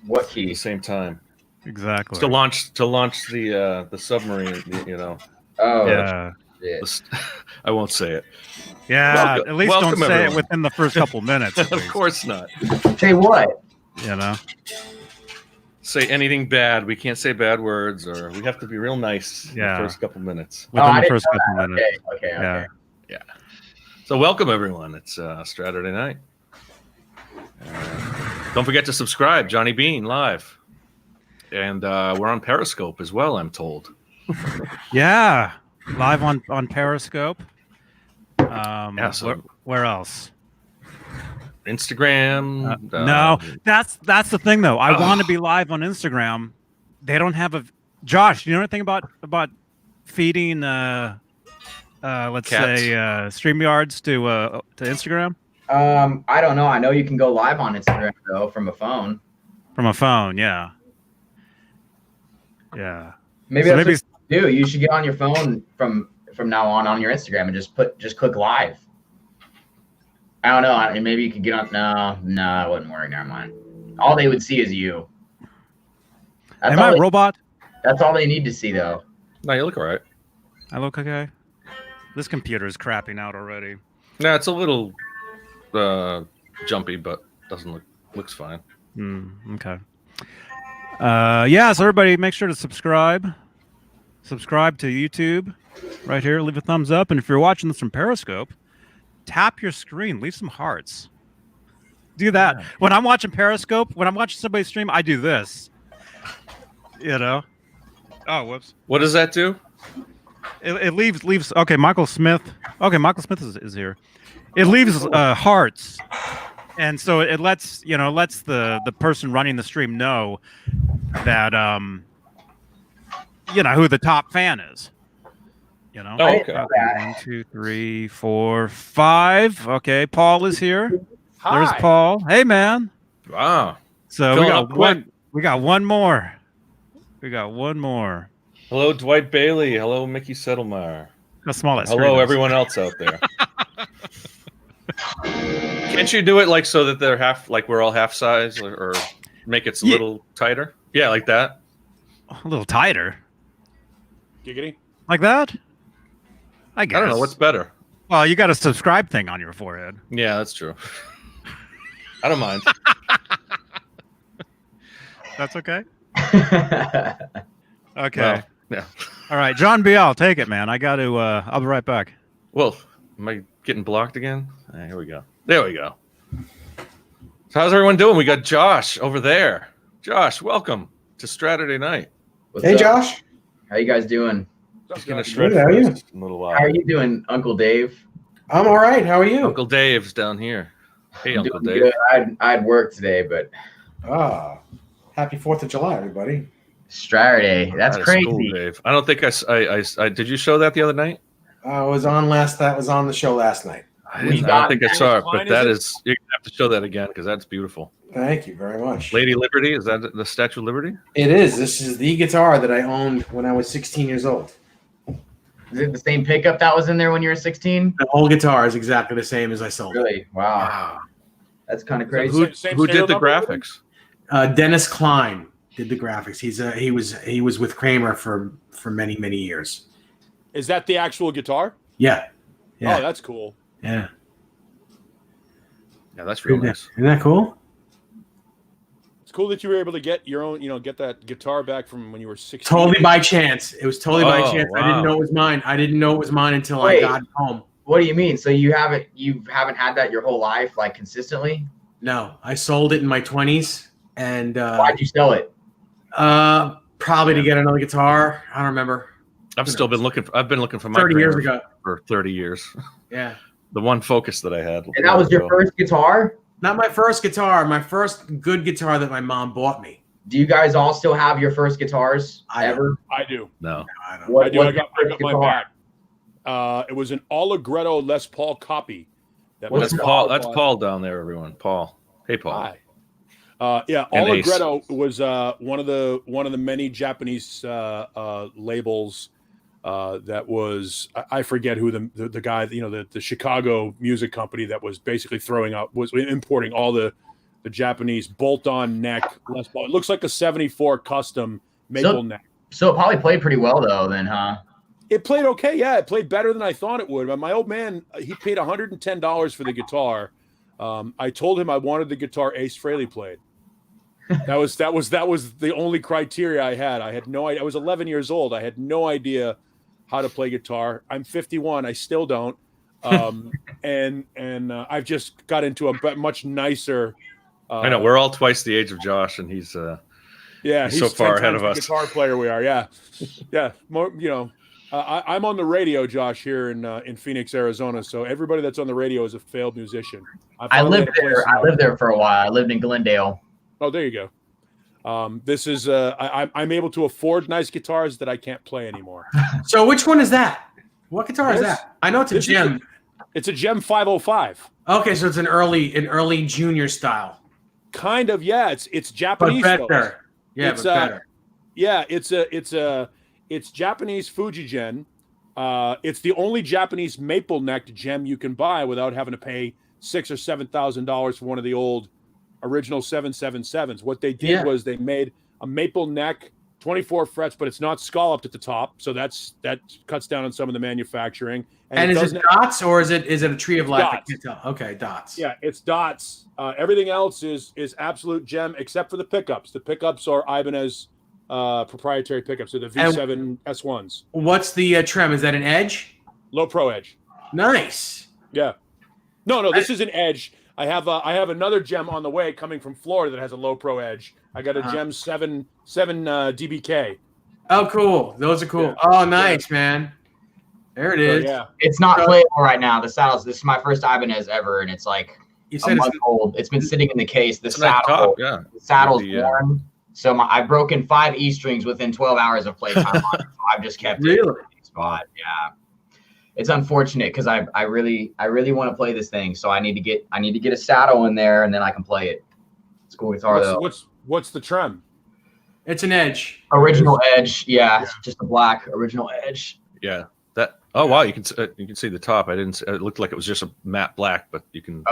What at key? the same time. Exactly. To launch the submarine, you know. Oh, Yeah. shit. I won't say it. Yeah. Welcome- At least welcome, don't say everyone. it within the first couple minutes. At Of least, course not. Say what? you know. Say anything bad. We can't say bad words, or we have to be real nice in the Yeah. first couple minutes. Within I the didn't first know couple that. minutes. Okay. Yeah. Yeah. So welcome, everyone. It's Straturday night. Don't forget to subscribe, Johnny Beane live, and we're on Periscope as well. I'm told. Yeah. Live on Periscope. Yeah. So Where else? Instagram. No, that's the thing though. I want to be live on Instagram. They don't have a. Josh, you know anything about feeding let's Cats. say StreamYards to Instagram? I don't know. I know you can go live on Instagram though from a phone. From a phone, yeah. Yeah. Maybe So that's maybe what you do. You should get on your phone from now on your Instagram and just click live. I don't know. Maybe you could get on. No, it wouldn't work. Never mind. All they would see is you. Am I a robot? That's all they need to see, though. No, you look all right. I look okay. This computer is crapping out already. Yeah, it's a little jumpy, but looks fine. Okay. Yeah, so everybody make sure to subscribe. Subscribe to YouTube right here. Leave a thumbs up. And if you're watching this from Periscope, tap your screen. Leave some hearts. Do that. Yeah. When I'm watching Periscope, when I'm watching somebody stream, I do this. You know? Oh, whoops. What does that do? It leaves. Okay, Michael Smith. Okay, Michael Smith is here. It leaves hearts. And so it lets the person running the stream know that who the top fan is. You know. Oh, okay. 1, 2, 3, 4, 5. Okay, Paul is here. Hi. There's Paul. Hey, man. Wow. So we got one. We got one more. Hello, Dwight Bailey. Hello, Mickey Settlemeyer. How small that Hello, everyone else out there. Can't you do it like so that they're we're all half size, or make it a little tighter? Yeah, like that. A little tighter. Giggity. Like that? I guess. I don't know what's better. Well, you got a subscribe thing on your forehead. Yeah, that's true. I don't mind. That's okay. Okay. Well, yeah. All right, John BL, take it, man. I got to. I'll be right back. Well, am I getting blocked again? Here we go. There we go. So how's everyone doing? We got Josh over there. Josh, welcome to Straturday night. Hey, Josh. How you guys doing? He's gonna shred How are you? in a little while. How are you doing, Uncle Dave? I'm all right. How are you? Uncle Dave's down here. Hey, Uncle Doing Dave. good. I'd work today, but Happy 4th of July, everybody. Straturday. That's crazy. Cool, Dave. I don't think I did you show that the other night? That was on the show last night. I don't think I saw it, but you're gonna have to show that again because that's beautiful. Thank you very much. Lady Liberty, is that the Statue of Liberty? It is. This is the guitar that I owned when I was 16 years old. Is it the same pickup that was in there when you were 16? The whole guitar is exactly the same as I sold. Really? Wow. That's kind of crazy. Who did the graphics? Dennis Klein did the graphics. He was with Kramer for many years. Is that the actual guitar? Yeah. Oh, that's cool. Yeah. Yeah, that's real nice. Isn't that cool? It's cool that you were able to get your own, get that guitar back from when you were 16. Totally by chance. It was totally by chance. Wow. I didn't know it was mine. I didn't know it was mine until I got home. What do you mean? So you haven't had that your whole life, like consistently? No, I sold it in my 20s. And why'd you sell it? Probably to get another guitar. I don't remember. I've been looking for my 30 years ago. For 30 years. Yeah. The one Focus that I had. And that was your first guitar? Not my first guitar. My first good guitar that my mom bought me. Do you guys all still have your first guitars ever? I do. No. I don't. What, I do. I got my guitar? back. It was an Allegretto Les Paul copy. That's Paul. That's Paul down there, everyone. Paul. Hey, Paul. Hi. Yeah, And Allegretto was one of the many Japanese labels that was I forget who the guy, the Chicago music company that was basically was importing all the the Japanese bolt-on neck Les Paul. It looks like a 74 custom maple neck. So it probably played pretty well though, then, huh? It played okay. Yeah, it played better than I thought it would. But my old man, he paid $110 for the guitar. I told him I wanted the guitar Ace Frehley played. That was the only criteria I had. I had no idea. I was 11 years old. I had no idea how to play guitar. I'm 51. I still don't. And I've just got into a much nicer. I know we're all twice the age of Josh, and he's so far ahead of us. Guitar player we are. Yeah. More, I'm on the radio, Josh, here in Phoenix, Arizona. So everybody that's on the radio is a failed musician. I lived there. I lived there for a while. I lived in Glendale. Oh, there you go. This is I'm able to afford nice guitars that I can't play anymore. So which one is that? What guitar is that? I know it's a Gem. It's a Gem 505. Okay, so it's an early junior style. Kind of, yeah. It's Japanese. But better. Yeah, it's but better. Yeah, it's Japanese Fujigen. It's the only Japanese maple necked gem you can buy without having to pay $6,000 or $7,000 for one of the old original 777s. What they did was they made a maple neck, 24 frets, but it's not scalloped at the top, so that cuts down on some of the manufacturing. And is it dots or is it a tree of life? Dots. I can't tell. Okay, dots. Yeah, it's dots. Everything else is absolute gem except for the pickups. The pickups are Ibanez proprietary pickups. So the V7 S1s. What's the trim? Is that an Edge? Low Pro Edge. Nice. Yeah. No, this is an Edge. I have another gem on the way coming from Florida that has a Low Pro Edge. I got a Gem 7 DBK. Oh, cool. Those are cool. Yeah. Oh, nice, man. There it is. Yeah. It's not playable right now. The saddles. This is my first Ibanez ever, and it's like a month old. It's been sitting in the case. The saddle's worn. So I've broken 5 E strings within 12 hours of playtime on it. So I've just kept it in the spot. Yeah. It's unfortunate because I really want to play this thing. So I need to get a saddle in there and then I can play it. It's a cool guitar though. What's the trim? It's an Edge. Original Edge. Yeah. It's just a black original Edge. Yeah. Oh wow, you can see the top. I didn't. It looked like it was just a matte black, but you can.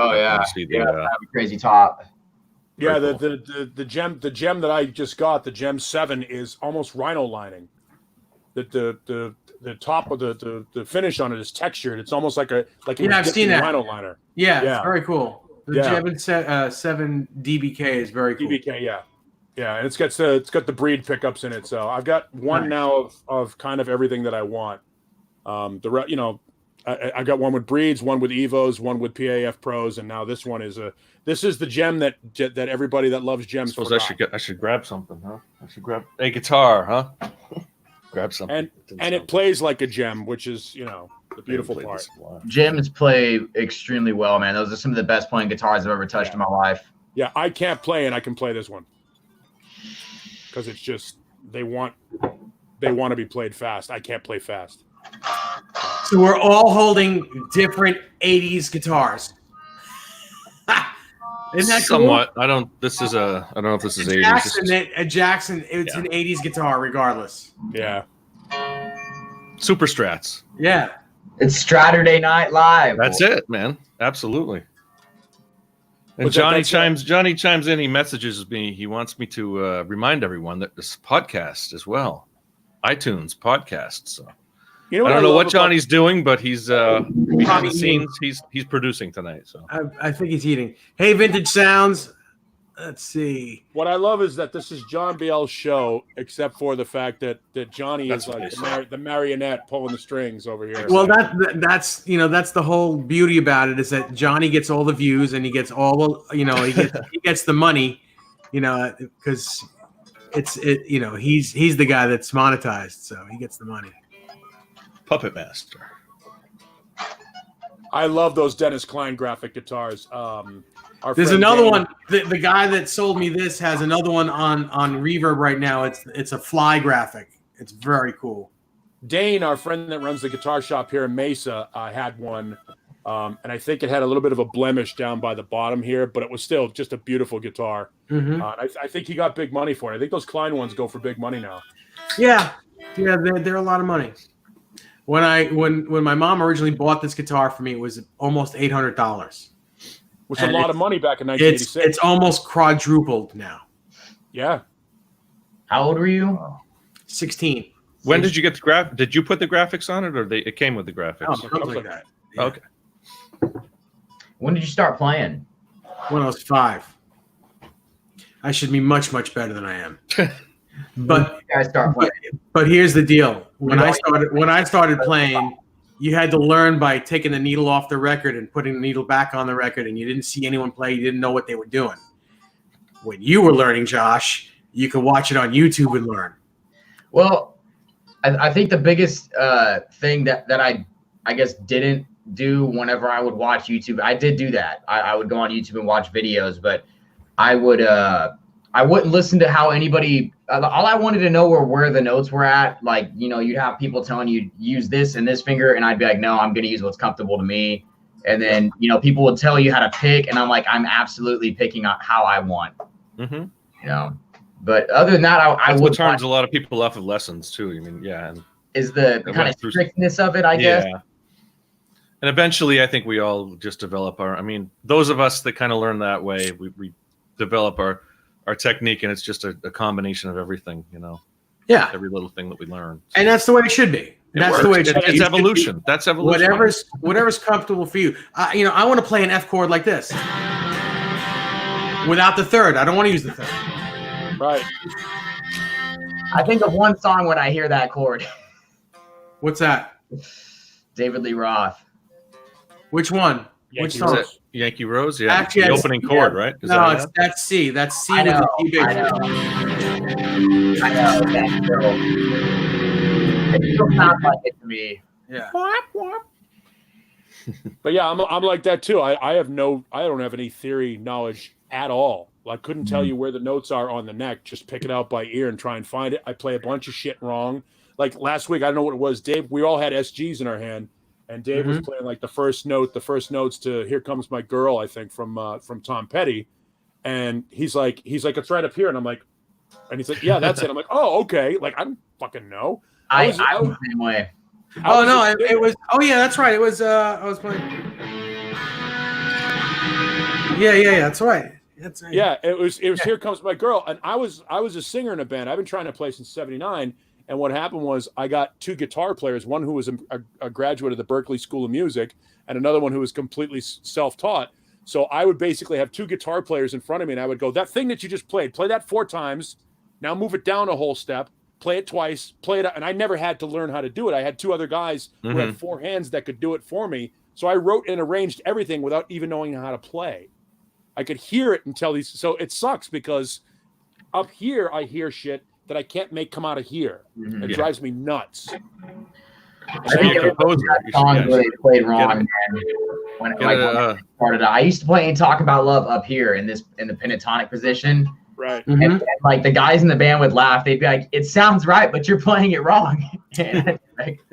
See the crazy top. Yeah, cool. the gem that I just got, the Gem 7, is almost rhino lining. The top of the finish on it is textured. It's almost like I've seen that rhino liner. Yeah, it's very cool. The Gem 7 DBK is very cool. DBK, yeah, and it's got the breed pickups in it. So I've got one now of kind of everything that I want. I got one with breeds, one with Evos, one with PAF Pros, and now this one is the gem that everybody that loves gems. I suppose I should grab something, huh? I should grab a guitar, huh? Grab something. And it plays like a gem, which is the beautiful part. Gems play extremely well, man. Those are some of the best playing guitars I've ever touched in my life. Yeah, I can't play, and I can play this one because it's just they want to be played fast. I can't play fast. So we're all holding different 80s guitars. Isn't that somewhat cool? I don't know if this is 80s. Jackson, it's an 80s guitar regardless. Yeah. Super Strats. Yeah. It's Straturday Night Live. That's it, man. Absolutely. And Johnny chimes in. He messages me. He wants me to remind everyone that this podcast as well, iTunes podcast. So I don't know what Johnny's doing, but he's behind the scenes. He's producing tonight. So I think he's eating. Hey, Vintage Sounds. Let's see. What I love is that this is John Biel's show, except for the fact that Johnny is like the marionette pulling the strings over here. Well, that's the whole beauty about it, is that Johnny gets all the views and he gets all he gets the money, because he's the guy that's monetized, so he gets the money. Puppet Master. I love those Dennis Klein graphic guitars. There's another one. The guy that sold me this has another one on Reverb right now. It's a fly graphic. It's very cool. Dane, our friend that runs the guitar shop here in Mesa, had one, and I think it had a little bit of a blemish down by the bottom here, but it was still just a beautiful guitar. Mm-hmm. I think he got big money for it. I think those Klein ones go for big money now. Yeah, they're a lot of money. When my mom originally bought this guitar for me, it was almost $800. which is a lot of money back in It's 1986. almost quadrupled now. Yeah. How old were you? 16. When did you get the Did you put the graphics on it, or it came with the graphics? Oh, something like that. Yeah. Okay. When did you start playing? When I was 5. I should be much, much better than I am. But You guys start playing. but here's the deal. When I started playing, you had to learn by taking the needle off the record and putting the needle back on the record, and you didn't see anyone play. You didn't know what they were doing. When you were learning, Josh, you could watch it on YouTube and learn. Well, I think the biggest thing that I guess didn't do whenever I would watch YouTube, I did do that. I would go on YouTube and watch videos, but I wouldn't listen to how anybody. All I wanted to know were where the notes were at. Like, you'd have people telling you use this and this finger, and I'd be like, no, I'm going to use what's comfortable to me. And then people would tell you how to pick, and I'm like, I'm absolutely picking out how I want. Mm-hmm. But other than that, I would turns a lot of people off of lessons too. I mean, yeah, and is the kind of strictness of it, I guess. Yeah. And eventually, I think we all just develop those of us that kind of learn that way, we develop our technique, and it's just a combination of everything, Yeah. every little thing that we learn. And that's the way it should be. That's the way it should be. It's evolution. That's evolution. Whatever's comfortable for you. I want to play an F chord like this without the third. I don't want to use the third. Right. I think of one song when I hear that chord. What's that? David Lee Roth. Which one? Yankee Which song? Rose. Yankee Rose, yeah. Actually, the opening chord, right? That's C. That's C I with know. the G big. I know. It still sounds like it to me. Yeah. But yeah, I'm like that too. I don't have any theory knowledge at all. I couldn't tell you where the notes are on the neck. Just pick it out by ear and try and find it. I play a bunch of shit wrong. Like last week, I don't know what it was. Dave, we all had SGs in our hand, and Dave was playing like the first notes to "Here Comes My Girl," I think from Tom Petty, and he's like it's right up here, and I'm like, and he's like, yeah, that's it. I'm like, oh, okay. Like I don't fucking know. I was the same way. Oh no, it was. Oh yeah, that's right. It was. I was playing. Yeah. That's right. That's right. Yeah, it was. Here Comes My Girl, and I was a singer in a band. I've been trying to play since '79, and what happened was I got 2 guitar players. One who was a graduate of the Berklee School of Music, and another one who was completely self-taught. So I would basically have 2 guitar players in front of me, and I would go, "That thing that you just played, play that 4 times. Now move it down a whole step. Play it twice. Play it." And I never had to learn how to do it. I had 2 other guys who had 4 hands that could do it for me. So I wrote and arranged everything without even knowing how to play. I could hear it and tell these. So it sucks because up here I hear shit that I can't make come out of here. It drives me nuts. I think everybody had songs where they played wrong, man. When I started, I used to play and Talk About Love up here in the pentatonic position. Right. And like the guys in the band would laugh. They'd be like, "It sounds right, but you're playing it wrong." Yeah,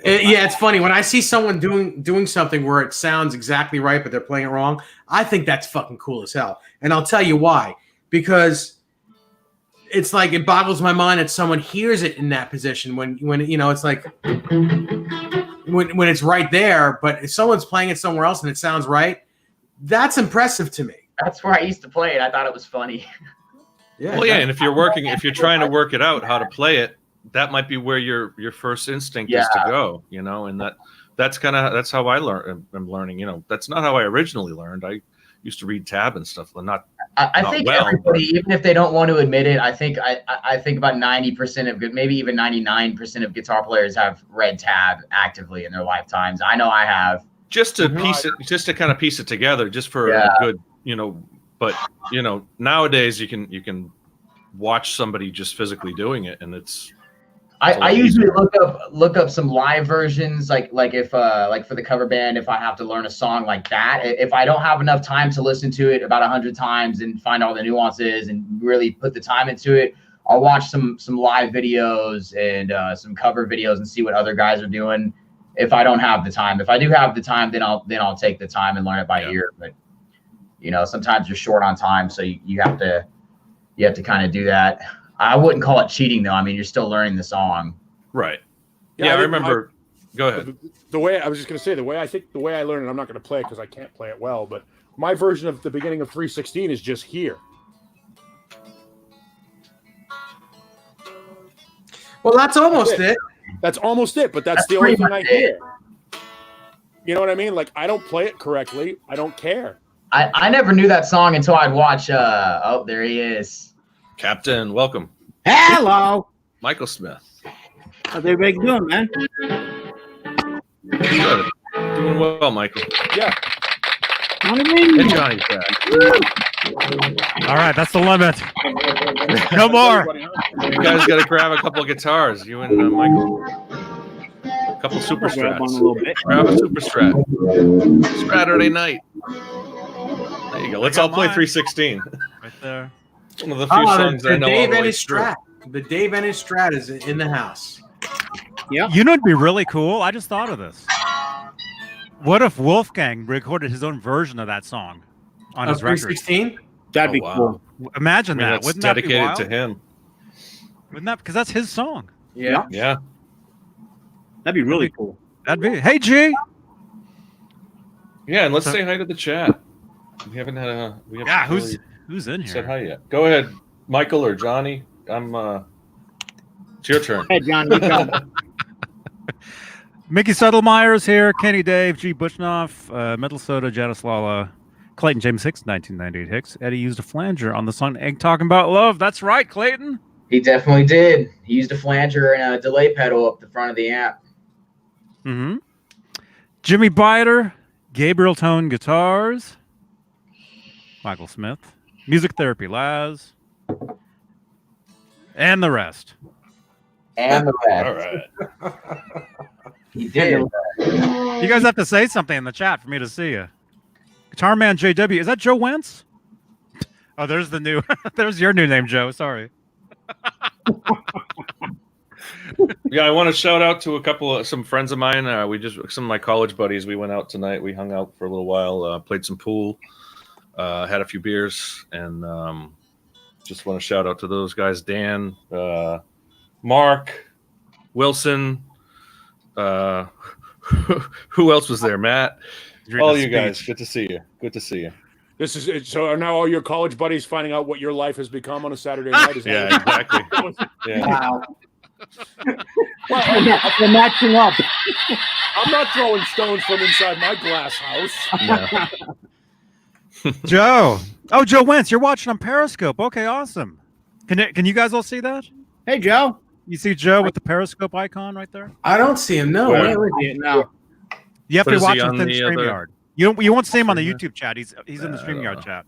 it's funny when I see someone doing something where it sounds exactly right, but they're playing it wrong. I think that's fucking cool as hell, and I'll tell you why. Because it's like it boggles my mind that someone hears it in that position when it's like when it's right there, but if someone's playing it somewhere else and it sounds right, that's impressive to me. That's where I used to play it. I thought it was funny. Yeah. Well, yeah, and if you're trying to work it out how to play it, that might be where your first instinct is to go, and that's how I I'm learning. That's not how I originally learned. I used to read tab and stuff, but I think everybody, even if they don't want to admit it, I think about 90% of maybe even 99% of guitar players have read tab actively in their lifetimes. I know I have. Just to kind of piece it together, just for a good, But nowadays you can watch somebody just physically doing it, and it's. I usually look up some live versions, like if like for the cover band, if I have to learn a song like that. If I don't have enough time to listen to it about 100 times and find all the nuances and really put the time into it, I'll watch some live videos and some cover videos and see what other guys are doing. If I don't have the time, if I do have the time, then I'll take the time and learn it by ear. But sometimes you're short on time, so you have to kind of do that. I wouldn't call it cheating, though. I mean, you're still learning the song. Right. Yeah, I remember. Go ahead. The way I was just going to say, the way I learn it, I'm not going to play it because I can't play it well. But My version of the beginning of 316 is just here. Well, that's almost it. That's almost it, but that's the only thing I hear. You know what I mean? Like, I don't play it correctly. I don't care. I never knew that song until I'd watch. Oh, there he is. Captain, welcome. Hello. Michael Smith. How's everybody doing, man? Good. Doing well, Michael. Yeah. And Johnny's back. All right, that's the limit. No more. You guys got to grab a couple of guitars. You and Michael. A couple super Grab one a strats. little bit. Grab a super strat. Straturday night. There you go. Let's all play 316. Right there. One of the few songs I the know. Dave all the and way his through. Strat. The Dave and his Strat is in the house. Yep. You know what'd be really cool? I just thought of this. What if Wolfgang recorded his own version of that song on Of his record? 316? That'd be wow. cool. Imagine I mean, that. that's Wouldn't that be dedicated wild? to him. Wouldn't that? Because that's his song. Yeah. Yeah. That'd be really cool. That'd be. Hey, G. Yeah, and let's So- say hi to the chat. We haven't had a. We haven't Yeah, really who's in said here? hi yet. Go ahead, Michael or Johnny. It's your turn. Hey, John, you go. Mickey Settlemeyer's here. Kenny Dave, G. Bushnoff, Metal Soda, Janice Lala, Clayton James Hicks, 1998 Hicks. Eddie used a flanger on the song Egg Talking About Love. That's right, Clayton. He definitely did. He used a flanger and a delay pedal up the front of the amp. Mm-hmm. Jimmy Biter, Gabriel Tone Guitars, Michael Smith, Music Therapy Laz, and the rest. And the rest. All right. He did. You guys have to say something in the chat for me to see you. Guitar Man JW, is that Joe Wentz? Oh, there's the new. There's your new name, Joe. Sorry. Yeah, I want to shout out to some friends of mine. Some of my college buddies. We went out tonight. We hung out for a little while. Played some pool. Had a few beers, and just want to shout out to those guys: Dan, Mark, Wilson. Who else was there? Matt. All you guys. Good to see you. Good to see you. This is it. So are now all your college buddies finding out what your life has become on a Saturday night? Is Yeah, that exactly. Yeah. Wow. They're matching up. I'm not throwing stones from inside my glass house. No. Joe. Oh, Joe Wentz, you're watching on Periscope. Okay, awesome. Can you guys all see that? Hey, Joe. You see Joe with the Periscope icon right there? I don't see him. No. Where? Wait. Yeah, no. You have But to is he watch on within the other- StreamYard. You won't see him on the StreamYard? YouTube chat. He's in the I don't StreamYard know. chat.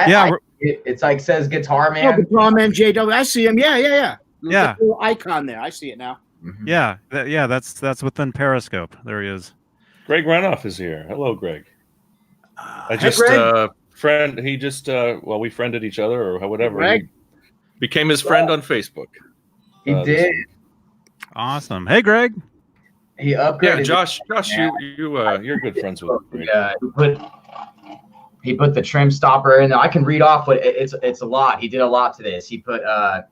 Yeah, we're- it's like says Guitar Oh, Man. Guitar Man JW. I see him. Yeah. Yeah. The little icon there. I see it now. Mhm. Yeah, that's within Periscope. There he is. Greg Renoff is here. Hello, Greg. I Hey, just Greg. we friended each other or whatever. Greg? He became his friend on Facebook. He this did. week. Awesome. Hey, Greg. He upgraded. Yeah, Josh, you're good friends with Greg. Yeah, he put the trim stopper in there. I can read off what it's a lot. He did a lot to this. He put a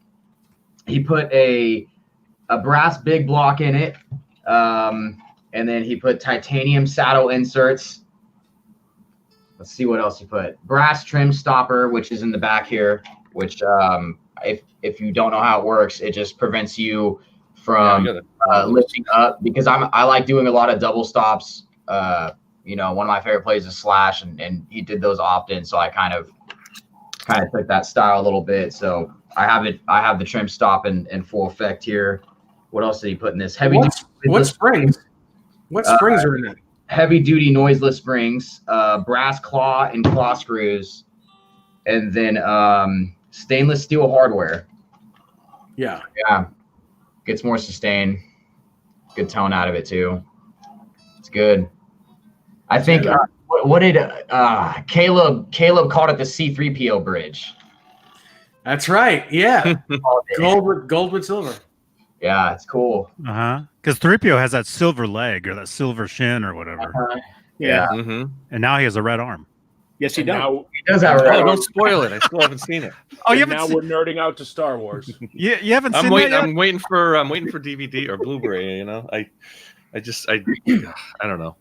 brass big block in it, and then he put titanium saddle inserts. Let's see what else he put. Brass trim stopper, which is in the back here. Which if you don't know how it works, it just prevents you from lifting up, because I like doing a lot of double stops. One of my favorite plays is Slash, and he did those often, so I kind of took that style a little bit. So I have the trim stop in full effect here. What else did he put in this? What springs? What springs are in it? Heavy duty noiseless springs, brass claw and claw screws, and then stainless steel hardware. Yeah. Yeah, gets more sustain. Good tone out of it too. It's good. I think what did Caleb called it the C3PO bridge. That's right. Yeah. Gold with silver. Yeah, it's cool. Because 3PO has that silver leg or that silver shin or whatever, Yeah. Mm-hmm. and now he has a red arm. Yes, he And does. now, He does have a red Oh, arm. don't spoil it. I still haven't seen it. Oh, you and haven't now seen, we're nerding out to Star Wars. you haven't seen I'm that waiting. yet? I'm waiting for DVD or Blu-ray. I don't know.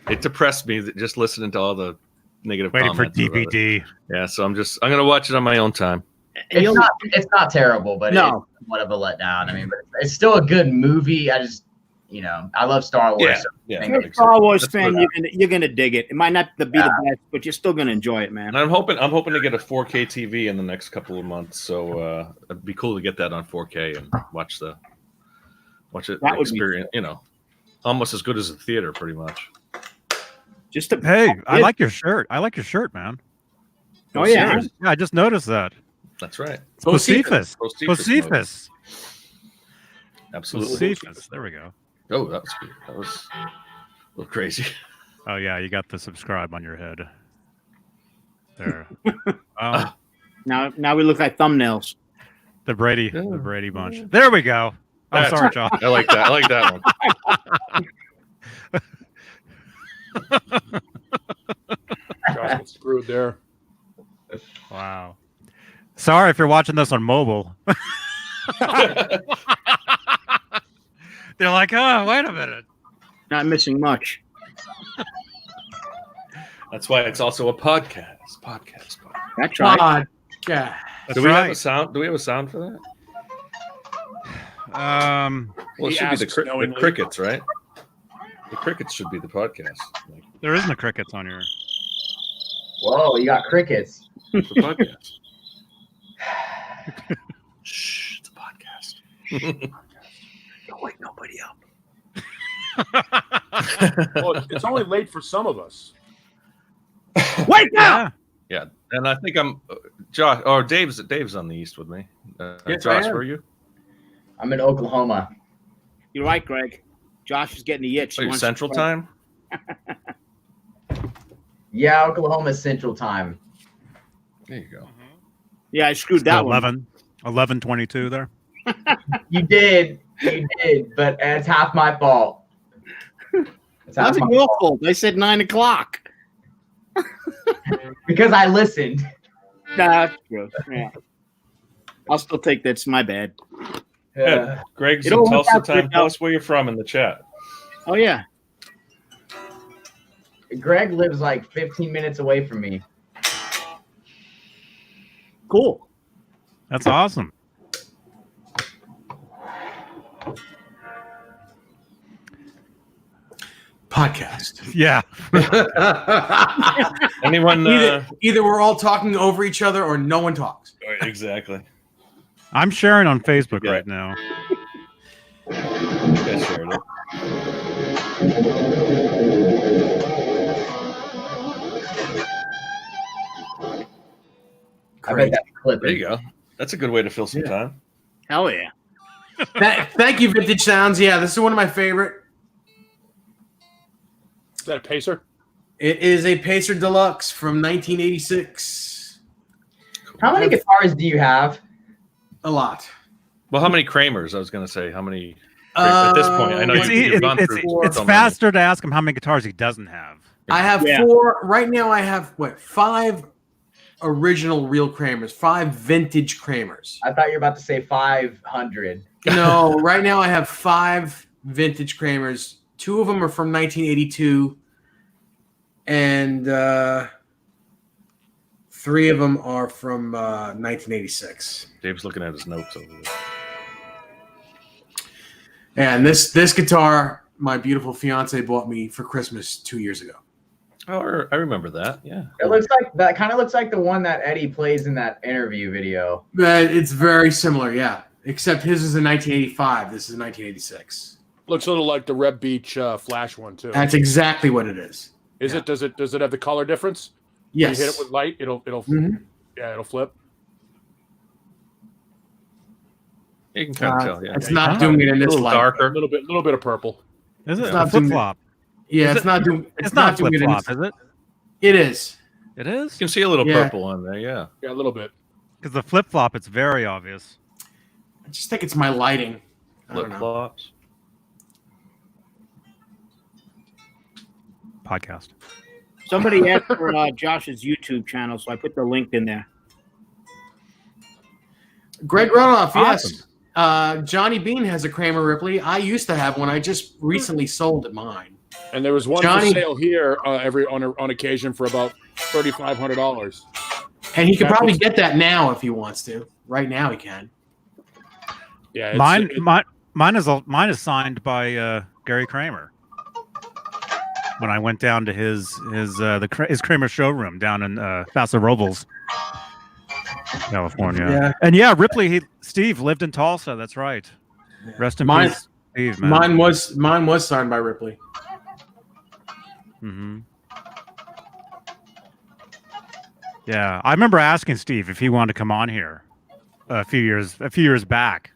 It depressed me just listening to all the negative Waiting for comments about it. DVD. Yeah, so I'm gonna watch it on my own time. It's not terrible, but No. it's somewhat of a letdown. I mean, but it's still a good movie. I just, I love Star Wars. Yeah, so yeah. I If you're think a Star Wars That's fan, good. you're gonna dig it. It might not be the best, but you're still gonna enjoy it, man. And I'm hoping to get a 4K TV in the next couple of months. So it'd be cool to get that on 4K and watch it. That would be Experience, almost as good as the theater, pretty much. Just to, Hey, I like your shirt. I like your shirt, man. Oh yeah, Serious. Yeah, I just noticed that. That's right. Josephus. Josephus. Josephus. Absolutely. Josephus. There we go. Oh, that was good. That was a little crazy. Oh yeah, you got the subscribe on your head. There. now we look like thumbnails. The Brady bunch. There we go. I'm That's- sorry, John. I like that. I like that one. Josh got screwed there. Wow. Sorry if you're watching this on mobile. They're like, oh, wait a minute. Not missing much. That's why it's also a podcast. Podcast. That's right. God, yeah. That's Do we have right. a sound? Do we have a sound for that? Um, Well, it He should be the, asks the knowingly. crickets, right? The crickets should be the podcast. Like, there isn't a crickets on your. Whoa, you got crickets. it's a podcast. Shh, it's a podcast. Don't wake nobody up. Well, it's only late for some of us. Wake up! Yeah. Yeah, and I think I'm Josh or Dave's on the east with me. Yes, I Josh, am. where are you? I'm in Oklahoma. You're right, Greg. Josh is getting the itch. He Oh, you're wants Central to- Time. Yeah, Oklahoma's Central Time. There you go. Yeah, I screwed that one. 11:22 there. You did, but it's half my fault. It's half That's my your fault. fault. They said 9 o'clock. Because I listened. Nah, that's true. Yeah. I'll still take that. It's my bad. Yeah, Greg's It in all worked Tulsa out time. good, Tell us where you're from in the chat. Oh, yeah. Greg lives like 15 minutes away from me. Cool. That's awesome. Podcast. Yeah. Anyone? Either we're all talking over each other or no one talks. Exactly. I'm sharing on Facebook Yeah. right now. Yeah, shared it. I bet that's clipping. There you go. That's a good way to fill some time. Hell yeah. Thank you, Vintage Sounds. Yeah, this is one of my favorite. Is that a pacer? It is a Pacer Deluxe from 1986. How many guitars do you have? A lot. Well, how many Kramers? I was going to say how many. At this point, I know It's, you've gone through it's so many. faster to ask him how many guitars he doesn't have. I have Yeah. 4. Right now, I have, 5 original real Kramers, 5 vintage Kramers. I thought you were about to say 500. No, right now I have 5 vintage Kramers. 2 of them are from 1982, and 3 of them are from 1986. Dave's looking at his notes over there. And this guitar, my beautiful fiance bought me for Christmas 2 years ago. Oh, I remember that. Yeah. It looks like that. Kind of looks like the one that Eddie plays in that interview video. But it's very similar, yeah. Except his is in 1985. This is 1986. Looks a little like the Reb Beach Flash one too. That's exactly what it is. Is it? Does it have the color difference? Yes. You hit it with light, it'll Mhm. yeah, it'll flip. You can kind of tell. Yeah. It's not doing it in A this little light. A darker. little bit of purple. Is it? It's not Flip doing- flop. Yeah, Is it's it- not doing. It's not doing flip it in flop, this- is it? It is. It is? You can see a little Yeah. purple on there. Yeah. Yeah, a little bit. Because the flip flop, it's very obvious. I just think it's my lighting. I don't Flip know. flops. Podcast. Somebody asked for Josh's YouTube channel, so I put the link in there. Greg Ronoff, Awesome. yes. Johnny Beane has a Kramer Ripley. I used to have one. I just recently sold it mine. And there was one Johnny- for sale here on occasion for about $3,500. And he could probably get that now if he wants to. Right now he can. Yeah, Mine is signed by Gary Kramer. When I went down to his Kramer showroom down in Paso Robles, California. Yeah. And yeah, Ripley, Steve lived in Tulsa. That's right. Rest in peace, Steve. Man. Mine was signed by Ripley. Mm-hmm. Yeah, I remember asking Steve if he wanted to come on here a few years back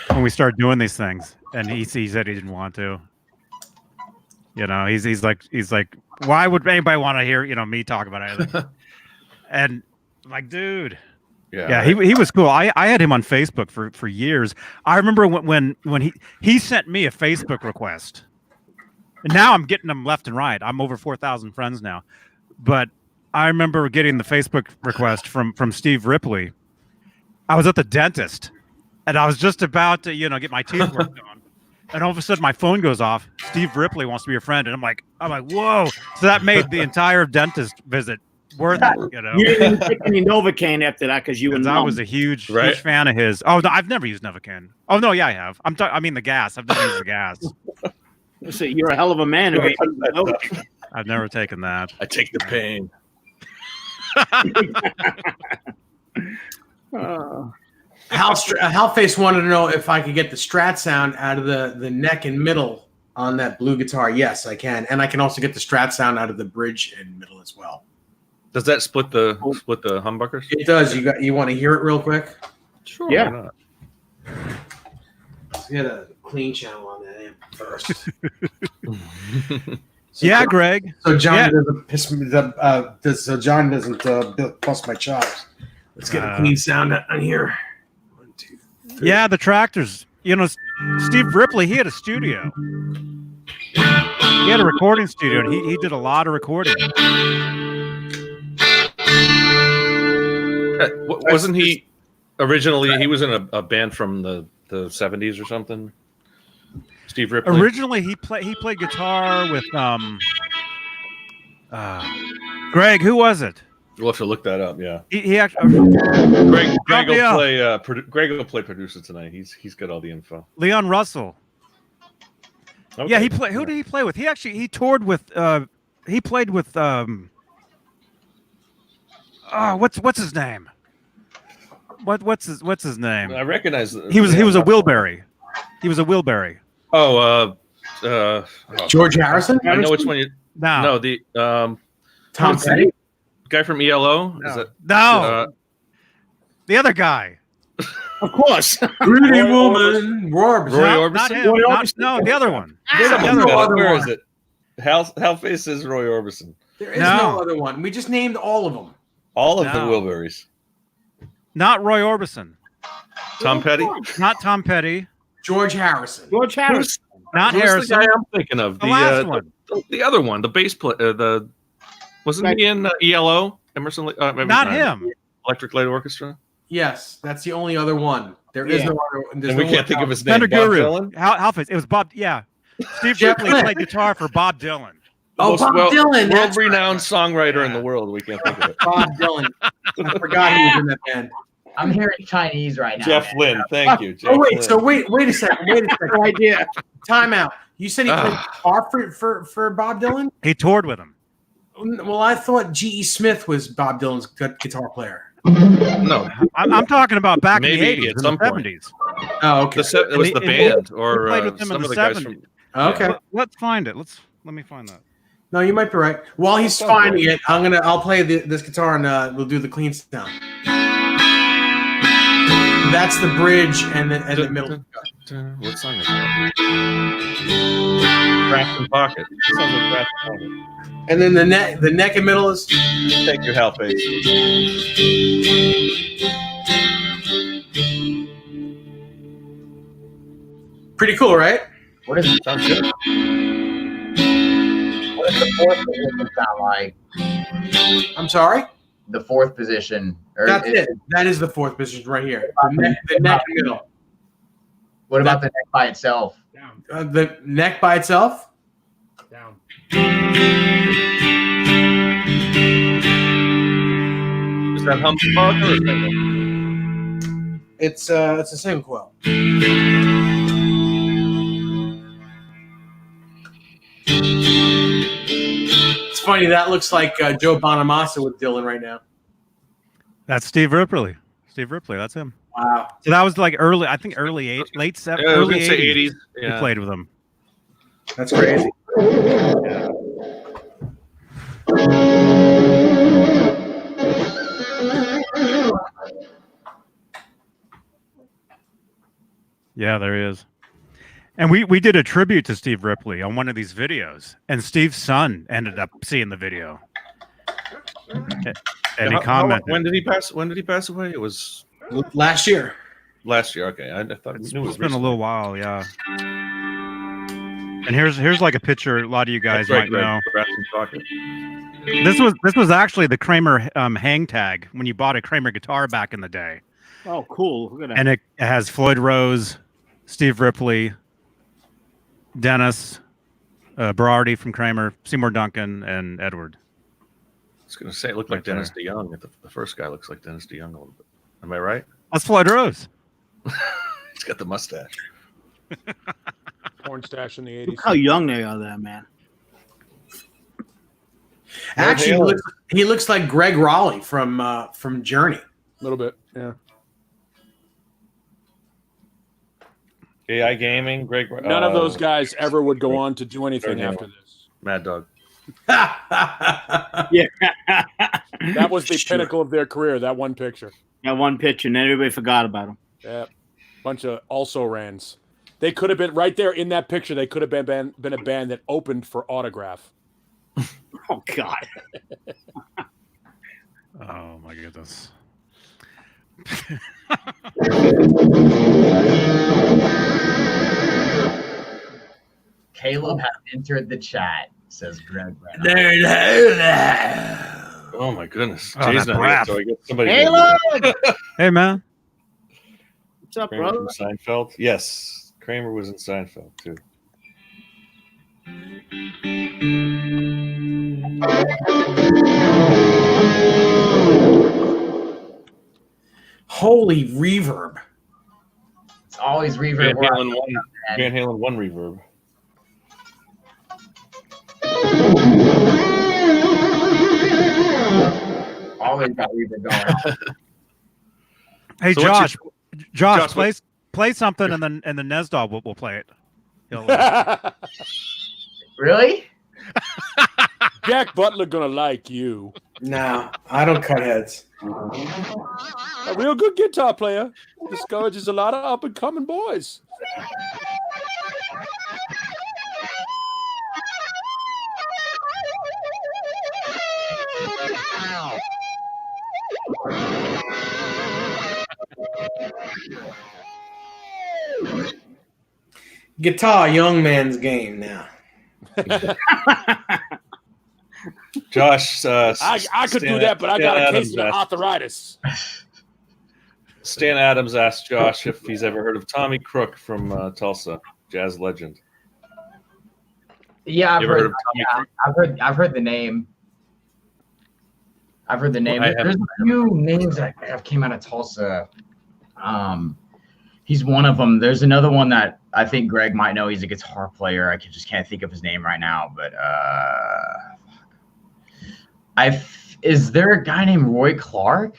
when we started doing these things, and he said he didn't want to. You know, he's like, why would anybody want to hear me talk about anything? And I'm like, dude, yeah, he was cool. I had him on Facebook for years. I remember when he sent me a Facebook request, and now I'm getting them left and right. I'm over 4,000 friends now, but I remember getting the Facebook request from Steve Ripley. I was at the dentist, and I was just about to get my teeth worked on. And all of a sudden, my phone goes off. Steve Ripley wants to be your friend, and I'm like, whoa! So that made the entire dentist visit worth it. You didn't take any Novocaine after that because you and I was a huge fan of his. Oh, no, I've never used Novocaine. Oh no, yeah, I have. I mean the gas. I've never used the gas. So you're a hell of a man. I've never taken that. I take the pain. Halface wanted to know if I could get the Strat sound out of the neck and middle on that blue guitar. Yes, I can, and I can also get the Strat sound out of the bridge and middle as well. Does that split the humbuckers? It does. You want to hear it real quick? Sure. Yeah. Why not? Let's get a clean channel on that amp first. Yeah, Greg. So John doesn't piss me. So John doesn't bust my chops. Let's get a clean sound on here. 1, 2, 3. Yeah, the tractors. Steve Ripley, he had a studio. He had a recording studio, and he did a lot of recording. Wasn't he originally? He was in a band from the 70s or something. Steve Ripley. Originally, he played guitar with Greg. Who was it? We'll have to look that up. Yeah. He actually Greg will play producer tonight. He's got all the info. Leon Russell. Okay. Yeah, he played. Who did he play with? He toured with. He played with. What's his name? What's his name? I recognize. He was a Wilbury. He was a Wilbury. George Harrison. I know which one you. No, the Tom Petty. Guy from ELO. No. Is that The other guy. Of course. Pretty woman. Roy Orbison. Not him. No, the other one. Where is it? Halface is Roy Orbison. There is no other one. We just named all of them. All of the Wilburys. Not Roy Orbison. Tom Petty. Not Tom Petty. George Harrison. George Harrison. Not Who's Harrison. the guy I'm thinking of? The last one. The other one. The bass player. Wasn't he in ELO? Emerson. Not him. Electric Light Orchestra. Yes, that's the only other one. There is no other. And we can't think of his name. Thunder Bob Guru. Dylan? Halface. It was Bob. Yeah. Steve Ripley played guitar for Bob Dylan. Oh, Bob Dylan. World-renowned songwriter in the world. We can't think of it. Bob Dylan. I forgot he was in that band. I'm hearing Chinese right now. Jeff Lynne. Thank you. Jeff Wait. Lynne. So wait a second. No idea. Time out. You said he played guitar for Bob Dylan? He toured with him. Well, I thought G.E. Smith was Bob Dylan's guitar player. No, I'm talking about back in the Maybe 80s at and some the point. 70s. Oh, okay. it was the band or played with them some in of the the guys 70s. from. Okay. Let's find it. Let me find that. No, you might be right. While he's finding it, I'll play this guitar and we'll do the clean sound. That's the bridge and the middle. What song is that? Craft and Pocket. Sounds like Craft and Pocket. And then the neck and middle is. Thank you, Halface. Pretty cool, right? What is it? Sounds good. What does the fourth position sound like? I'm sorry? The fourth position. That's it. That is the fourth position right here. The neck and middle. What about the neck by itself? The neck by itself? Is that Humbucker or single? It's a single. It's funny, that looks like Joe Bonamassa with Dylan right now. That's Steve Ripley. Steve Ripley, that's him. Wow. So that was like early, I think late Yeah, I was early gonna say 80s. 80s. He Yeah. played with him. That's crazy. Yeah, there he is. And we did a tribute to Steve Ripley on one of these videos, and Steve's son ended up seeing the video. And he commented. When did he pass? When did he pass away? It was Last year. last year. Okay, I thought we knew it was It's been a recently. little while, yeah. And here's like a picture a lot of you guys That's right, might know. Greg. Chocolate. This was actually the Kramer hang tag when you bought a Kramer guitar back in the day. Oh, cool. Look at that. And it has Floyd Rose, Steve Ripley, Dennis, Berardi from Kramer, Seymour Duncan, and Edward. I was going to say it looked like Okay. Dennis DeYoung. The first guy looks like Dennis DeYoung a little bit. Am I right? That's Floyd Rose. He's got the mustache. Porn stash in the 80s. Look how young they are there, man. Actually, he looks like Greg Raleigh from Journey. A little bit, yeah. AI Gaming, Greg. None of those guys ever would go on to do anything Sorry, after this. Mad Dog. Yeah. That was the Sure. pinnacle of their career, that one picture. That one picture, and everybody forgot about him. Yeah. Bunch of also-rans. They could have been, right there in that picture, they could have been a band that opened for Autograph. Oh, God. Oh my goodness. Caleb has entered the chat, says Greg. Oh my goodness. Oh, Jay's that not here, rap. so I guess somebody. Caleb! Hey man. What's up, Kramer brother? from Seinfeld. Yes, Kramer was in Seinfeld too. Holy reverb. It's always Van reverb. Halen one. Van Halen one reverb. Always got reverb going. Hey So what's Josh. Josh, Josh, play something and then Nesdog will play it. He'll, Really? Jack Butler gonna like you. No, I don't cut heads. A real good guitar player. Discourages a lot of up-and-coming boys. Guitar, young man's game now. Josh. I could do that, but I got a case of arthritis. Stan Adams asked Josh if he's ever heard of Tommy Crook from Tulsa, jazz legend. Yeah, I've You ever heard, heard of Tommy Crook? I've heard the name. I've heard the name. I haven't. There's a few names that have came out of Tulsa. He's one of them. There's another one that I think Greg might know. He's a guitar player. I just can't think of his name right now. But is there a guy named Roy Clark?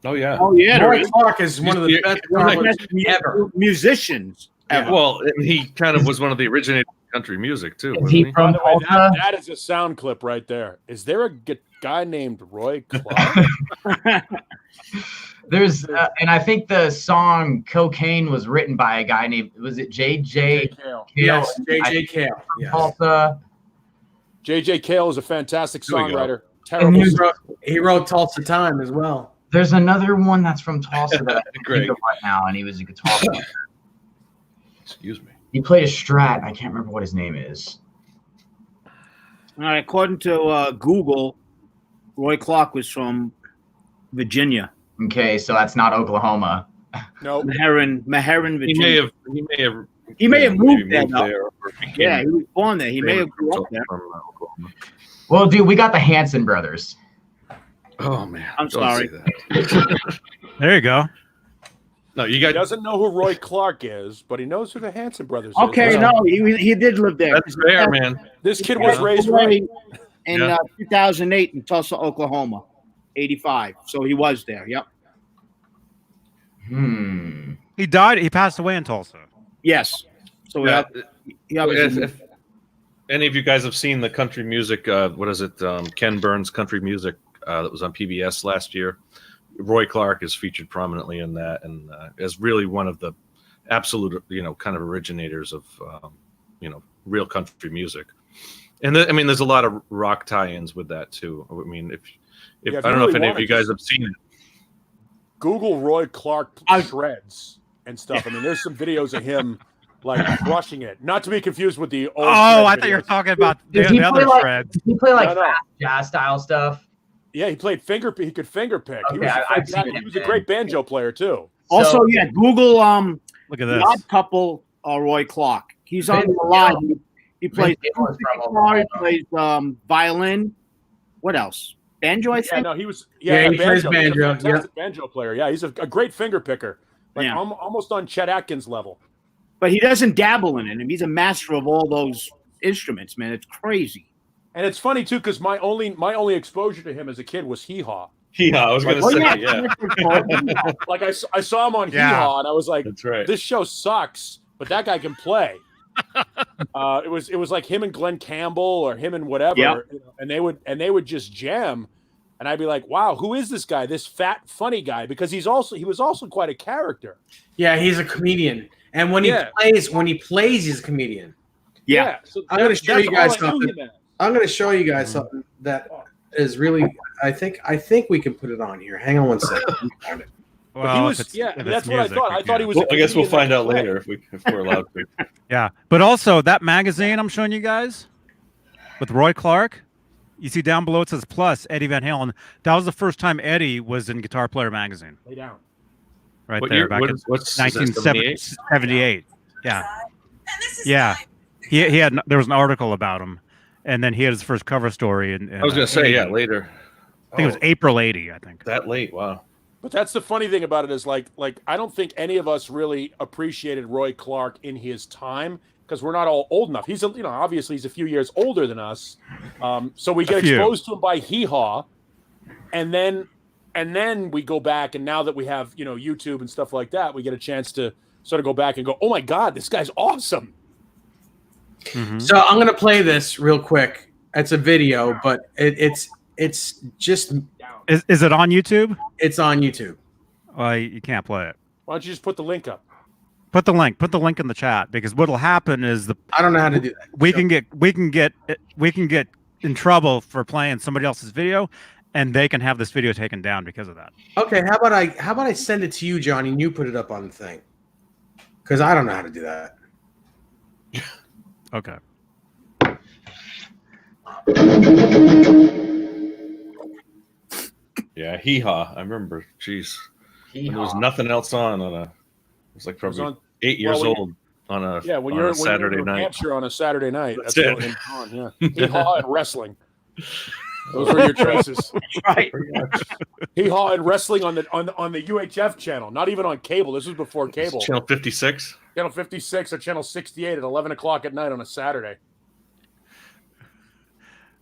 Oh yeah. Oh, yeah. there Roy is. Clark is one of the best One of the drummers best ever. musicians ever. Well, and he kind of was one of the originators of country music too, Is wasn't he he? from By the way, Tulsa? that is a sound clip right there. Is there a guy named Roy Clark? There's and I think the song "Cocaine" was written by a guy named J.J. Cale. Yes, Cale, J.J. Cale. Yes. Tulsa. J.J. Cale is a fantastic There we go. songwriter. And Terrible. He wrote Tulsa Time as well. There's another one that's from Tulsa that I can't Greg. think of right now, and he was a guitar player. Excuse me. He played a Strat. I can't remember what his name is. All right, according to Google, Roy Clark was from Virginia. Okay, so that's not Oklahoma. No, Meherrin, He Virginia. may have He may have maybe moved there. Though. or became Yeah, he was born there. He may have famous grew up there. from Oklahoma. Well, dude, we got the Hanson brothers. Oh man, I'm don't sorry. say that. There you go. No, you He got. doesn't know who Roy Clark is, but he knows who the Hanson brothers Okay, is. no, he did live there. That's fair, man. This kid He was passed raised away right. in Yeah. 2008 in Tulsa, Oklahoma, 85. So he was there. Yep. He died. He passed away in Tulsa. Yes. So Yeah. he obviously If any of you guys have seen the country music, what is it? Ken Burns Country Music that was on PBS last year. Roy Clark is featured prominently in that, and is really one of the absolute, kind of originators of, real country music. And I mean, there's a lot of rock tie-ins with that too. I mean, if Yeah, I don't know if any of you guys have seen it. Google Roy Clark shreds and stuff. I mean, there's some videos of him like crushing it. Not to be confused with the old. Oh, I shred thought you were videos. talking about Does the he other play shreds. Does he play like No, no. fast jazz style stuff? Yeah, he played he could finger pick. Okay, I've seen He him, was a man. great banjo player too. also So- Google Look at the this. odd couple Roy Clark. He's on Vince the line. Gill. He plays Vince Gill is from guitar, he Oklahoma. plays violin. What else? Banjo, I Yeah, think. no, he was. Yeah, he plays He's a banjo, fantastic banjo player. Yeah, he's a great finger picker. Like Yeah. almost on Chet Atkins level. But he doesn't dabble in it. He's a master of all those instruments, man. It's crazy. And it's funny too, because my only exposure to him as a kid was Hee Haw. Yeah, I was going to Oh, say, yeah. yeah, Like I saw him on Yeah. Hee Haw, and I was like, that's right. this show sucks, but that guy can play. It was like him and Glenn Campbell or him and whatever, Yep. and they would just jam, and I'd be like, wow, who is this guy? This fat funny guy, because he was also quite a character. Yeah, he's a comedian, and when Yeah. he plays, he's a comedian. Yeah. So I'm gonna that's- show you that's guys all I knew something. him as. I'm going to show you guys something that is really. I think we can put it on here. Hang on one second. Let me find it. But Well, he if was, it's, yeah, if it's that's what music, I thought. we I thought he can. was. Well, I guess we'll comedian find out that could later if we're allowed to. Yeah, but also that magazine I'm showing you guys with Roy Clark. You see down below it says plus Eddie Van Halen. That was the first time Eddie was in Guitar Player magazine, play. Lay down. right What there year? back in What's is that, 1978. Yeah, yeah. He had there was an article about him, and then he had his first cover story. And I was going to say, yeah, later. I think it was April '80. I think. That late, wow. But that's the funny thing about it is like I don't think any of us really appreciated Roy Clark in his time because we're not all old enough. He's obviously he's a few years older than us, so we get exposed to him by Hee Haw, and then we go back, and now that we have YouTube and stuff like that, we get a chance to sort of go back and go, oh my God, this guy's awesome. Mhm. So I'm going to play this real quick. It's a video, but it's just Is it on YouTube? it's on YouTube. Well, you can't play it. Why don't you just put the link up? Put the link in the chat because what'll happen is I don't know how to do that. we can get in trouble for playing somebody else's video, and they can have this video taken down because of that. Okay, how about I send it to you, Johnny, and you put it up on the thing? Because I don't know how to do that. Okay. Yeah, Hee Haw. I remember. Jeez. Hee When there was haw. nothing else on a. It was like probably on- 8 years well, when old on a When on you're a Saturday in New night. Hampshire on a Saturday night, That's that's what it. it's on. Yeah, Hee Haw and wrestling. Those were your choices. Right. Hee Haw and wrestling on the UHF channel, not even on cable. This was before cable. Channel 56. Channel 56 or channel 68 at 11 o'clock at night on a Saturday.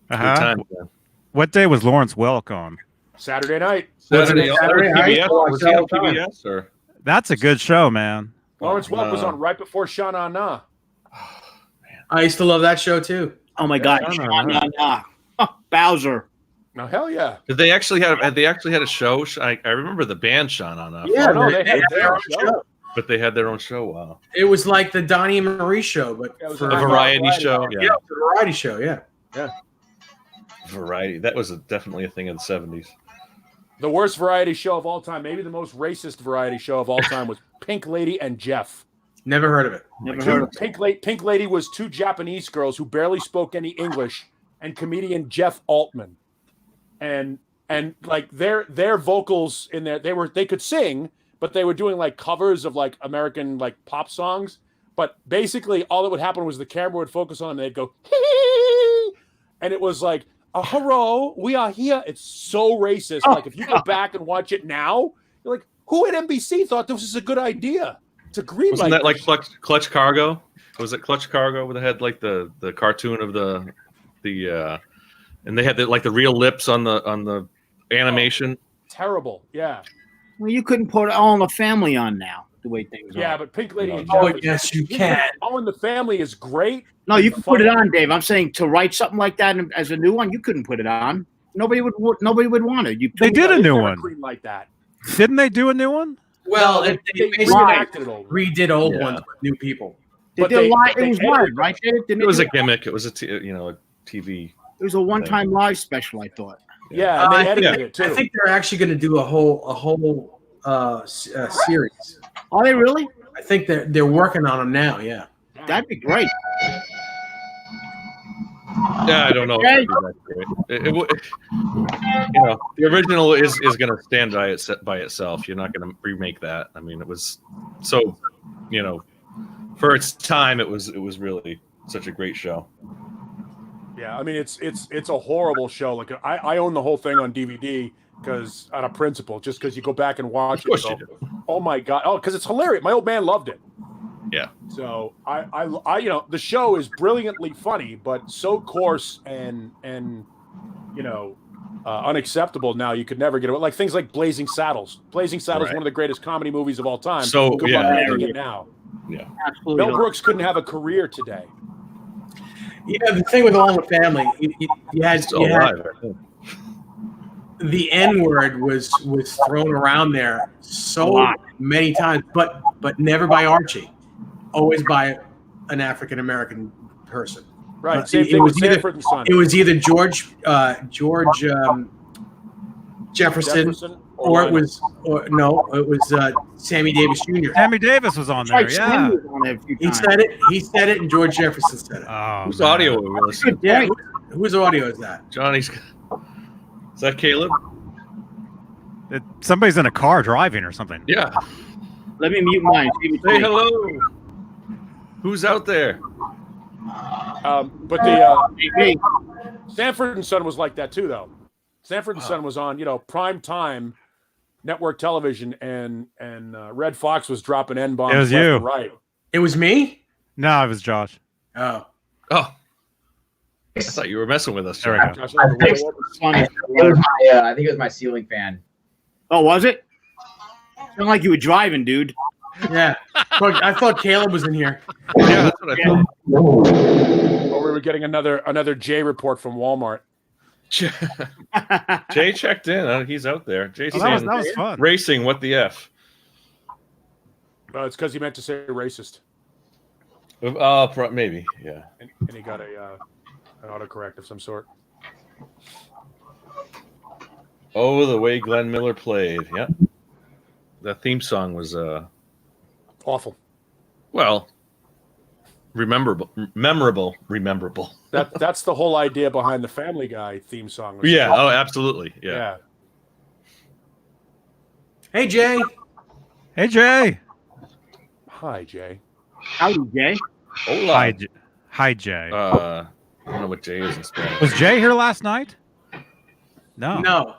Good Uh-huh. time. Man. What day was Lawrence Welk on? Saturday night. Saturday, Saturday, I used PBS? to watch Was that he all on the time. PBS or? That's a good show, man. Lawrence Welk was no. on right before Sha Na Na. I used to love that show too. Oh my God. I don't know. Bowser. Now, hell yeah. Did they actually have? Had they actually had a show? I remember the band Sean on that. Yeah, Oh, no, they they had their own show. But they had their own show. Wow. It was like the Donnie and Marie show, but Yeah, it was for A variety Variety. show. yeah, Yeah. it's a variety show. Yeah. Variety. That was definitely a thing in the 70s. The worst variety show of all time, maybe the most racist variety show of all time, was Pink Lady and Jeff. Never heard of it. Never heard of Pink Lady was two Japanese girls who barely spoke any English, and comedian Jeff Altman, and like their vocals in there, they could sing, but they were doing like covers of like American like pop songs, But basically, all that would happen was the camera would focus on them, and they'd go, and it was like, hello, we are here. It's so racist. Like, if you go back and watch it now, you're like, who at NBC thought this was a good idea? It's a green Wasn't light. that like Clutch Cargo? Was it Clutch Cargo where they had like the cartoon of the and they had the real lips on the animation? Terrible. Yeah. Well, you couldn't put All in the Family on now, the way things are. Yeah, but Pink Lady and Oh, Jeff, yes, you can. All in the Family is great. No, you can put it on, Dave. I'm saying to write something like that as a new one, you couldn't put it on. Nobody would want it. They did a new never one. green like that. Didn't they do a new one? Well, they they basically reenacted it all. redid old Yeah. ones with new people. They But did they- live. but It was they live, edited right? Didn't It they was do a gimmick. It was a TV. It was a one-time live special, I thought. Yeah, and they I edited think, it too. I think they're actually going to do a whole series. Are they really? I think they're working on them now. Yeah. That'd be great. Yeah, I don't know. Okay. The original is going to stand by itself. You're not going to remake that. I mean, it was so, for its time, it was really such a great show. Yeah, I mean it's a horrible show. Like I own the whole thing on DVD because out of principle, just because you go back and watch Of course it. you So, do. oh my god! Oh, because it's hilarious. My old man loved it. Yeah. So I the show is brilliantly funny, but so coarse and unacceptable now. You could never get away. Like things like Blazing Saddles. Blazing Saddles, Right. one of the greatest comedy movies of all time. So, Good yeah. luck making it now. Yeah. Absolutely. Mel Brooks couldn't have a career today. Yeah, the thing with All in the Family, you had Still alive, I think. the N word was thrown around there so many times, but never by Archie, always by an African American person. Right. Same It thing with was either- Sanford and Son. It was either George Jefferson, or it was Sammy Davis Jr. Sammy Davis was on there. Right, Yeah. Sammy was on there a few He times. said it. He said it, and George Jefferson said it. Oh, Whose man. audio are we listening to? Yeah, whose audio is that? Johnny's. Is that Caleb? Somebody's in a car driving or something. Yeah. Let me mute mine. See what Say you hello. Who's out there? But the think. Sanford and Son was like that too, though. Sanford and Son was on, prime time network television, and Red Fox was dropping N bombs. It was left you. and right. It was me. No, it was Josh. Oh, Oh. I thought you were messing with us. There we Johnny. go. Gosh, I don't know what it was. Funny. I think it was my ceiling fan. Oh, was it? Sounded like you were driving, dude. yeah. Look, I thought Caleb was in here. Yeah, that's what I thought. Or we were getting another J report from Walmart. Jay checked in. He's out there. Jay's Oh, that saying, was fun. racing. What the F? It's because he meant to say racist, Maybe. Yeah. and he got an autocorrect of some sort. Oh, the way Glenn Miller played. Yeah. The theme song was Awful. well, memorable. That's the whole idea behind the Family Guy theme song. was- Yeah. Oh, absolutely. Yeah. Yeah. Hey, Jay. Hey, Jay. Hi, Jay. Howdy, Jay. Hola. Hi, Jay. I don't know what Jay is in Spanish. Was Jay here last night? No. No,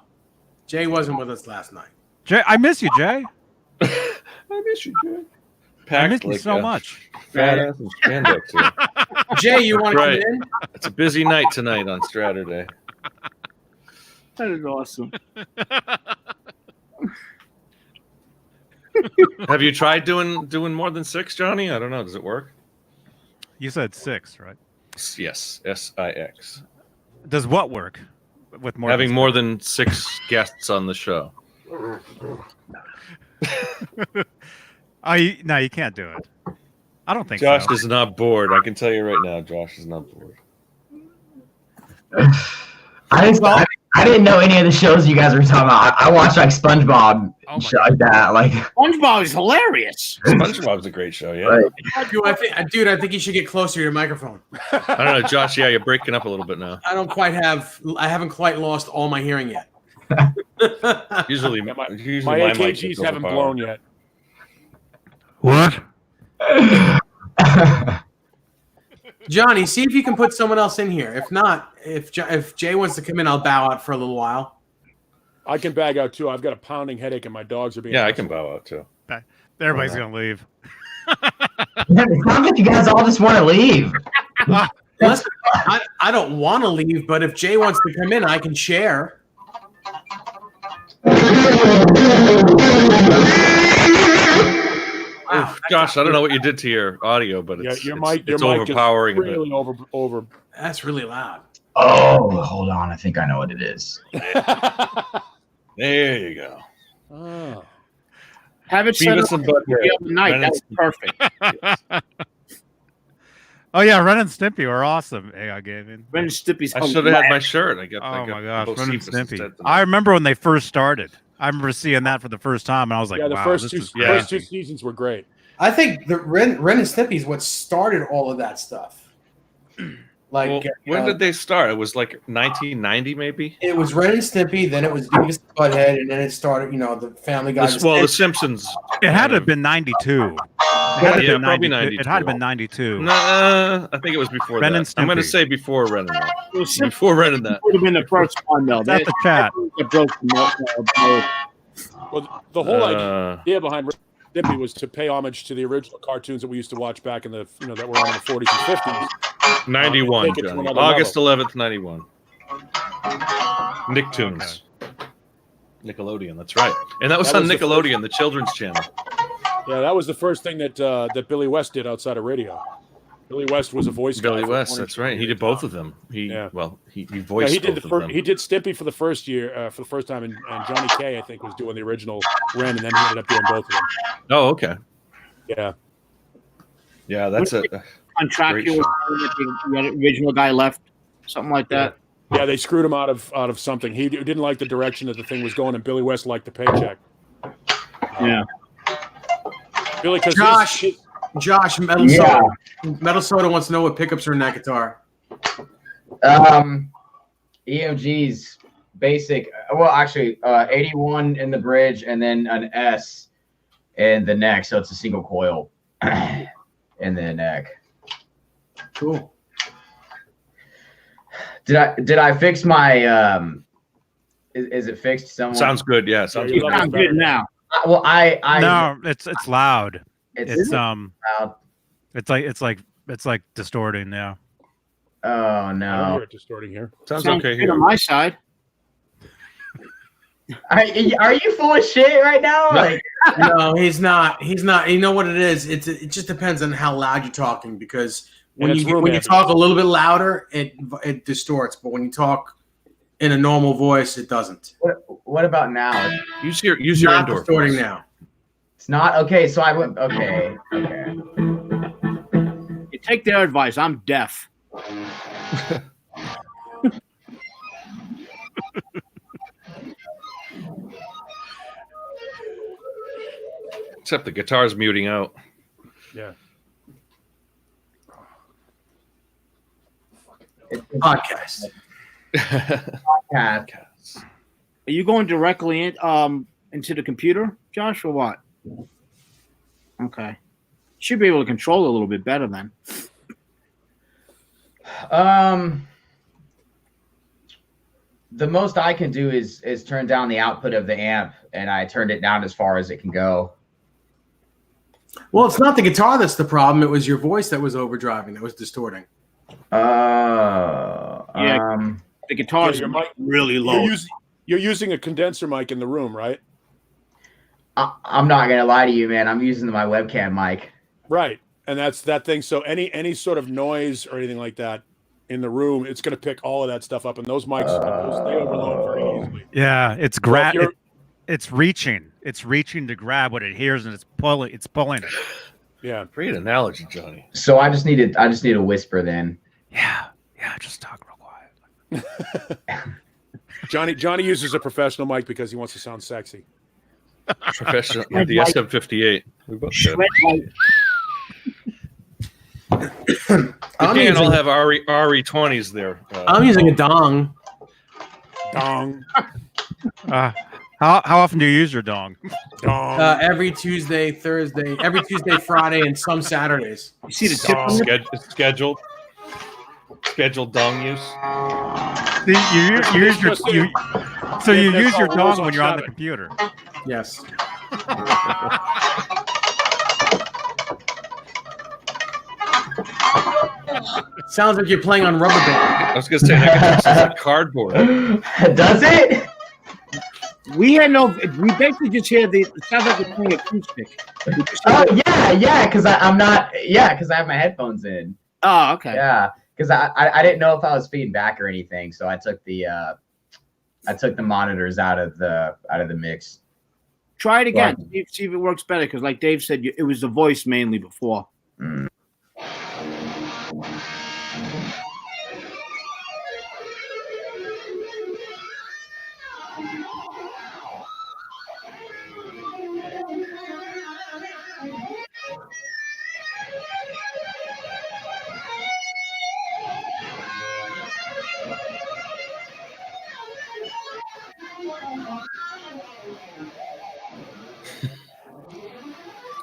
Jay wasn't with us last night. Jay, I miss you, Jay. I miss you, Jay. I Packed miss you like so a much. Fat ass and spandex here. Jay, you want to Right. come in? It's a busy night tonight on Straturday. That is awesome. Have you tried doing more than 6, Johnny? I don't know. Does it work? You said 6, right? Yes. SIX. Does what work? With more Having than more than 6 guests on the show. No, you can't do it. I don't think Josh so. is not bored. I can tell you right now, Josh is not bored. I didn't know any of the shows you guys were talking about. I watched like SpongeBob Oh my and shit like that. Like SpongeBob is hilarious. SpongeBob's a great show, yeah. Right. Dude, I think you should get closer to your microphone. I don't know, Josh. Yeah, you're breaking up a little bit now. I haven't quite lost all my hearing yet. Usually My my mic AKGs gets haven't overpowered. blown yet. What? Johnny, see if you can put someone else in here. If not, if Jay wants to come in, I'll bow out for a little while. I can bag out too. I've got a pounding headache and my dogs are being. Yeah, I can bow out too. Everybody's gonna leave. It sounds like you guys all just want to leave. Listen, I don't want to leave, but if Jay wants to come in, I can share. Wow, Josh, I don't know what you did to your audio, but it's overpowering. Is really over. That's really loud. Oh, hold on. I think I know what it is. There you go. Oh. Have it set Beavis up and Butthead. the other night. That was perfect. Oh yeah, Ren and Stimpy were awesome. Hey, I gave in. Ren and Stimpy's. I should have had my shirt. I got. Oh my gosh, Ren and Josephus instead Stimpy. tonight. I remember when they first started. I remember seeing that for the first time, and I was like, Yeah, the wow, first this is first crazy. two seasons were great. I think the Ren and Stimpy is what started all of that stuff. Like, Well, when did they start? It was like 1990, maybe. it was Ren and Stimpy, then it was Beavis and Butthead, and then it started, the Family Guy. The Simpsons. It had to have been 92. Yeah, probably 92. It had to have been 92. Nah, I think it was before Ren that. and I'm going to Stimpy. say before Ren and that. Well, Simpsons Before Ren and that. would have been the first one, though. That's the chat. It broke the Well, the whole idea behind Ren and Stimpy was to pay homage to the original cartoons that we used to watch back in the that were on in the 40s and 50s. 91, take it to Johnny. another August level. 11th, 91. Nicktoons. Nickelodeon, that's right. And that was That on was the Nickelodeon, the children's channel. Yeah, that was the first thing that Billy West did outside of radio. Billy West was a voice guy. Billy for West, Orange that's right. He Theory. did both of them. He voiced he did both of them. He did Stimpy for the first year, for the first time, and Johnny Kaye, I think, was doing the original Ren, and then he ended up doing both of them. Oh, okay. Yeah. Yeah, that's a contract Great you were saying that the original guy left, something like that. Yeah, they screwed him out of something. He didn't like the direction that the thing was going, and Billy West liked the paycheck. Yeah. Billy, because Josh, Metal Yeah. Soda. Metal Soda wants to know what pickups are in that guitar. EMG's basic. Well, actually, 81 in the bridge, and then an S in the neck. So it's a single coil in the neck. Cool. Did I fix my? Is it fixed? Someone sounds good. Yeah, sounds you good. love I'm good now. Well, I No, it's loud. It's It's loud. it's like distorting. Yeah. Oh I don't no! hear it distorting here. Sounds Sounds okay good here. on my side. Are you full of shit right now? Like, No, he's not. He's not. You know what it is? It just depends on how loud you're talking, because when And it's you room talk a little bit louder, it distorts. But when you talk in a normal voice, it doesn't. what about now? Use your Not indoor distorting voice. now. It's not okay. So I went. Okay. You take their advice. I'm deaf. Except the guitar's muting out. Yeah. Podcast. Yeah. Are you going directly into the computer, Josh, or what? Okay. Should be able to control it a little bit better then. The most I can do is turn down the output of the amp, and I turned it down as far as it can go. Well, it's not the guitar that's the problem. It was your voice that was overdriving, that was distorting. The guitar's your mic- really low. You're using a condenser mic in the room, right? I'm not gonna lie to you, man. I'm using my webcam mic. Right. And that's that thing. So any sort of noise or anything like that in the room, it's going to pick all of that stuff up. And those mics, they overload very easily. Yeah, it's it's reaching. It's reaching to grab what it hears, and it's pulling it. Yeah. Great analogy, Johnny. So I just need a whisper then. Yeah, just talk real quiet. Johnny uses a professional mic because he wants to sound sexy. Professional. The SM58. We both did. I'm We can't all using, have RE20s there. I'm using a dong. Dong. How often do you use your dong? Dong. Every Tuesday, Thursday, every Tuesday, Friday, and some Saturdays. You see the tip on it? It's scheduled. Scheduled dong use. See, you use your you use your rules dong when you're on the seven. computer. Yes. Sounds like you're playing on rubber band. I was gonna say that sounds like cardboard. Does it? We had no. We basically just hear the. It sounds like we're playing acoustic. Oh yeah, because I'm not. Yeah, because I have my headphones in. Oh, okay. Yeah, because I didn't know if I was feeding back or anything, so I took the monitors out of the mix. Try it again. Well, See if it works better. Because, like Dave said, it was the voice mainly before. Mm.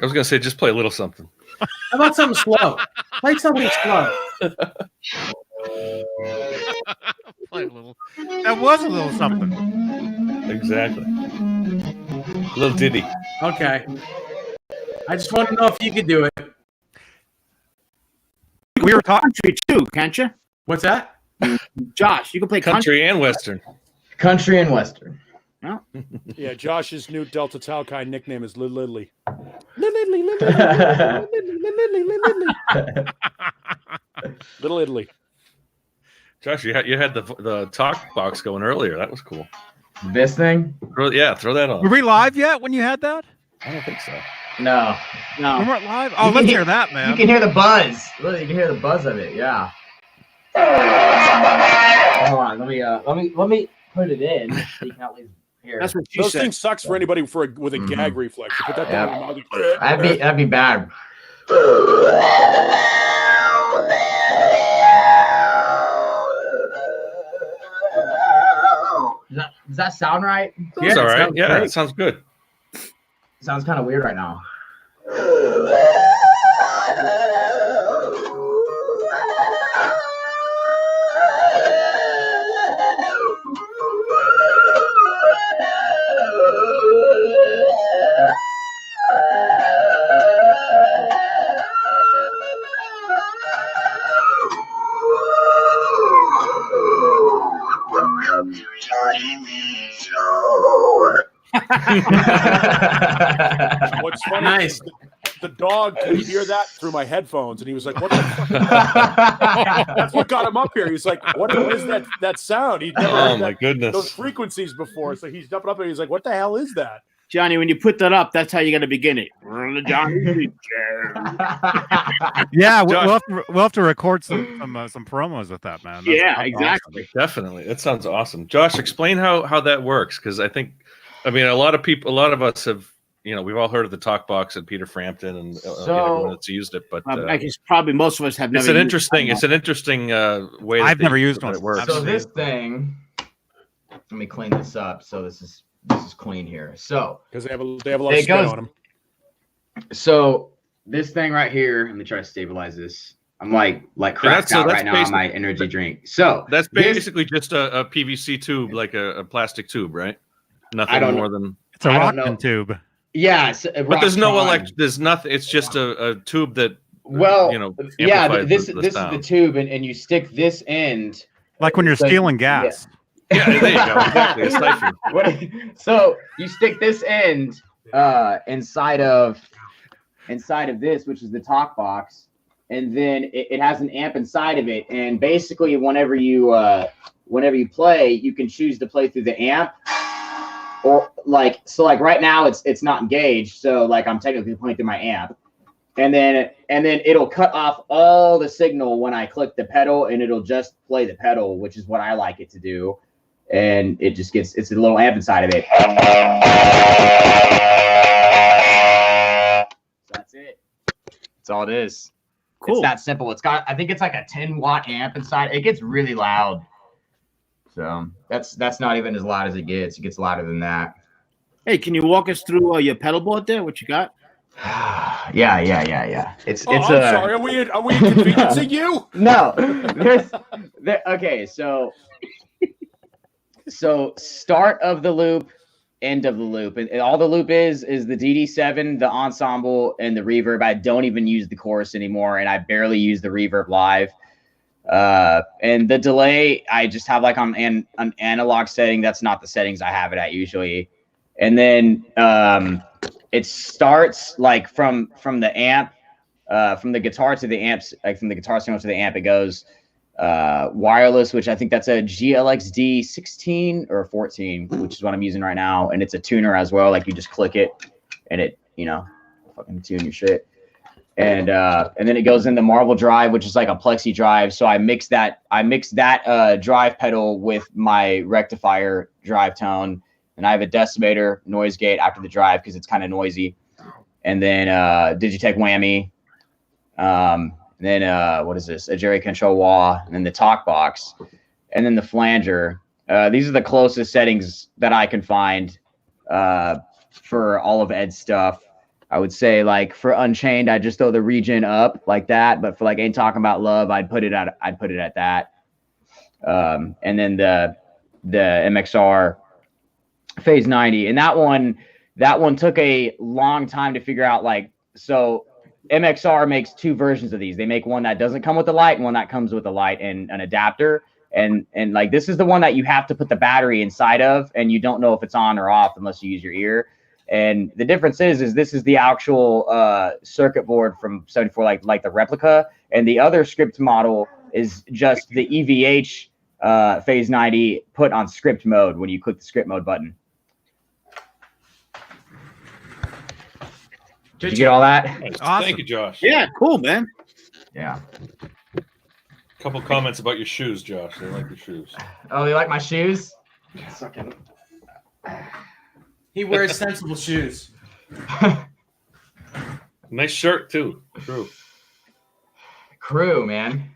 I was gonna say just play a little something. How about something slow? Play something slow. Play a little. That was a little something. Exactly. A little ditty. Okay. I just want to know if you could do it. We were talking. Country too, can't you? What's that? Josh, you can play country. Country and western. Country and western. Yeah, Josh's new Delta Talcai nickname is Lidley. Little Italy. Josh, you had the talk box going earlier. That was cool. This thing? Throw that on. Were we live yet when you had that? I don't think so. No. We No. weren't live. Oh, let's hear that, man. You can hear the buzz. Really, you can hear the buzz of it. Yeah. Hold on. Let me put it in. So you can at least hear. That's what she Those said. things sucks for anybody with a gag reflex. You put that down in your mouth. That'd be bad. Does that sound right? It's all right. sounds Yeah, great. it sounds good. Sounds kind of weird right now. What's funny Nice. is the dog could hear that through my headphones, and he was like, "What the fuck?" That's what got him up here. He's like, "What is that sound?" He'd never Oh heard my those goodness. frequencies before, so he's jumping up and he's like, "What the hell is that?" Johnny, when you put that up, that's how you're gonna begin it. Johnny. Yeah, Josh. we'll have to record some promos with that, man. Yeah, That's exactly. Definitely. That sounds awesome. Josh, explain how that works, because I mean, a lot of us have, we've all heard of the talk box at Peter Frampton and everyone that's used it, but I guess probably most of us have never. it's an used interesting way. I've never used one. It works. So this thing, let me clean this up. So this is clean here. So Because they have a lot of It spin goes- on them. So this thing right here, let me try to stabilize this. I'm like cracked out right now on my energy drink. So That's this- basically just a PVC tube, like a plastic tube, right? Nothing I don't more than. It's a I don't Rockman know. tube. Yeah, But there's no there's nothing. It's just a tube that. Well, yeah, amplifies this the is the sound. tube, and you stick this end. Like when you're It's like- stealing gas. Yeah, there you go. Exactly. A siphon. So you stick this end inside of this, which is the talk box, and then it has an amp inside of it. And basically, whenever you play, you can choose to play through the amp, or like right now it's not engaged, so like I'm technically playing through my amp, and then it'll cut off all the signal when I click the pedal, and it'll just play the pedal, which is what I like it to do. And it just it's a little amp inside of it. So that's it. That's all it is. Cool. It's that simple. I think it's like a 10-watt amp inside. It gets really loud. So that's not even as loud as it gets. It gets louder than that. Hey, can you walk us through your pedal board there? What you got? Yeah. It's I'm sorry. Are we inconveniencing you? No. Okay, so start of the loop, end of the loop, and all the loop is the DD7, the ensemble, and the reverb. I don't even use the chorus anymore, and I barely use the reverb live. And the delay, I just have like on an analog setting. That's not the settings I have it at usually. And then it starts like from the amp, from the guitar to the amps, like from the guitar signal to the amp. It goes wireless, which I think that's a GLXD 16 or 14, which is what I'm using right now, and it's a tuner as well. Like you just click it, and it fucking tune your shit. And then it goes in the Marvel drive, which is like a plexi drive. So I mix that drive pedal with my rectifier drive tone, and I have a decimator noise gate after the drive because it's kind of noisy. And then Digitech whammy. Then what is this? A Jerry control wah, and then the talk box, and then the flanger. These are the closest settings that I can find for all of Ed's stuff. I would say like for Unchained, I just throw the regen up like that. But for like Ain't Talking About Love, I'd put it at that. And then the MXR Phase 90, and that one took a long time to figure out. Like, so MXR makes two versions of these. They make one that doesn't come with the light and one that comes with a light and an adapter. And like this is the one that you have to put the battery inside of, and you don't know if it's on or off unless you use your ear. And the difference is this is the actual circuit board from 74, like the replica, and the other script model is just the EVH Phase 90 put on script mode when you click the script mode button. Did you get all that? Awesome. Thank you, Josh. Yeah, cool, man. Yeah. A couple comments about your shoes, Josh. They like your shoes. Oh, you like my shoes? He wears sensible shoes. Nice shirt too. Crew, man.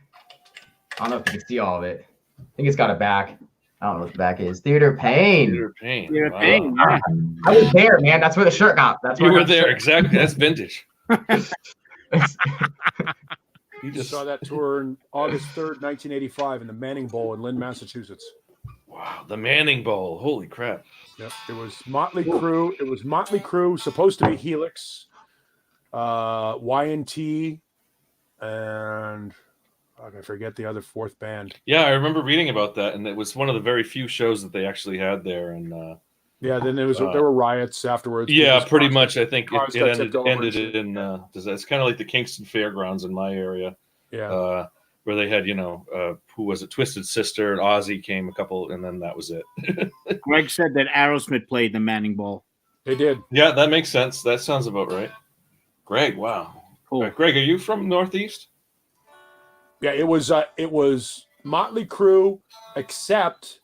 I don't know if you can see all of it. I think it's got a back. I don't know what the back is. Theater Pain. Wow. Pain. Yeah. I was there, man. That's where the shirt got. That's where you were there. Exactly. That's vintage. You just saw that tour on August 3rd, 1985 in the Manning Bowl in Lynn, Massachusetts. Wow, the Manning Bowl. Holy crap. Yep. It was Motley Crue. It was Motley Crue, supposed to be Helix, YNT, and I forget the other fourth band. Yeah, I remember reading about that, and it was one of the very few shows that they actually had there. And yeah, then there were riots afterwards. Yeah, pretty much. I think it ended in it's kind of like the Kingston Fairgrounds in my area. Yeah. Where they had, who was it? Twisted Sister and Ozzy came a couple, and then that was it. Greg said that Aerosmith played the Manning Bowl. They did. Yeah, that makes sense. That sounds about right. Greg, wow. Cool. Greg, are you from Northeast? Yeah, it was Motley Crue, except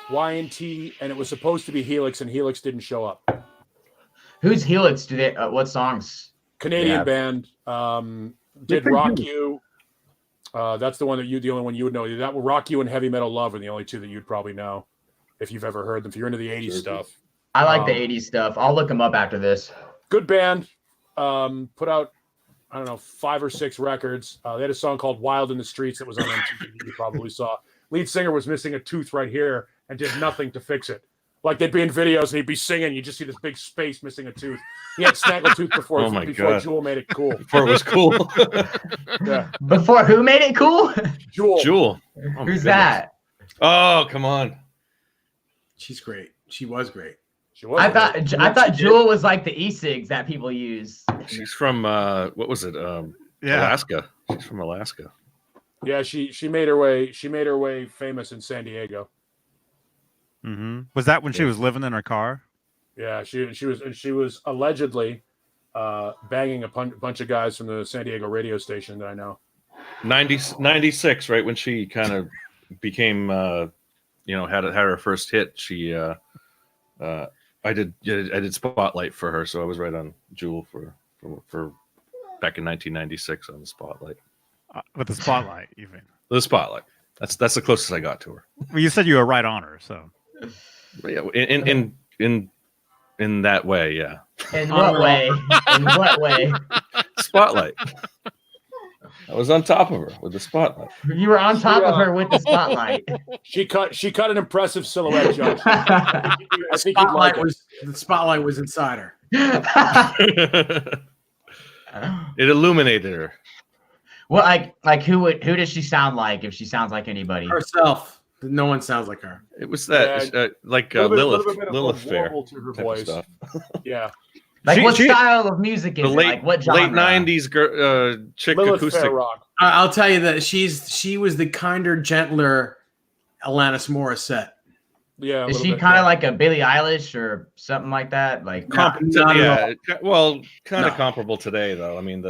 YNT, and it was supposed to be Helix, and Helix didn't show up. Who's Helix? Do they? What songs? Canadian band. Did Rock You. That's the one the only one you would know. That will Rock You and Heavy Metal Love are the only two that you'd probably know if you've ever heard them. If you're into the 80s stuff. I like the 80s stuff. I'll look them up after this. Good band. Put out, I don't know, 5 or 6 records. They had a song called Wild in the Streets that was on MTV that you probably saw. Lead singer was missing a tooth right here and did nothing to fix it. Like they'd be in videos and he'd be singing. You just see this big space missing a tooth. He had snaggletooth before Jewel made it cool. Before it was cool. Yeah. Before who made it cool? Jewel. Oh, who's that? Oh, come on. She's great. She was great. I thought Jewel was like the e-cigs that people use. She's from what was it? Alaska. She's from Alaska. Yeah, she made her way famous in San Diego. Mm-hmm. Was that when she was living in her car? Yeah, she was allegedly banging a bunch of guys from the San Diego radio station that I know. 96, right when she kind of became, had her first hit. She, I did Spotlight for her, so I was right on Jewel for back in 1996 on the Spotlight. With the Spotlight, even the Spotlight. That's the closest I got to her. Well, you said you were right on her, so. Yeah, in in that way, yeah. In what way? In what way? Spotlight. I was on top of her with the spotlight. You were on top of her with the spotlight. She cut an impressive silhouette, Josh. I think The spotlight was inside her. It illuminated her. Well, like who does she sound like if she sounds like anybody? Herself. No one sounds like her. It was that like Lilith Fair to her type of voice. stuff. Yeah. Like what style of music is The it? late Like what genre? late '90s chick Lilith acoustic. Fair rock. I'll tell you that she was the kinder, gentler Alanis Morissette. Yeah. Is she kind of like a Billie Eilish or something like that? Like Not at Well, kind of No. comparable today, though. I mean,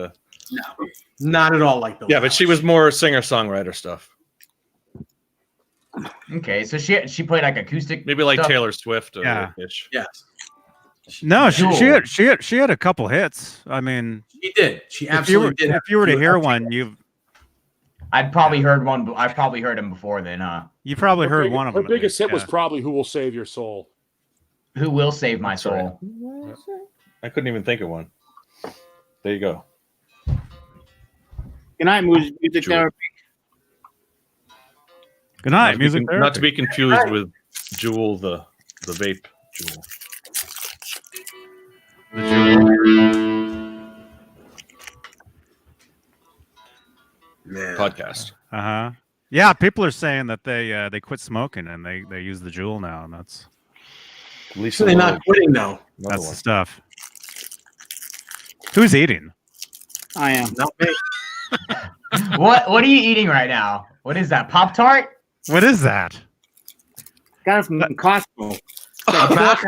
Not at all like the. but she was more singer-songwriter stuff. okay, so she played like acoustic, Maybe like stuff? Taylor Swift. Yeah. Ish. Yes. No, Jewel. she had a couple hits. I mean, She did. She if you absolutely were, did. if you were to hear one, you've I'd probably heard one. I've probably heard him before then, huh? you probably heard one of Her them. biggest hit yeah. was probably "Who Will Save Your Soul." Who will save my Sorry. soul? I couldn't even think of one. There you go. Good night, music Jewel. therapy. Good night, music therapy. Not to be confused with Jewel, the vape Jewel. The Jewel. Podcast. Uh-huh. Yeah, people are saying that they quit smoking and they use the Jewel now, and that's At least So they're not quitting though. that's the stuff. Who's eating? I am. Not me. What are you eating right now? What is that? Pop-Tart? What is that? Got it from Costco. Back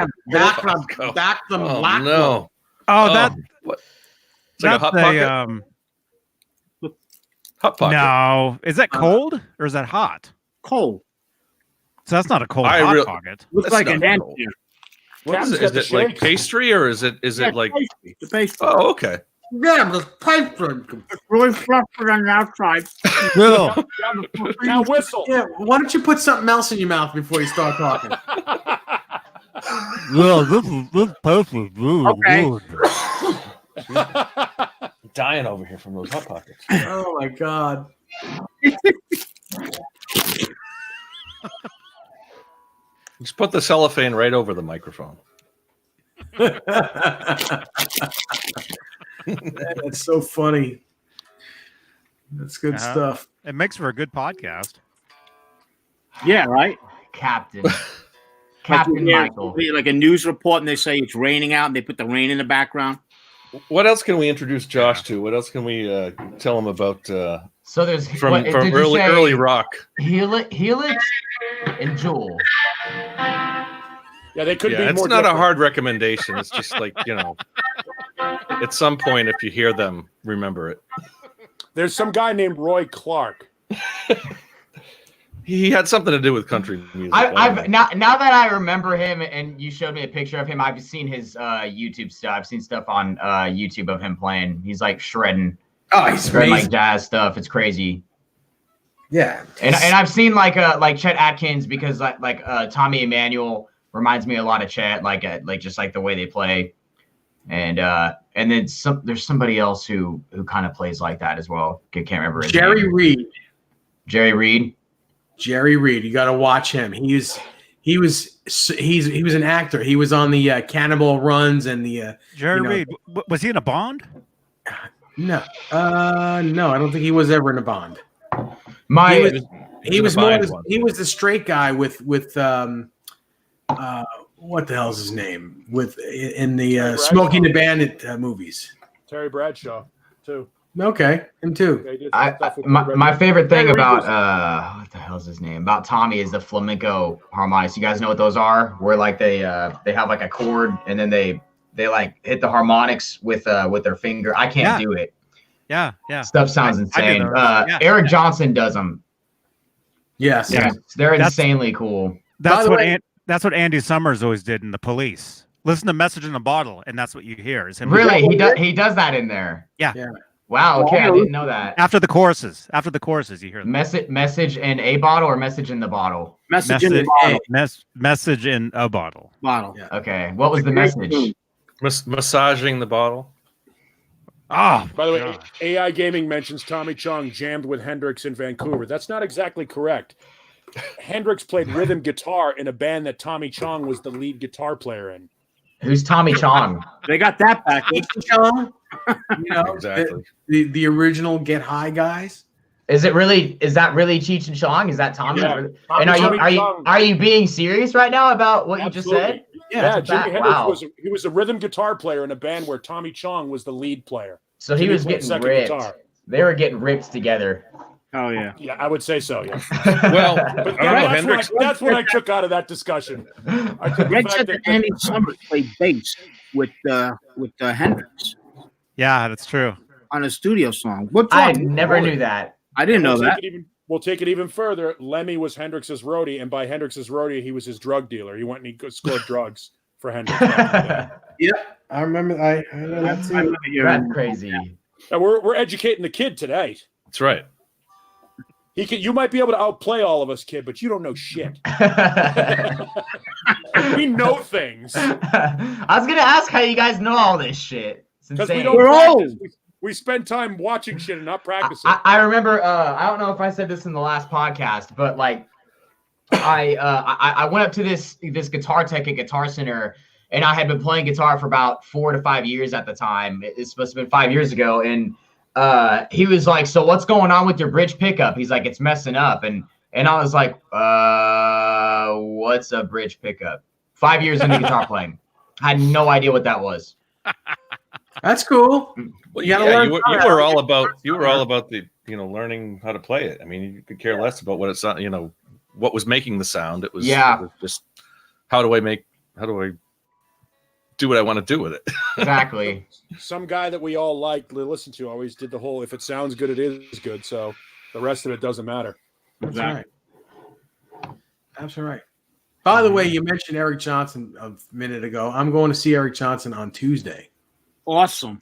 from Oh, Black. no. Oh, that What? It's like a hot that's pocket. Hot pocket. no. Is that cold or is that hot? Cold. So that's not a cold I hot real- pocket. Looks That's like not an ant cold. here. What is it? Is it like pastry or is it like? pastry. The pastry. Oh, okay. Yeah, the pastry. It's really fluffy on the outside. Will. Now whistle. Yeah, why don't you put something else in your mouth before you start talking? Will, this pastry is really Okay. good. Dying over here from those hot pockets. Oh my god. Just put the cellophane right over the microphone. That's so funny. That's good Uh-huh. stuff. It makes for a good podcast. Yeah, right. Captain. Like, Captain you hear- Michael. like a news report, and they say it's raining out, and they put the rain in the background. What else can we introduce Josh to? What else can we tell him about So there's from did you early say early rock? Helix and Jewel. Yeah, they could be Yeah, it's more. not a different. hard recommendation. It's just like, at some point, if you hear them, remember it. There's some guy named Roy Clark. He had something to do with country music. I've now that I remember him, and you showed me a picture of him. I've seen his YouTube stuff. I've seen stuff on YouTube of him playing. He's like shredding Oh, he's like amazing. jazz stuff. It's crazy. Yeah. And I've seen like Chet Atkins because like Tommy Emmanuel reminds me a lot of Chet, like just like the way they play, and then there's somebody else who kind of plays like that as well. I can't remember his Jerry name. Reed. Jerry Reed. Jerry Reed. You got to watch him. He was an actor. He was on the Cannibal Runs and the Jerry You know- Reed, was he in a Bond? no, I don't think he was ever in a Bond. My He was more. Defined one. He was the straight guy with what the hell's his name in the Bradshaw. Smoking the Bandit movies. Terry Bradshaw, too. Okay, him too. They did some stuff with Red my Red. favorite thing Jerry Reed about was- what the hell's his name about Tommy is the flamenco harmonics. You guys know what those are? Where like they have like a chord and then they like hit the harmonics with their finger. I can't Yeah. do it. Yeah. Stuff sounds I do insane. those. Yeah. Eric Johnson does them. Yes. Yeah. They're That's- insanely cool. That's the what way- that's what Andy Summers always did in The Police. Listen to Message in a Bottle, and that's what you hear. Is him. Really, he does that in there. Wow. Okay, I didn't know that. After the choruses, you hear the Message in a bottle or message in the bottle? Message in the bottle. Message in a bottle. Bottle. Yeah. Okay. What was the message? Massaging the bottle. Oh, By the way, God. AI Gaming mentions Tommy Chong jammed with Hendrix in Vancouver. That's not exactly correct. Hendrix played rhythm guitar in a band that Tommy Chong was the lead guitar player in. Who's Tommy Chong? They got that back. Chong, Exactly. the original Get High guys. Is that really Cheech and Chong? Is that Tommy? Yeah. And Tommy Chong. are you being serious right now about what Absolutely. you just said? Yeah, That's a Jimi fact. Hendrix Wow. he was a rhythm guitar player in a band where Tommy Chong was the lead player. So he Jimmy was played getting second ripped. guitar. They were getting ripped together. Oh yeah. Yeah, I would say so. Yeah, Well, but I don't know, Hendrix. that's what I took out of that discussion. I took the Greg fact said that Andy Summers played bass with Hendrix Yeah, that's true. on a studio song. What I song? never knew that. I didn't know that. We'll take it even further. Lemmy was Hendrix's roadie, and by Hendrix's roadie, he was his drug dealer. He went and he scored drugs for Hendrix. Yeah, I remember. I know that too. That's crazy. Now, we're educating the kid today. That's right. You might be able to outplay all of us, kid, but you don't know shit. We know things I was gonna ask how you guys know all this shit. It's because we insane. don't We're practice. We spend time watching shit and not practicing. I remember. I don't know if I said this in the last podcast, but like, I went up to this guitar tech at Guitar Center, and I had been playing guitar for about 4 to 5 years at the time. It's supposed to have been 5 years ago, and he was like, "So what's going on with your bridge pickup?" He's like, "It's messing up," and I was like, "What's a bridge pickup?" 5 years into guitar playing, I had no idea what that was. That's cool. Well, You gotta yeah, learn you how to- were all about the learning how to play it. I mean, you could care less about what it's what was making the sound. It was just how do I do what I want to do with it. Exactly. Some guy that we all liked, listen to, always did the whole "if it sounds good, it is good." So the rest of it doesn't matter. That's right. That's right. By the way, you mentioned Eric Johnson a minute ago. I'm going to see Eric Johnson on Tuesday. Awesome.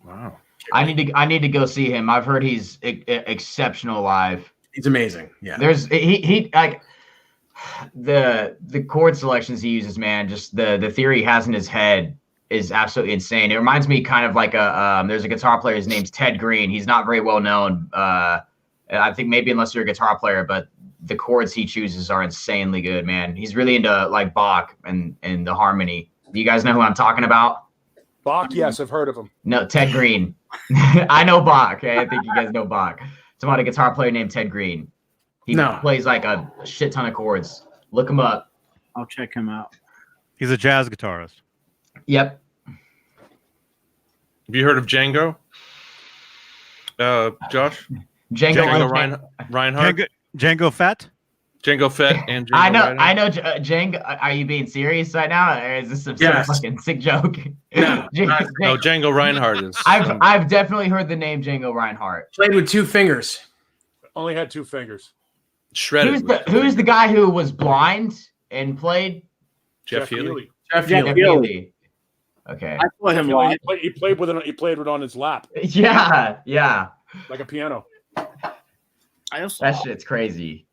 Wow. I need to go see him. I've heard he's exceptional live. He's amazing. Yeah. There's he like the chord selections he uses, man. Just the theory he has in his head is absolutely insane. It reminds me kind of like there's a guitar player. His name's Ted Green. He's not very well known. I think maybe unless you're a guitar player, but the chords he chooses are insanely good, man. He's really into like Bach and the harmony. Do you guys know who I'm talking about? Bach, yes, I've heard of him. No, Ted Green. I know Bach. Okay? I think you guys know Bach. It's about a guitar player named Ted Green. He plays like a shit ton of chords. Look him up. I'll check him out. He's a jazz guitarist. Yep. Have you heard of Django? Josh? Django Reinhardt? Django Fett? Django Fett and Django I know. Reinhardt? I know. Django. Are you being serious right now, or is this some fucking sick joke? No, No, Django Reinhardt is. I've definitely heard the name Django Reinhardt. Played with 2 fingers. Only had 2 fingers. Shredded. Who's the guy who was blind and played? Jeff Healy. Jeff Jeff Healy. Healy. Okay. I saw him live. He played with it. He played it on his lap Yeah. like a piano. I also That shit's crazy.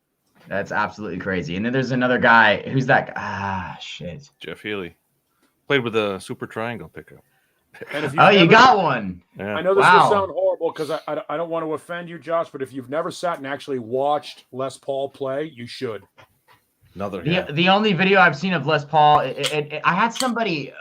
That's absolutely crazy. And then there's another guy. Who's that guy? Shit. Jeff Healy. Played with a super triangle pickup. And if You got one. Yeah. I know this Wow. will sound horrible because I don't want to offend you, Josh, but if you've never sat and actually watched Les Paul play, you should. The only video I've seen of Les Paul, I had somebody,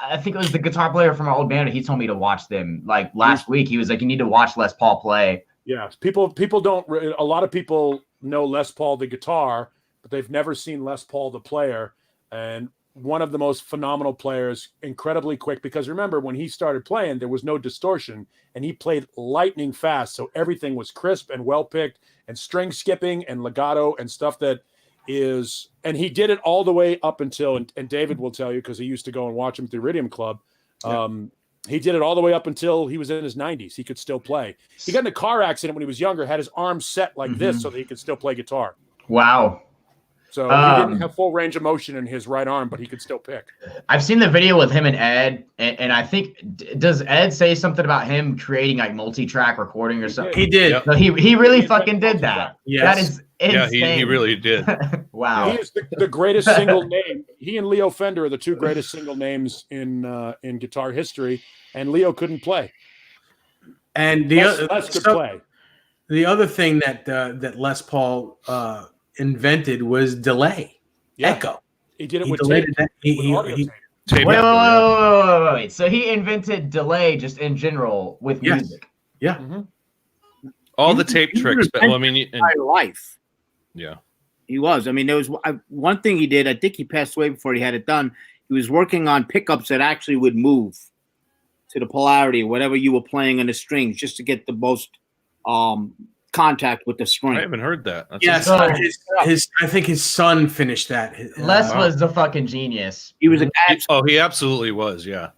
I think it was the guitar player from our old band, he told me to watch them like last week. He was like, you need to watch Les Paul play. Yeah, people don't. A lot of people know Les Paul the guitar, but they've never seen Les Paul the player. And one of the most phenomenal players, incredibly quick. Because remember, when he started playing, there was no distortion, and he played lightning fast, so everything was crisp and well picked, and string skipping and legato and stuff that is. And he did it all the way up until, and David will tell you because he used to go and watch him at the Iridium Club. Yeah. He did it all the way up until he was in his 90s. He could still play. He got in a car accident when he was younger, had his arms set like this so that he could still play guitar. Wow. So he didn't have full range of motion in his right arm, but he could still pick. I've seen the video with him and Ed, and I think does Ed say something about him creating like multi-track recording or something? He did. Yep. No, he really fucking did that. Yes. That is insane. Yeah, he really did. Wow. He is the greatest single name. He and Leo Fender are the two greatest single names in guitar history, and Leo couldn't play. And Les could play. The other thing that Les Paul invented was delay, echo. He did it He with delayed tape. that. With audio tape. Tape Wait, after, wait. So he invented delay just in general with Yes. music. Yeah. all the tape tricks. But, well, I mean, Entire life. yeah. He was. I mean, there was one thing he did. I think he passed away before he had it done. He was working on pickups that actually would move to the polarity, whatever you were playing on the strings, just to get the most contact with the string. I haven't heard that. That's Yes, So- I think his son finished that. Les was the fucking genius. He was an he absolutely was. Yeah.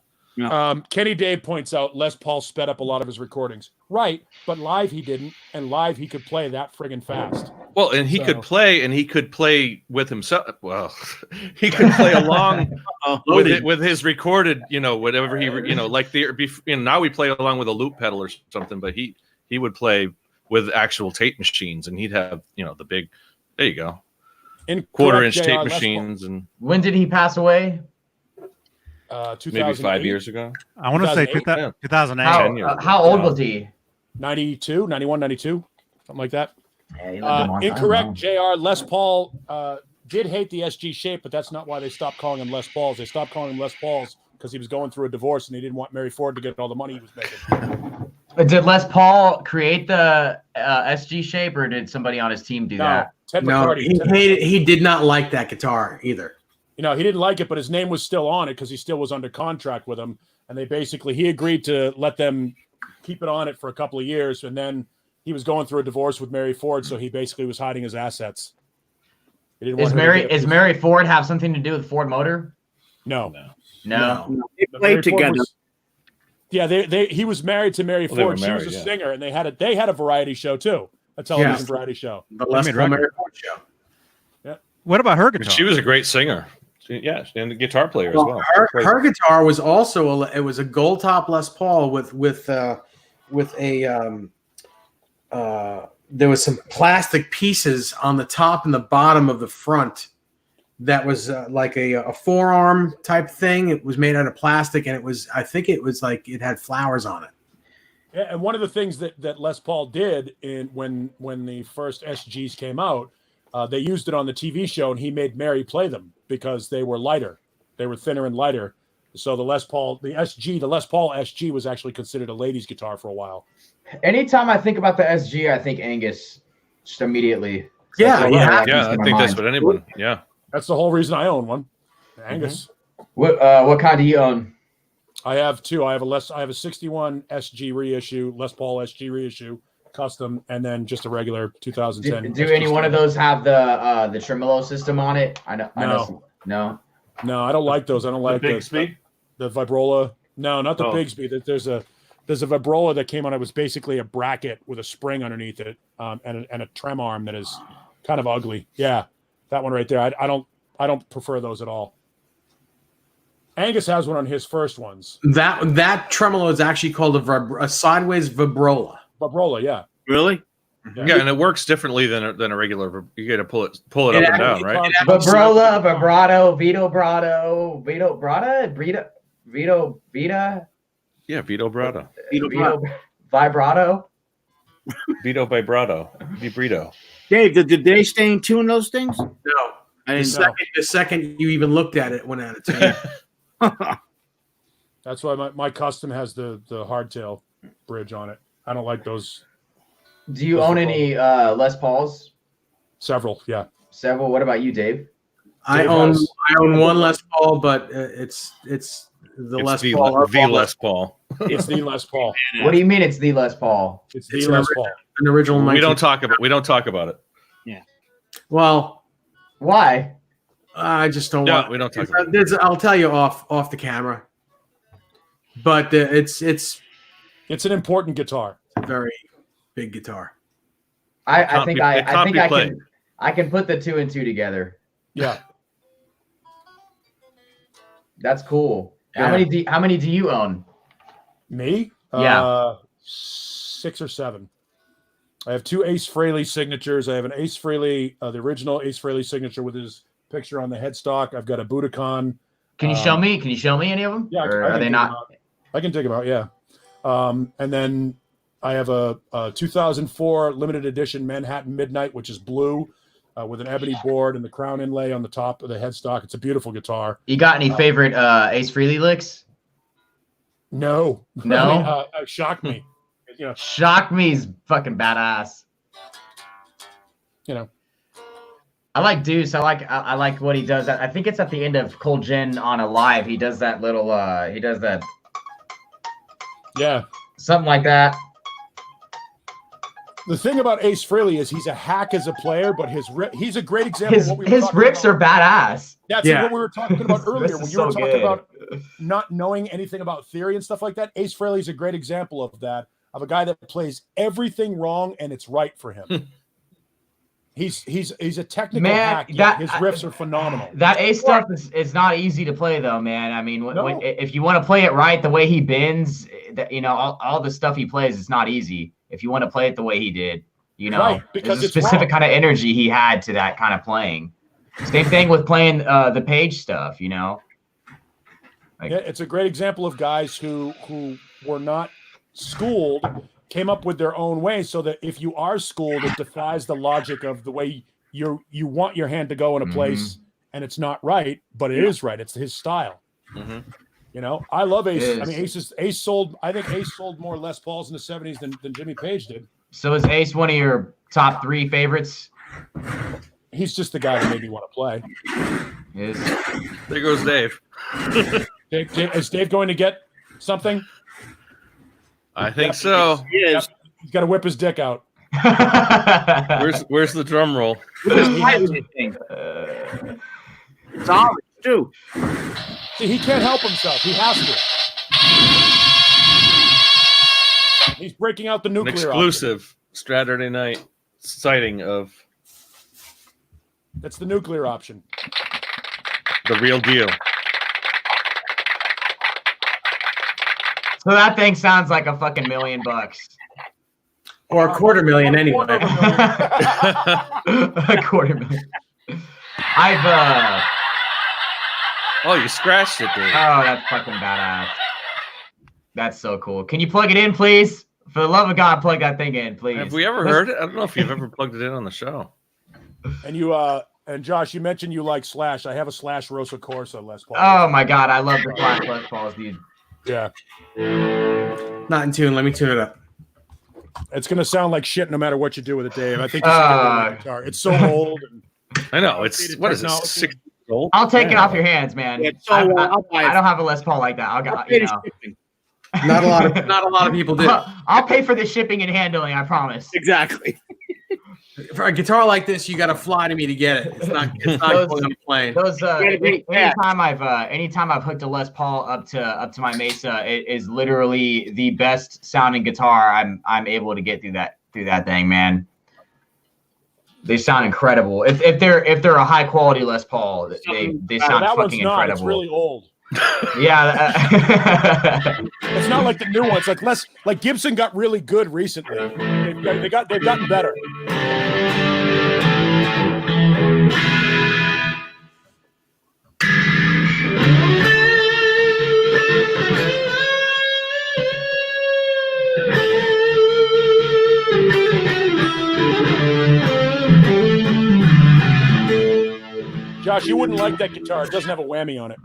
Kenny Dave points out Les Paul sped up a lot of his recordings. Right, but live he didn't, and live he could play that friggin' fast. Well, and he could play with himself. Well, he could play along with his recorded, whatever he, like now we play along with a loop pedal or something, but he would play with actual tape machines, and he'd have, the big, there you go, quarter-inch tape machines. And When did he pass away? 2008. maybe 5 years ago. I want to say 2008? 2008. How old was he? 92, 91, 92, something like that. Yeah, he lived a long time, Incorrect, huh? JR. Les Paul did hate the SG shape, but that's not why they stopped calling him Les Pauls. They stopped calling him Les Pauls because he was going through a divorce and he didn't want Mary Ford to get all the money he was making. Did Les Paul create the SG shape, or did somebody on his team do that? Ted No, McCarty. he did not like that guitar either. He didn't like it, but his name was still on it because he still was under contract with them. And he agreed to let them keep it on it for a couple of years. And then he was going through a divorce with Mary Ford, so he basically was hiding his assets. Is Mary Ford have something to do with Ford Motor? No. They But played Mary Ford together. he was married to Mary Well, they were Ford. She married, was a yeah. singer, and they had a variety show too, a television variety show. The Les Paul Mary Ford show. What about her guitar? She was a great singer. And the guitar player as well. Her guitar was also it was a gold top Les Paul with there was some plastic pieces on the top and the bottom of the front that was like a forearm type thing. It was made out of plastic, and I think it was like it had flowers on it. Yeah, and one of the things that Les Paul did when the first SGs came out, they used it on the TV show, and he made Mary play them because they were lighter, they were thinner and lighter. So the Les Paul SG was actually considered a lady's guitar for a while. Anytime I think about the SG, I think Angus just immediately. Yeah, I think that's what anyone. Yeah. That's the whole reason I own one. Angus. What kind do you own? I have two. I have a 61 SG reissue, Les Paul SG reissue, custom, and then just a regular 2010. Do any one of those have the tremolo system on it? No. No, I don't like those. I don't like Bigsby? the Vibrola. No, not the Bigsby. There's a Vibrola that came on. It was basically a bracket with a spring underneath it, and a trem arm that is kind of ugly. Yeah, that one right there. I don't prefer those at all. Angus has one on his first ones. That tremolo is actually called a sideways vibrola. Vibrola, yeah. Really? Yeah, and it works differently than a regular. You got to pull it up and down, right? Vibrola, vibrato, Vito Brado, Vito Brada, Vito Vita. Yeah, Vito Brado. Vito Vibrato. Vito Vibrato. Dave, did they stay in tune those things? No. I didn't The second you even looked at it, went out of tune. That's why my custom has the hardtail bridge on it. I don't like those. Do you own any Les Pauls? Several, yeah. Several. What about you, Dave? I own one Les Paul, but it's the Les Paul. The Les Paul. It's the Les Paul. What do you mean it's the Les Paul? It's the Les Paul. An original. We don't talk about it. Yeah. Well, why? I just don't Yeah, want. we don't talk about it. I'll tell you off the camera. But it's an important guitar. a very big guitar. I think be played. I can put the two and two together. Yeah. That's cool. Yeah. How many do you own? Me? Yeah. 6 or 7. I have 2 Ace Frehley signatures. I have an Ace Frehley, the original Ace Frehley signature with his picture on the headstock. I've got a Budokan. Can you show me? Can you show me any of them? Yeah, or are they not? I can take them out. Yeah. And then I have a 2004 limited edition Manhattan Midnight, which is blue, with an ebony board and the crown inlay on the top of the headstock. It's a beautiful guitar. You got any favorite Ace Frehley licks? No. No? Shock me. Shock Me's fucking badass. I like Deuce. I like what he does. I think it's at the end of Cold Gin on a live. He does that little he does that. Yeah. Something like that. The thing about Ace Frehley is he's a hack as a player, but he's a great example of what we were His talking riffs about. are badass. That's what we were talking about earlier when you were talking about not knowing anything about theory and stuff like that. Ace Frehley is a great example of that, of a guy that plays everything wrong and it's right for him. He's a technical hack. His riffs are phenomenal. That Ace stuff is not easy to play though, man. I mean, if you want to play it right, the way he bends, all the stuff he plays, it's not easy. If you want to play it the way he did, right, because there's a specific kind of energy he had to that kind of playing. Same thing with playing the Page stuff, Yeah, it's a great example of guys who were not schooled, came up with their own way, so that if you are schooled, it defies the logic of the way you want your hand to go in a place, and it's not right, but it is right. It's his style. Mm-hmm. I love Ace. I mean, Ace sold. I think Ace sold more Les Pauls in the '70s than Jimmy Page did. So is Ace one of your top 3 favorites? He's just the guy that made me want to play. There goes Dave. Is Dave going to get something? I think so. Yes. He's got to whip his dick out. Where's the drum roll? It's orange too. See, he can't help himself. He has to. He's breaking out the nuclear. An exclusive Straturday night sighting of. That's the nuclear option. The real deal. So that thing sounds like a fucking $1 million. Or $250,000 anyway. $250,000. Oh, you scratched it, dude. Oh, that's fucking badass. That's so cool. Can you plug it in, please? For the love of God, plug that thing in, please. Have we ever heard it? I don't know if you've ever plugged it in on the show. And you, and Josh, you mentioned you like Slash. I have a Slash Rosa Corsa Les Paul. Oh my God, I love the Slash Les Pauls, dude. Yeah. Not in tune. Let me tune it up. It's gonna sound like shit no matter what you do with it, Dave. I think you should get rid of that guitar. It's so old. I know. It's what is it? 6 years old? I'll take it off your hands, man. Yeah, I don't have a Les Paul like that. Not a lot of people do. I'll pay for the shipping and handling. I promise. Exactly. For a guitar like this, you got to fly to me to get it. It's not going on a plane. Anytime I've hooked a Les Paul up to my Mesa, it is literally the best sounding guitar I'm able to get through that thing, man. They sound incredible. If they're a high quality Les Paul, they sound fucking incredible. It's really old. Yeah, it's not like the new ones. Like Gibson got really good recently. They've gotten better. Josh, you wouldn't like that guitar. It doesn't have a whammy on it.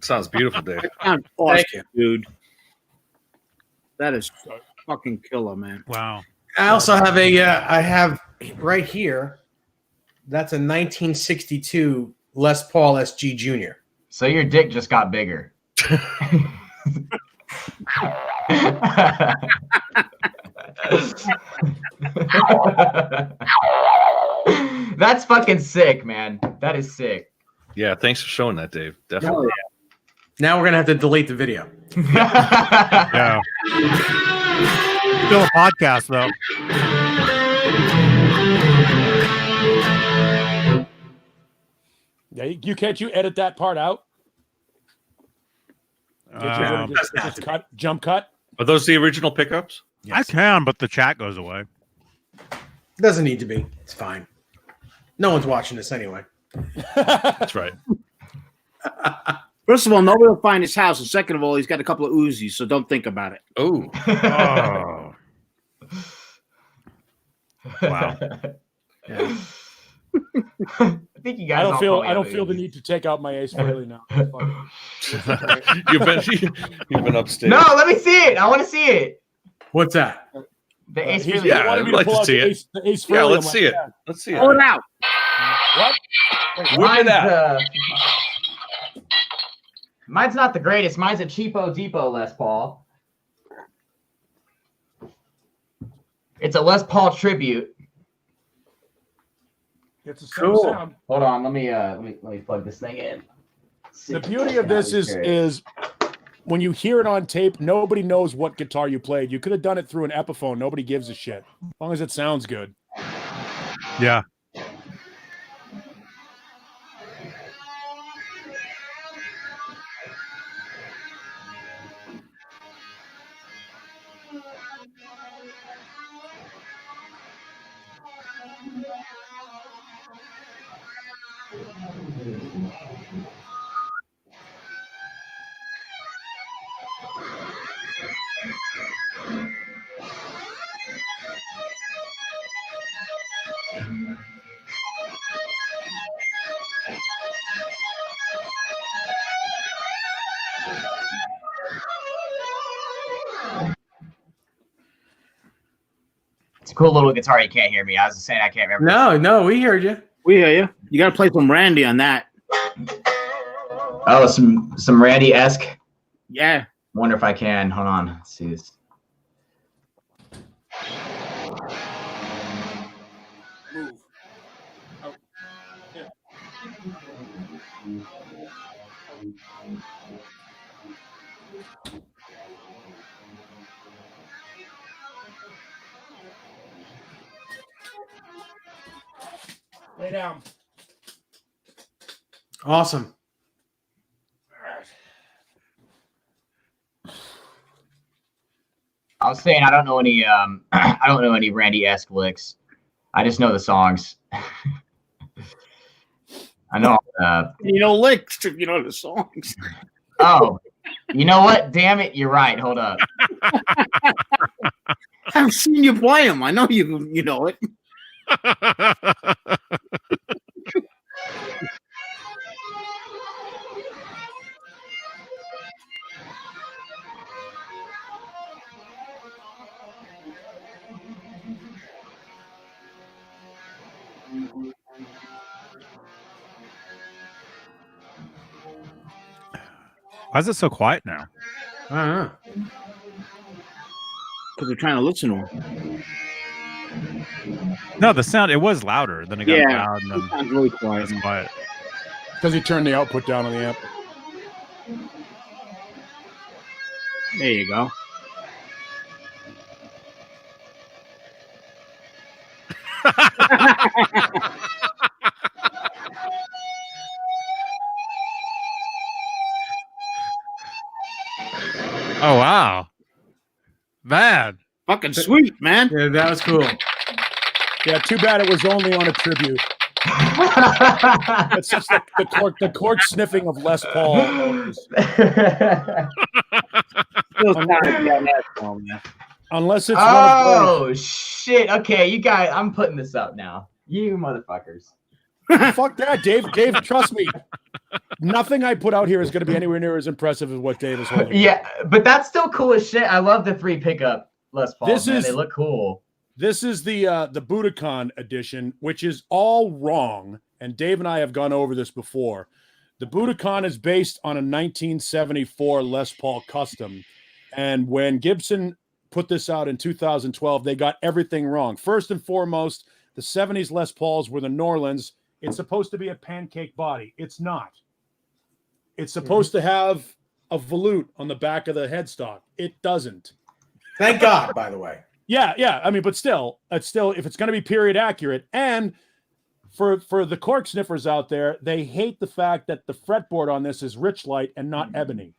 Sounds beautiful, Dave. Sounds awesome, dude. That is fucking killer, man. Wow. I also have I have right here, that's a 1962 Les Paul SG Junior. So your dick just got bigger. That's fucking sick, man. That is sick. Yeah, thanks for showing that, Dave. Definitely. Now we're gonna have to delete the video. Yeah. Still a podcast, though. Yeah, you can't you edit that part out? Just cut, jump cut. Are those the original pickups? I can, but the chat goes away. Doesn't need to be. It's fine. No one's watching this anyway. That's right. First of all, nobody will find his house, and second of all, he's got a couple of Uzis, so don't think about it. Oh. Oh. Wow. Yeah. I think you guys. I don't feel the need to take out my Ace Frehley now. You've been upstairs. No, let me see it. I want to see it. What's that? The Ace He's- Frehley. Yeah, wanted me I'd like pull to out see the it. The Ace Yeah, Frehley. let's I'm see like, it. Let's see Pull it. it out. What? Look at that. Mine's not the greatest. Mine's a cheapo Depot Les Paul. It's a Les Paul tribute. It's the same Cool. sound. Hold on, let me plug this thing in. The beauty of this is when you hear it on tape, nobody knows what guitar you played. You could have done it through an Epiphone. Nobody gives a shit. As long as it sounds good. Yeah. It's a cool little guitar. You can't hear me. I was just saying I can't remember. No, we heard you. We hear you. You got to play some Randy on that. Oh, some Randy-esque. Yeah. Wonder if I can. Hold on. Let's see this. Move. Oh. Yeah. Lay down. Awesome. I was saying I don't know any I don't know any Randy-esque licks. I just know the songs. I know. You know licks if you know the songs. Oh, you know what? Damn it! You're right. Hold up. I've seen you play them. I know you know it. Why is it so quiet now? I don't know. Because we're trying to listen to them. No, the sound, it was louder. Then it got Yeah. loud and It then sounds really it quiet. was quiet. Because he turned the output down on the amp. There you go. Oh, wow. Man. Fucking sweet, man. Yeah, that was cool. Yeah, too bad it was only on a tribute. It's just the cork sniffing of Les Paul owners. Feels kind of on that song, man. Unless it's one of those. Oh shit! Okay, you guys, I'm putting this up now. You motherfuckers. Fuck that, Dave. Dave, trust me. Nothing I put out here is going to be anywhere near as impressive as what Dave is holding. Yeah, but that's still cool as shit. I love the 3 pickup Les Pauls. They look cool. This is the Budokan edition, which is all wrong. And Dave and I have gone over this before. The Budokan is based on a 1974 Les Paul custom. And when Gibson put this out in 2012, they got everything wrong. First and foremost, the 70s Les Pauls were the Norlands. It's supposed to be a pancake body. It's not. It's supposed to have a volute on the back of the headstock. It doesn't. Thank God, by the way. Yeah. I mean, but still, it's still, if it's going to be period accurate, and for the cork sniffers out there, they hate the fact that the fretboard on this is Richlight and not ebony.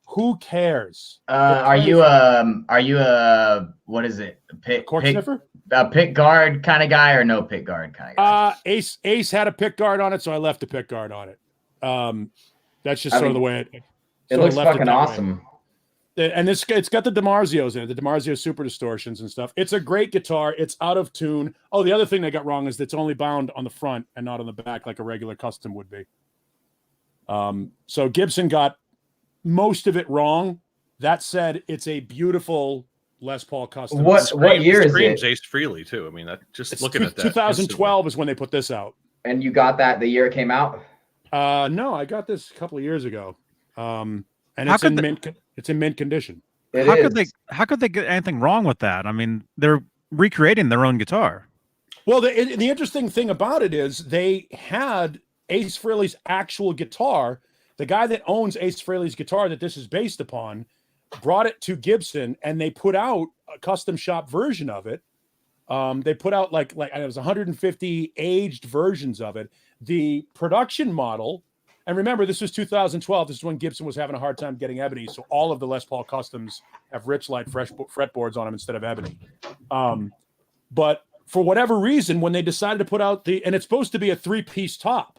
Who cares? Are you what is it? Cork sniffer? A pick guard kind of guy or no pick guard kind of guy? Ace had a pick guard on it, so I left a pick guard on it. That's just sort of the way it looks fucking awesome. And it's got the DiMarzios in it, the DiMarzio Super Distortions and stuff. It's a great guitar. It's out of tune. Oh, the other thing they got wrong is it's only bound on the front and not on the back like a regular custom would be. So Gibson got most of it wrong. That said, it's a beautiful Les Paul custom. What year is screams it? Ace Frehley too. I mean, looking at that. 2012 is when they put this out. And you got that the year it came out? No, I got this a couple of years ago. And it's in mint condition. How could they get anything wrong with that? I mean, they're recreating their own guitar. Well, the interesting thing about it is they had Ace Frehley's actual guitar. The guy that owns Ace Frehley's guitar that this is based upon brought it to Gibson, and they put out a custom shop version of it. They put out like it was 150 aged versions of it. The production model, and remember, this was 2012. This is when Gibson was having a hard time getting ebony, so all of the Les Paul customs have Richlight fresh fretboards on them instead of ebony. But for whatever reason, when they decided to put out and it's supposed to be a 3-piece top.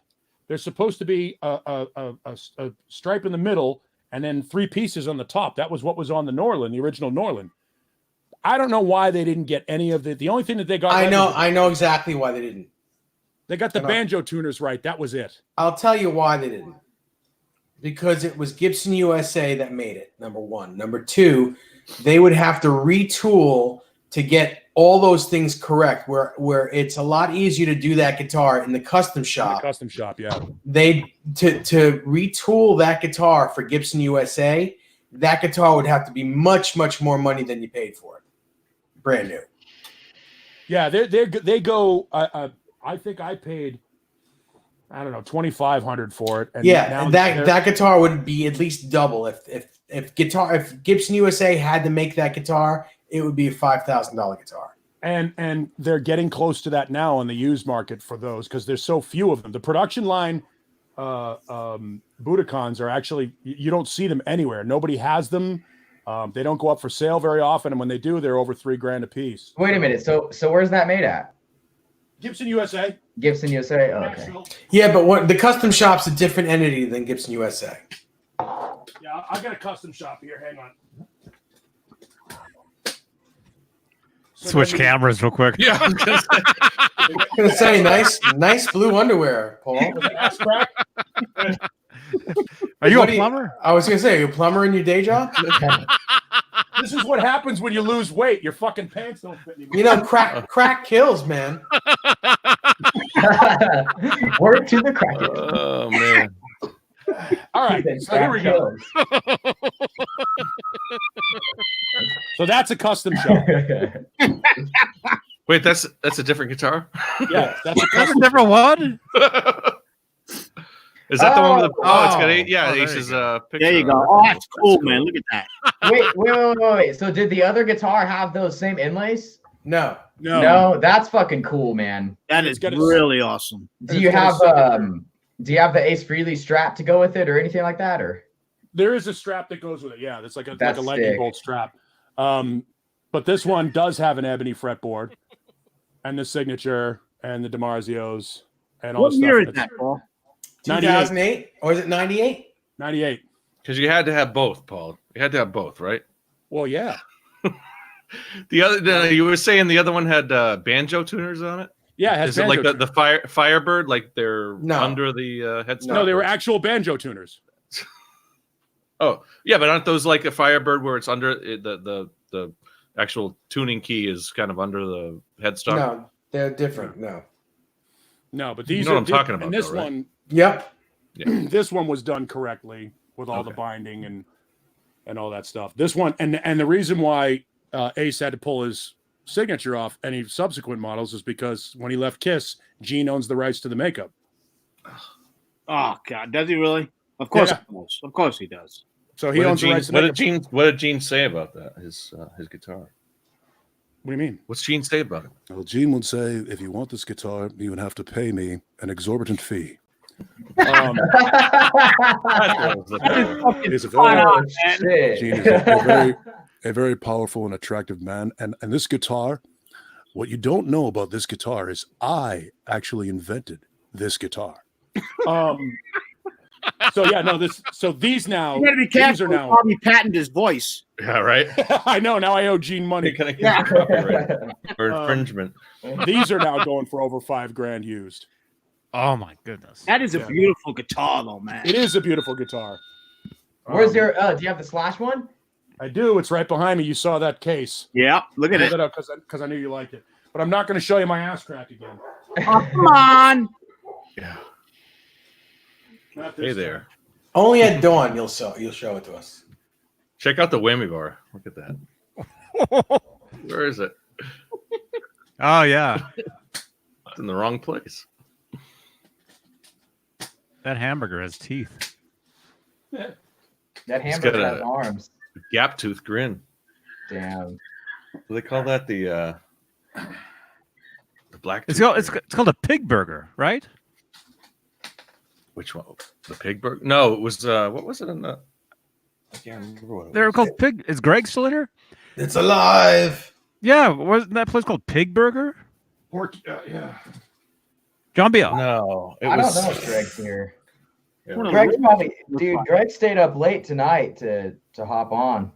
There's supposed to be a stripe in the middle and then 3 pieces on the top. That was what was on the Norlin, the original Norlin. I don't know why they didn't get any of the only thing that they got. I know exactly why they didn't. They got the banjo tuners right. That was it. I'll tell you why they didn't. Because it was Gibson USA that made it, number one. Number two, they would have to retool to get all those things correct, where it's a lot easier to do that guitar in the custom shop. Yeah. They to retool that guitar for Gibson USA, that guitar would have to be much, much more money than you paid for it. Brand new. Yeah, they go. I think I paid, I don't know, $2,500 for it. And that guitar would be at least double if Gibson USA had to make that guitar. It would be a $5,000 guitar. And they're getting close to that now in the used market for those because there's so few of them. The production line Budokons are actually, you don't see them anywhere. Nobody has them. They don't go up for sale very often. And when they do, they're over $3,000 a piece. Wait a minute. So where's that made at? Gibson USA. Gibson USA? Oh, okay. Yeah, but the custom shop's a different entity than Gibson USA. Yeah, I got a custom shop here. Hang on. Switch cameras real quick. Yeah, I was gonna say nice blue underwear, Paul. Are you a plumber? I was gonna say, are you a plumber in your day job? This is what happens when you lose weight. Your fucking pants don't fit anymore. You know, crack kills, man. Word to the crack. Oh man. All right, so here we go. So that's a custom shop. Wait, that's a different guitar? Yeah, that's a That's custom. a different one. Is that the one with the? Oh, it's got oh. Ace's picture. There you on go. it. Oh, that's cool, man. Look at that. Wait. So did the other guitar have those same inlays? No. No, that's fucking cool, man. That is really awesome. Do you have the Ace Frehley strap to go with it or anything like that, or? There is a strap that goes with it. Yeah, that's like a lightning sick. bolt strap. But this one does have an ebony fretboard and the signature and the DiMarzios and all What the stuff. year is that, Paul? 2008 or is it 98? 98. Because you had to have both, Paul. You had to have both, right? Well, yeah. You were saying the other one had banjo tuners on it. Yeah, it has Is it like banjo the Firebird, like they're No. under the headstock? No, they were actual banjo tuners. Oh, yeah, but aren't those like a Firebird where it's under the actual tuning key is kind of under the headstock? No, they're different. No, but these know are what I'm talking about, And this though, right? one, Yep. this one was done correctly with all the binding and all that stuff. This one, and the reason why Ace had to pull his signature off any subsequent models is because when he left Kiss, Gene owns the rights to the makeup. Oh God, does he really? Of course, Yeah. he does. Of course he does. So he owns the rights to the makeup. What did Gene say about that? His guitar. What do you mean? What's Gene say about it? Well, Gene would say, if you want this guitar, you would have to pay me an exorbitant fee. Um, He's a Oh, very, shit. Gene is a very powerful and attractive man. And this guitar, what you don't know about this guitar is I actually invented this guitar. so yeah, no, these now, You gotta be these careful. are now, Probably patent his voice. Yeah, right. I know, now I owe Gene money. Can I get copyright or infringement? These are now going for over $5,000 used. Oh my goodness. That is a beautiful guitar, though, man. It is a beautiful guitar. Where's your? Do you have the Slash one? I do. It's right behind me. You saw that case. Yeah, look at it. Pulled it up because I knew you liked it. But I'm not going to show you my ass crack again. Oh, come on. Yeah. Not this Hey time. there. Only at dawn you'll show it to us. Check out the whammy bar. Look at that. Where is it? Oh yeah. It's in the wrong place. That hamburger has teeth. That got hamburger a- has arms. Gap tooth grin. Damn. Do they call that the black? It's tooth called, grin? it's called a pig burger, right? Which one? The pig burger? No, it was what was it in the? I can't remember what it They're was. called pig. Is Greg still in here? It's alive. Yeah, wasn't that place called Pig Burger? Yeah. John Biel. No, it I was. don't know if Greg's here. Yeah. Greg's probably, dude. Greg stayed up late tonight to hop on.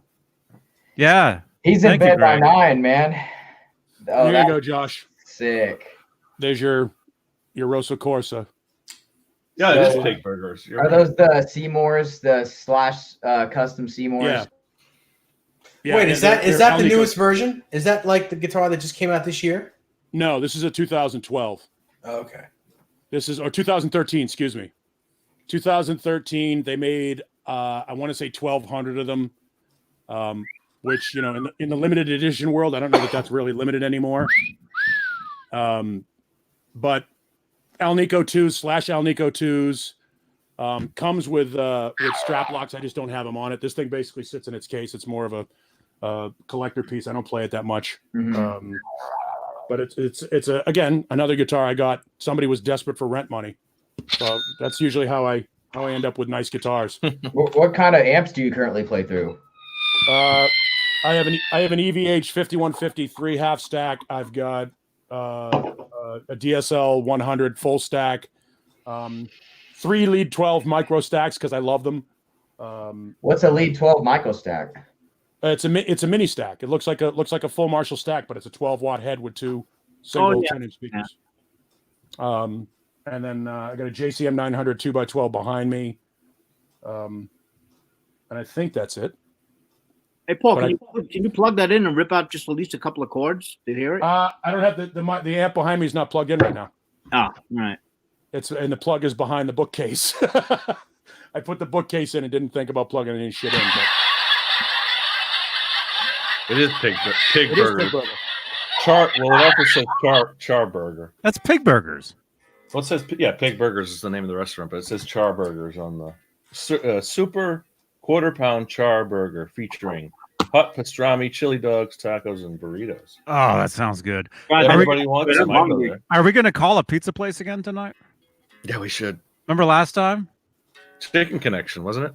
Yeah. He's in Thank you, bed by Greg. 9, man. Oh, Here you that's go, Josh. sick. There's your Rosa Corsa. Yeah, it is So, pig burgers. You're Are right. those the Seymours, the Slash custom Seymours? Yeah. Yeah, Wait, yeah, is that they're the Alnico. newest version? Is that like the guitar that just came out this year? No, this is a 2012. Oh, okay. This is, or 2013, excuse me. 2013, they made, I want to say 1,200 of them, which, you know, in the limited edition world, I don't know that that's really limited anymore. But Alnico 2s, Slash Alnico 2s, comes with strap locks. I just don't have them on it. This thing basically sits in its case. It's more of a collector piece. I don't play it that much. Mhm. But it's again another guitar I got. Somebody was desperate for rent money, so that's usually how I end up with nice guitars. What kind of amps do you currently play through? I have an EVH 5150 3/2 stack. I've got a DSL 100 full stack, 3 lead 12 micro stacks because I love them. What's a lead 12 micro stack? It's a mini stack. It looks like a full Marshall stack, but it's a 12-watt head with 2 single 10-inch speakers. And then I got a JCM 900 2x12 behind me, and I think that's it. Hey, Paul, But can you plug that in and rip out just at least a couple of chords to hear it? I don't have the amp behind me is not plugged in right now. Ah, right. And the plug is behind the bookcase. I put the bookcase in and didn't think about plugging any shit in. But It is pig it is burger. Pig Burger. Well, it also says char burger. That's Pig Burgers. Well, it says pig burgers is the name of the restaurant, but it says char burgers on the super quarter-pound char burger featuring hot pastrami, chili dogs, tacos, and burritos. Oh, that sounds good. Guys, Everybody wants I'm them. I go hungry. there. Are we going to call a pizza place again tonight? Yeah, we should. Remember last time? Chicken Connection, wasn't it?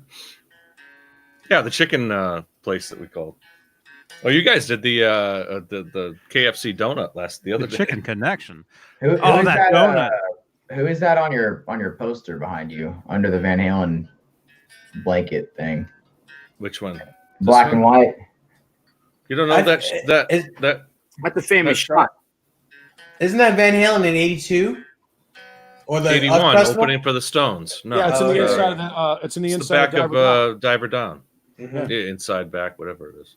Yeah, the chicken place that we called. Oh, you guys did the KFC donut the other The day. Chicken Connection. Who Oh, is that donut. Who is that on your poster behind you under the Van Halen blanket thing? Which one? Black and white. You don't know that That's the famous That's shot. Isn't that Van Halen in '82? Or the 81 festival? opening for the Stones. No, Yeah, it's in the okay. inside of the. It's in the it's the inside back of Diver Down. Mhm. Yeah, inside, back, whatever it is.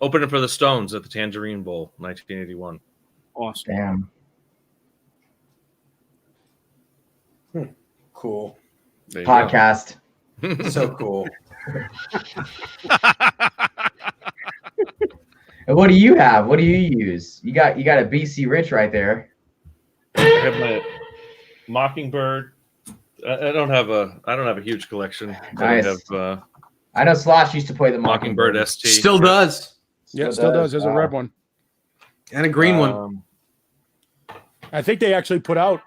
Opening for the Stones at the Tangerine Bowl, 1981. Awesome. Damn. Cool. There you Podcast. go. So cool. And what do you have? What do you use? You got a BC Rich right there. I have my Mockingbird. I don't have a huge collection. Nice. I have I know Slash used to play the Mockingbird ST. Still does. Yeah, it still does. There's a Wow. red one. And a green one. I think they actually put out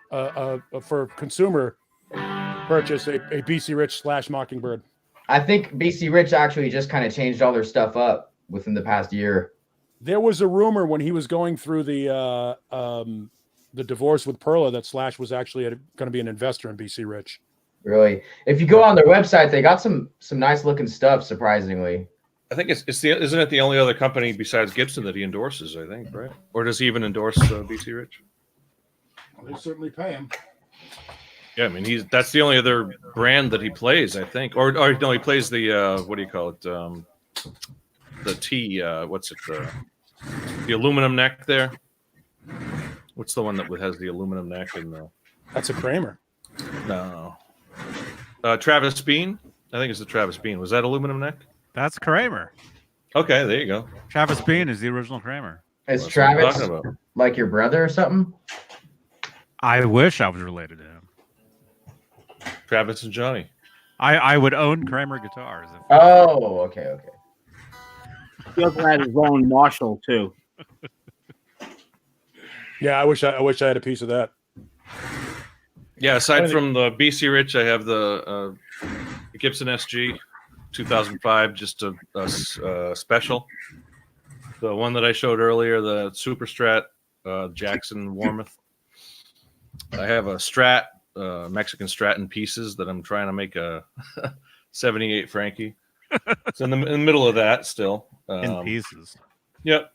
for consumer purchase a BC Rich / Mockingbird. I think BC Rich actually just kind of changed all their stuff up within the past year. There was a rumor when he was going through the divorce with Perla that Slash was actually going to be an investor in BC Rich. Really? If you go on their website, they got some nice looking stuff, surprisingly. I think isn't it the only other company besides Gibson that he endorses, I think, right? Or does he even endorse BC Rich? Well, they certainly pay him. Yeah, I mean that's the only other brand that he plays, I think. Or no, he plays the what do you call it? The T what's it? The aluminum neck there. What's the one that has the aluminum neck and the That's a Kramer. No. Travis Beane? I think it's the Travis Beane. Was that aluminum neck? That's Kramer. Okay, there you go. Travis Beane is the original Kramer. Is That's what I'm Travis talking about. like your brother or something? I wish I was related to him. Travis and Johnny. I would own Kramer guitars. Oh, okay. He also had his own Marshall too. Yeah, I wish I had a piece of that. Yeah, aside from the BC Rich, I have the Gibson SG 2005, just a special. The one that I showed earlier, the Super Strat Jackson Warmoth. I have a Strat, Mexican Strat in pieces that I'm trying to make a 78 Frankie. It's in the middle of that still. In pieces. Yep.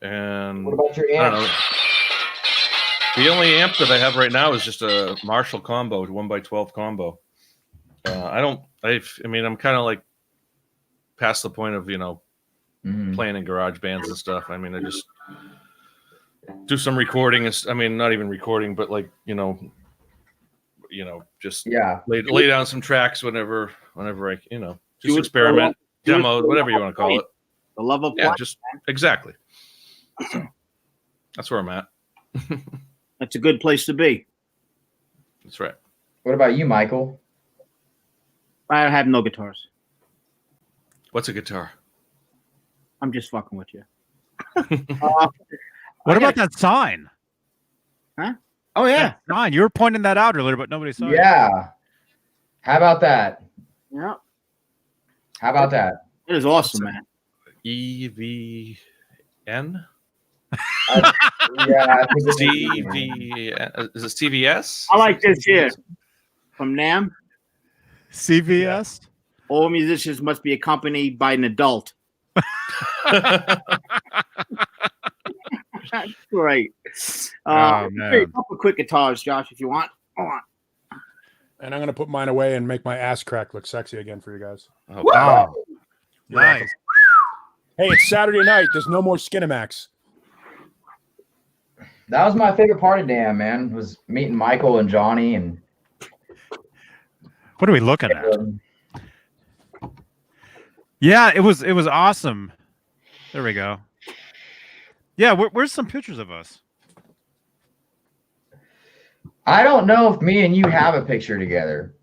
And What about your I don't amp? know. The only amp that I have right now is just a Marshall combo, 1x12 combo. I'm kind of like past the point of, playing in garage bands and stuff. I mean, I just do some recording. I mean, not even recording, but like, just lay down some tracks whenever I, just experiment, demo, whatever you want to call it. The love of Yeah, just exactly. So, that's where I'm at. That's a good place to be. That's right. What about you, Michael? I have no guitars. What's a guitar? I'm just fucking with you. What about that sign? Huh? Oh yeah, That sign. You were pointing that out earlier, but nobody saw it. Yeah. How about that? yeah. How about that? It is awesome, man. EVN? Yeah, I think it's CVN? Is it CVS? I like this here from Nam. CVS. All musicians must be accompanied by an adult. That's great. Oh, man. A couple quick guitars, Josh, if you want. Hold on. And I'm going to put mine away and make my ass crack look sexy again for you guys. Oh, Wow. Nice. Hey, it's Saturday night. There's no more Skinamax. That was my favorite part of Damn, man. Was meeting Michael and Johnny and What are we looking at? Yeah, it was awesome. There we go. Yeah, where's some pictures of us? I don't know if me and you have a picture together.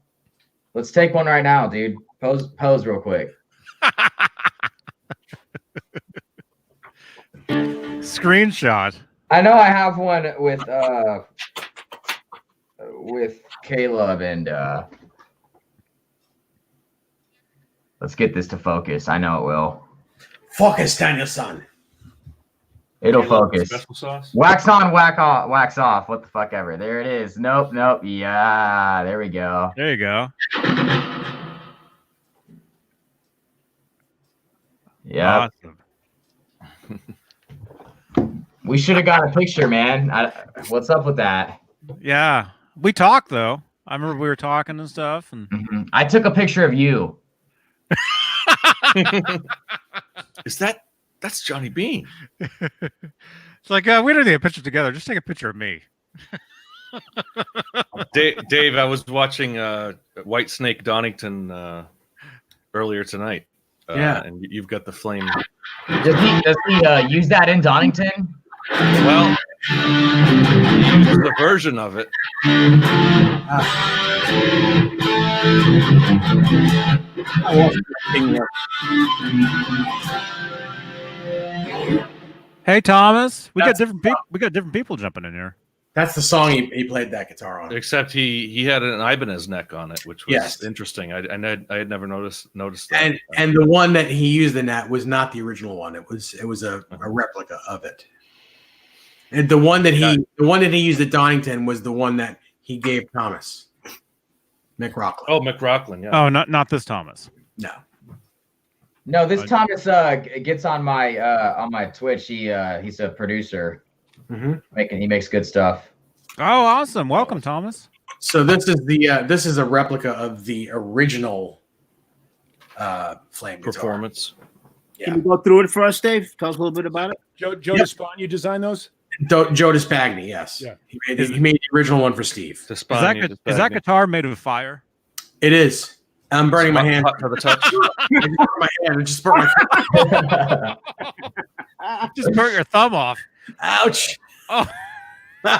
Let's take one right now, dude. Pose real quick. Screenshot. I know I have one with Caleb and let's get this to focus. I know it will. Focus, Daniel-san. It'll focus. Special sauce? Wax on, wax off. What the fuck ever. There it is. Nope. Yeah, there we go. There you go. Yeah. Awesome. We should have got a picture, man. What's up with that? Yeah. We talked though. I remember we were talking and stuff. And I took a picture of you. That's Johnny Beane? It's like we don't need a picture together. Just take a picture of me. Dave, I was watching White Snake Donington earlier tonight. Yeah. And you've got the flame. Does he use that in Donington? Well, he uses the version of it. Hey, Thomas. We got That's- different people. We got different people jumping in here. That's the song he played that guitar on. Except he had an Ibanez neck on it, which was Yes. interesting. I had never noticed that. And the one that he used in that was not the original one. It was a replica of it. And the one that he used at Donington was the one that he gave Thomas. Mick Rockland. Oh, McRockland, yeah. Oh, not this Thomas. No. No, this Thomas gets on my Twitch. He's a producer. Mm-hmm. He makes good stuff. Oh, awesome! Welcome, Thomas. So this is a replica of the original flame guitar. Performance. Yeah. Can you go through it for us, Dave? Tell us a little bit about it. Joe Despon, you designed those? Joe Despagni, yes. Yeah. He made the original one for Steve. Is that guitar made of fire? It is. I'm burning my hand. Hot to the touch. I just burnt my hand. I just burnt my Just burnt your thumb off. Ouch. Oh.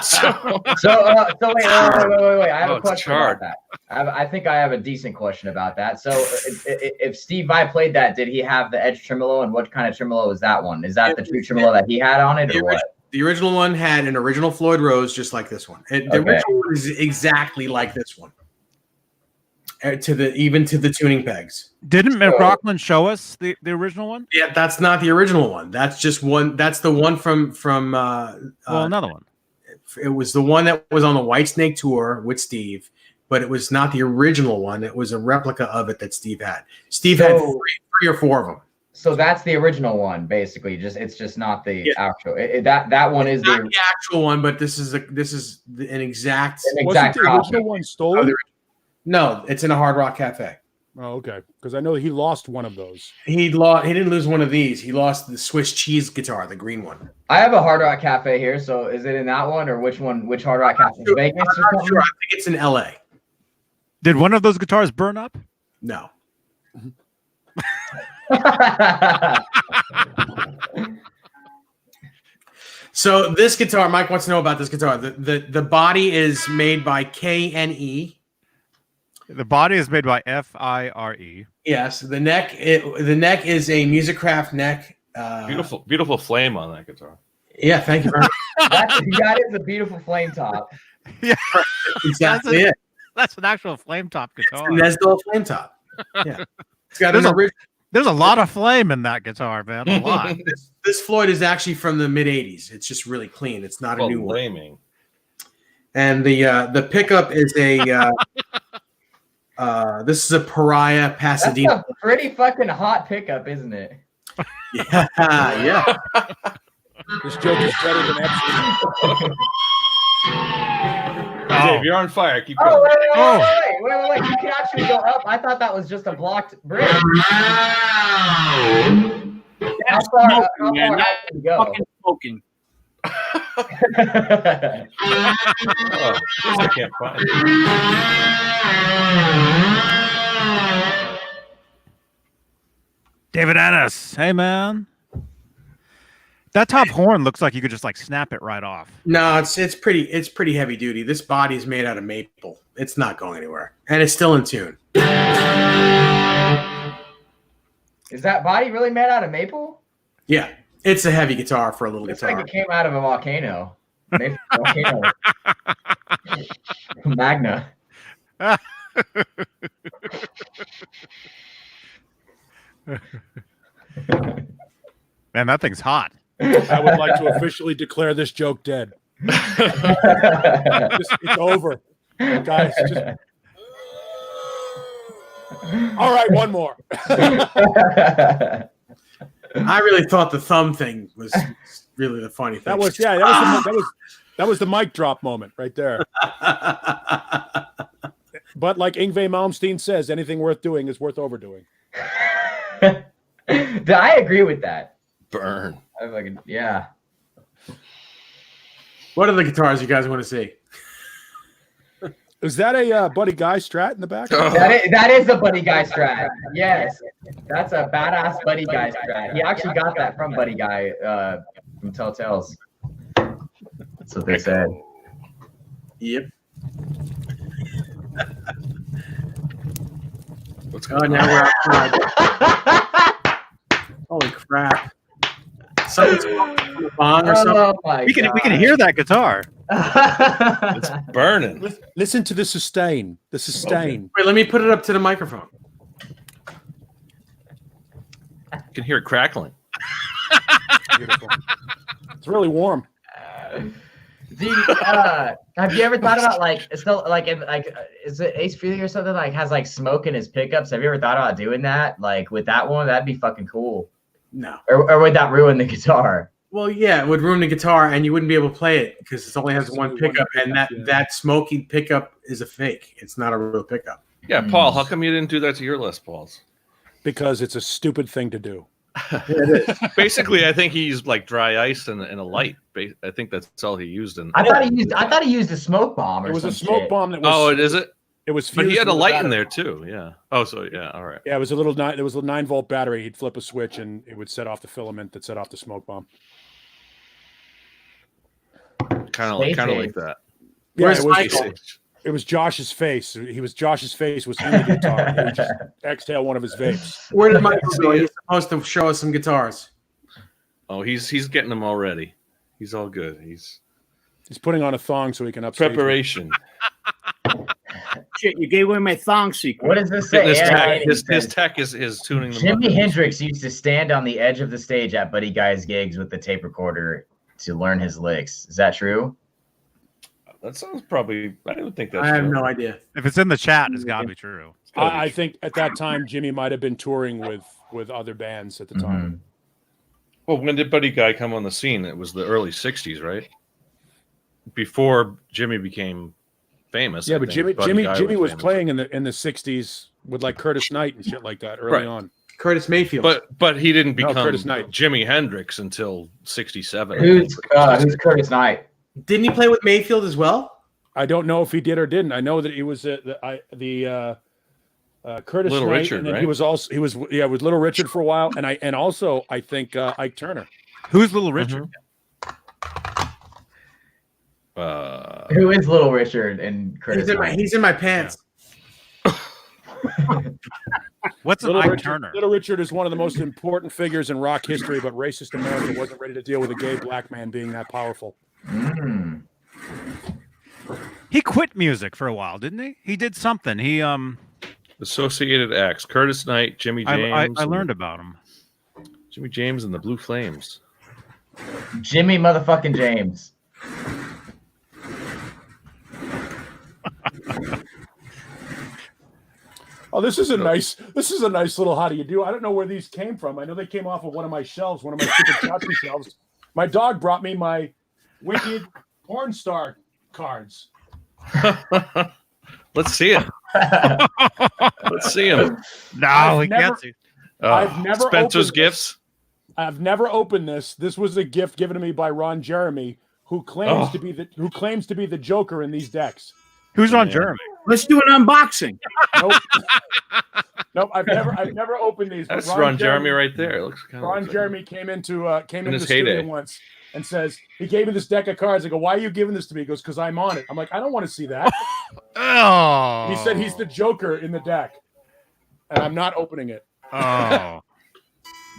So wait. I have a it's question charred. about that. I think I have a decent question about that. So if Steve Vai played that, did he have the edge tremolo, and what kind of tremolo is that one? Is that the true tremolo that he had on it, or what? The original one had an original Floyd Rose, just like this one. The original one is exactly like this one. Even to the tuning pegs. Didn't McRockland show us the original one? Yeah, that's not the original one. That's just one. That's the one from another one. It was the one that was on the Whitesnake tour with Steve, but it was not the original one. It was a replica of it that Steve had. Steve had three or four of them. So that's the original one, basically. It's just not the actual. That one is not the actual one, but this is an exact. Wasn't the original one stolen? No, it's in a Hard Rock Cafe. Oh, okay. Because I know he lost one of those. He didn't lose one of these. He lost the Swiss cheese guitar, the green one. I have a Hard Rock Cafe here. So is it in that one, or which one? Which Hard Rock Cafe? Vegas or something? Sure. I think it's in LA. Did one of those guitars burn up? No. So this guitar, Mike wants to know about this guitar. The body is made by KNE. The body is made by FIRE. Yes, the neck is a Musicraft neck. Beautiful flame on that guitar. Yeah, thank you very much. that is a beautiful flame top. Yeah, exactly it. That's an actual flame top guitar. It's a Nesdell flame top. Yeah, it's got there's a lot of flame in that guitar, man. A lot. This Floyd is actually from the mid '80s. It's just really clean. It's not a new one. And the pickup is a. This is a Pariah Pasadena. That's a pretty fucking hot pickup, isn't it? Yeah. This joke is better than Epstein. Dave, you're on fire. Keep going. Wait. You can actually go up. I thought that was just a blocked bridge. How far up can you go? Fucking smoking. I can't find it. David Ennis. Hey, man. That top horn looks like you could just snap it right off. No, it's pretty heavy duty. This body is made out of maple. It's not going anywhere, and it's still in tune. Is that body really made out of maple? Yeah, it's a heavy guitar for a little Looks guitar. like it came out of a volcano. Maple volcano. Magna. Man, that thing's hot. I would like to officially declare this joke dead. It's over. Guys, all right, one more. I really thought the thumb thing was really the funny thing. That was the mic drop moment right there. But like Yngwie Malmsteen says, anything worth doing is worth overdoing. I agree with that. Burn. Yeah. What are the guitars you guys want to see? Is that a Buddy Guy Strat in the back? That is a Buddy Guy Strat. Yes. That's a badass Buddy Guy Strat. He actually got that from Buddy Guy from Telltales. That's what they said. Yep. What's going on? Now we're outside. Holy crap. Someone's a bong or something. Oh my We can God. hear that guitar. It's burning. Listen to the sustain. The sustain. Wait, let me put it up to the microphone. You can hear it crackling. Beautiful. It's really warm. Have you ever thought about like still like if, like is it Ace Frehley or something like has like smoke in his pickups? Have you ever thought about doing that? Like with that one, that'd be fucking cool. No. Or would that ruin the guitar? Well, yeah, it would ruin the guitar, and you wouldn't be able to play it because it only has one pickup, and that smoky pickup is a fake. It's not a real pickup. Yeah, Paul, how come you didn't do that to your Les Pauls? Because it's a stupid thing to do. Basically, I think he used like dry ice and a light. I think that's all he used. I thought he used a smoke bomb. Or It was a some smoke shit. bomb that was. Oh, is it? It was. But he fused had a with light in battery. there too. Yeah. Oh, so yeah. All right. Yeah, it was a little. There was a 9-volt battery. He'd flip a switch and it would set off the filament that set off the smoke bomb. Kind of like that. Yeah, Where's it was, Michael? it was Josh's face. Josh's face was in the guitar. He would just exhale one of his vapes. Where did Michael go? He's supposed to show us some guitars. Oh, he's getting them already. He's all good. He's putting on a thong so he can upstage. preparation. Shit, you gave away my thong secret. What does this say? His Yeah, tech, it his says, tech is tuning them Jimi up. Hendrix used to stand on the edge of the stage at Buddy Guy's gigs with the tape recorder to learn his licks. Is that true? That sounds probably. I would think that's. I have true. no idea. If it's in the chat, it's got to be true. I think at that time Jimmy might have been touring with other bands at the time. Well, when did Buddy Guy come on the scene? It was the early '60s, right? Before Jimmy became famous. Yeah, I but think Jimmy Buddy Guy was famous. playing in the '60s with like Curtis Knight and shit like that early Right. on. Curtis Mayfield. But he didn't No, become Curtis Knight. Jimi Hendrix until '67. Who's Curtis Knight? Didn't he play with Mayfield as well? I don't know if he did or didn't. I know that he was the Curtis Little Knight, Richard, and then right? he was with Little Richard for a while, and I think Ike Turner. Who's Little Richard? Who is Little Richard and Curtis Knight? He's in my pants. What's an Ike Turner? Little Richard is one of the most important figures in rock history, but racist America wasn't ready to deal with a gay black man being that powerful. Mm. He quit music for a while, didn't he? He did something. He Associated acts: Curtis Knight, Jimmy James. I learned about him. Jimmy James and the Blue Flames. Jimmy motherfucking James. Oh, this is a nice little how do you do? I don't know where these came from. I know they came off of one of my shelves, one of my stupid Chaucer shelves. My dog brought me my Wicked porn star cards. Let's see it. Let's see him. No, we can't see. I've never Spencer's opened gifts. I've never opened this. This was a gift given to me by Ron Jeremy, who claims to be the Joker in these decks. Who's on Jeremy? Let's do an unboxing. Nope. Nope. I've never opened these. That's Ron Jeremy right there. It looks kind of. Ron Jeremy came into the his studio heyday. once and says he gave me this deck of cards. I go, why are you giving this to me? He goes, because I'm on it. I'm like, I don't want to see that. Oh. He said he's the Joker in the deck, and I'm not opening it. Oh.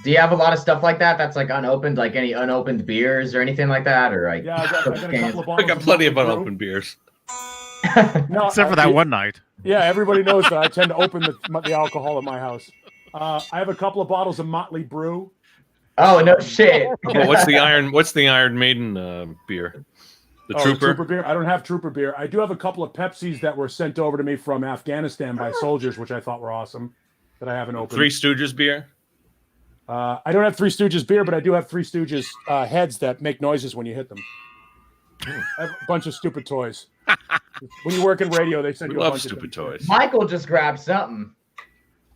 Do you have a lot of stuff like that? That's like unopened, like any unopened beers or anything like that, or like? Yeah, I got a couple of I bottles. got plenty of Motley Crue. unopened beers. No, Except for that one night. Yeah, everybody knows that I tend to open the alcohol at my house. I have a couple of bottles of Motley Brew. Oh no shit! Oh, what's the Iron Maiden beer? The Trooper. Beer. I don't have Trooper beer. I do have a couple of Pepsis that were sent over to me from Afghanistan by soldiers, which I thought were awesome. That I haven't opened. Three Stooges beer. I don't have Three Stooges beer, but I do have Three Stooges heads that make noises when you hit them. I have a bunch of stupid toys. When you work in radio, they send We you a love bunch stupid of toys. Michael just grabbed something.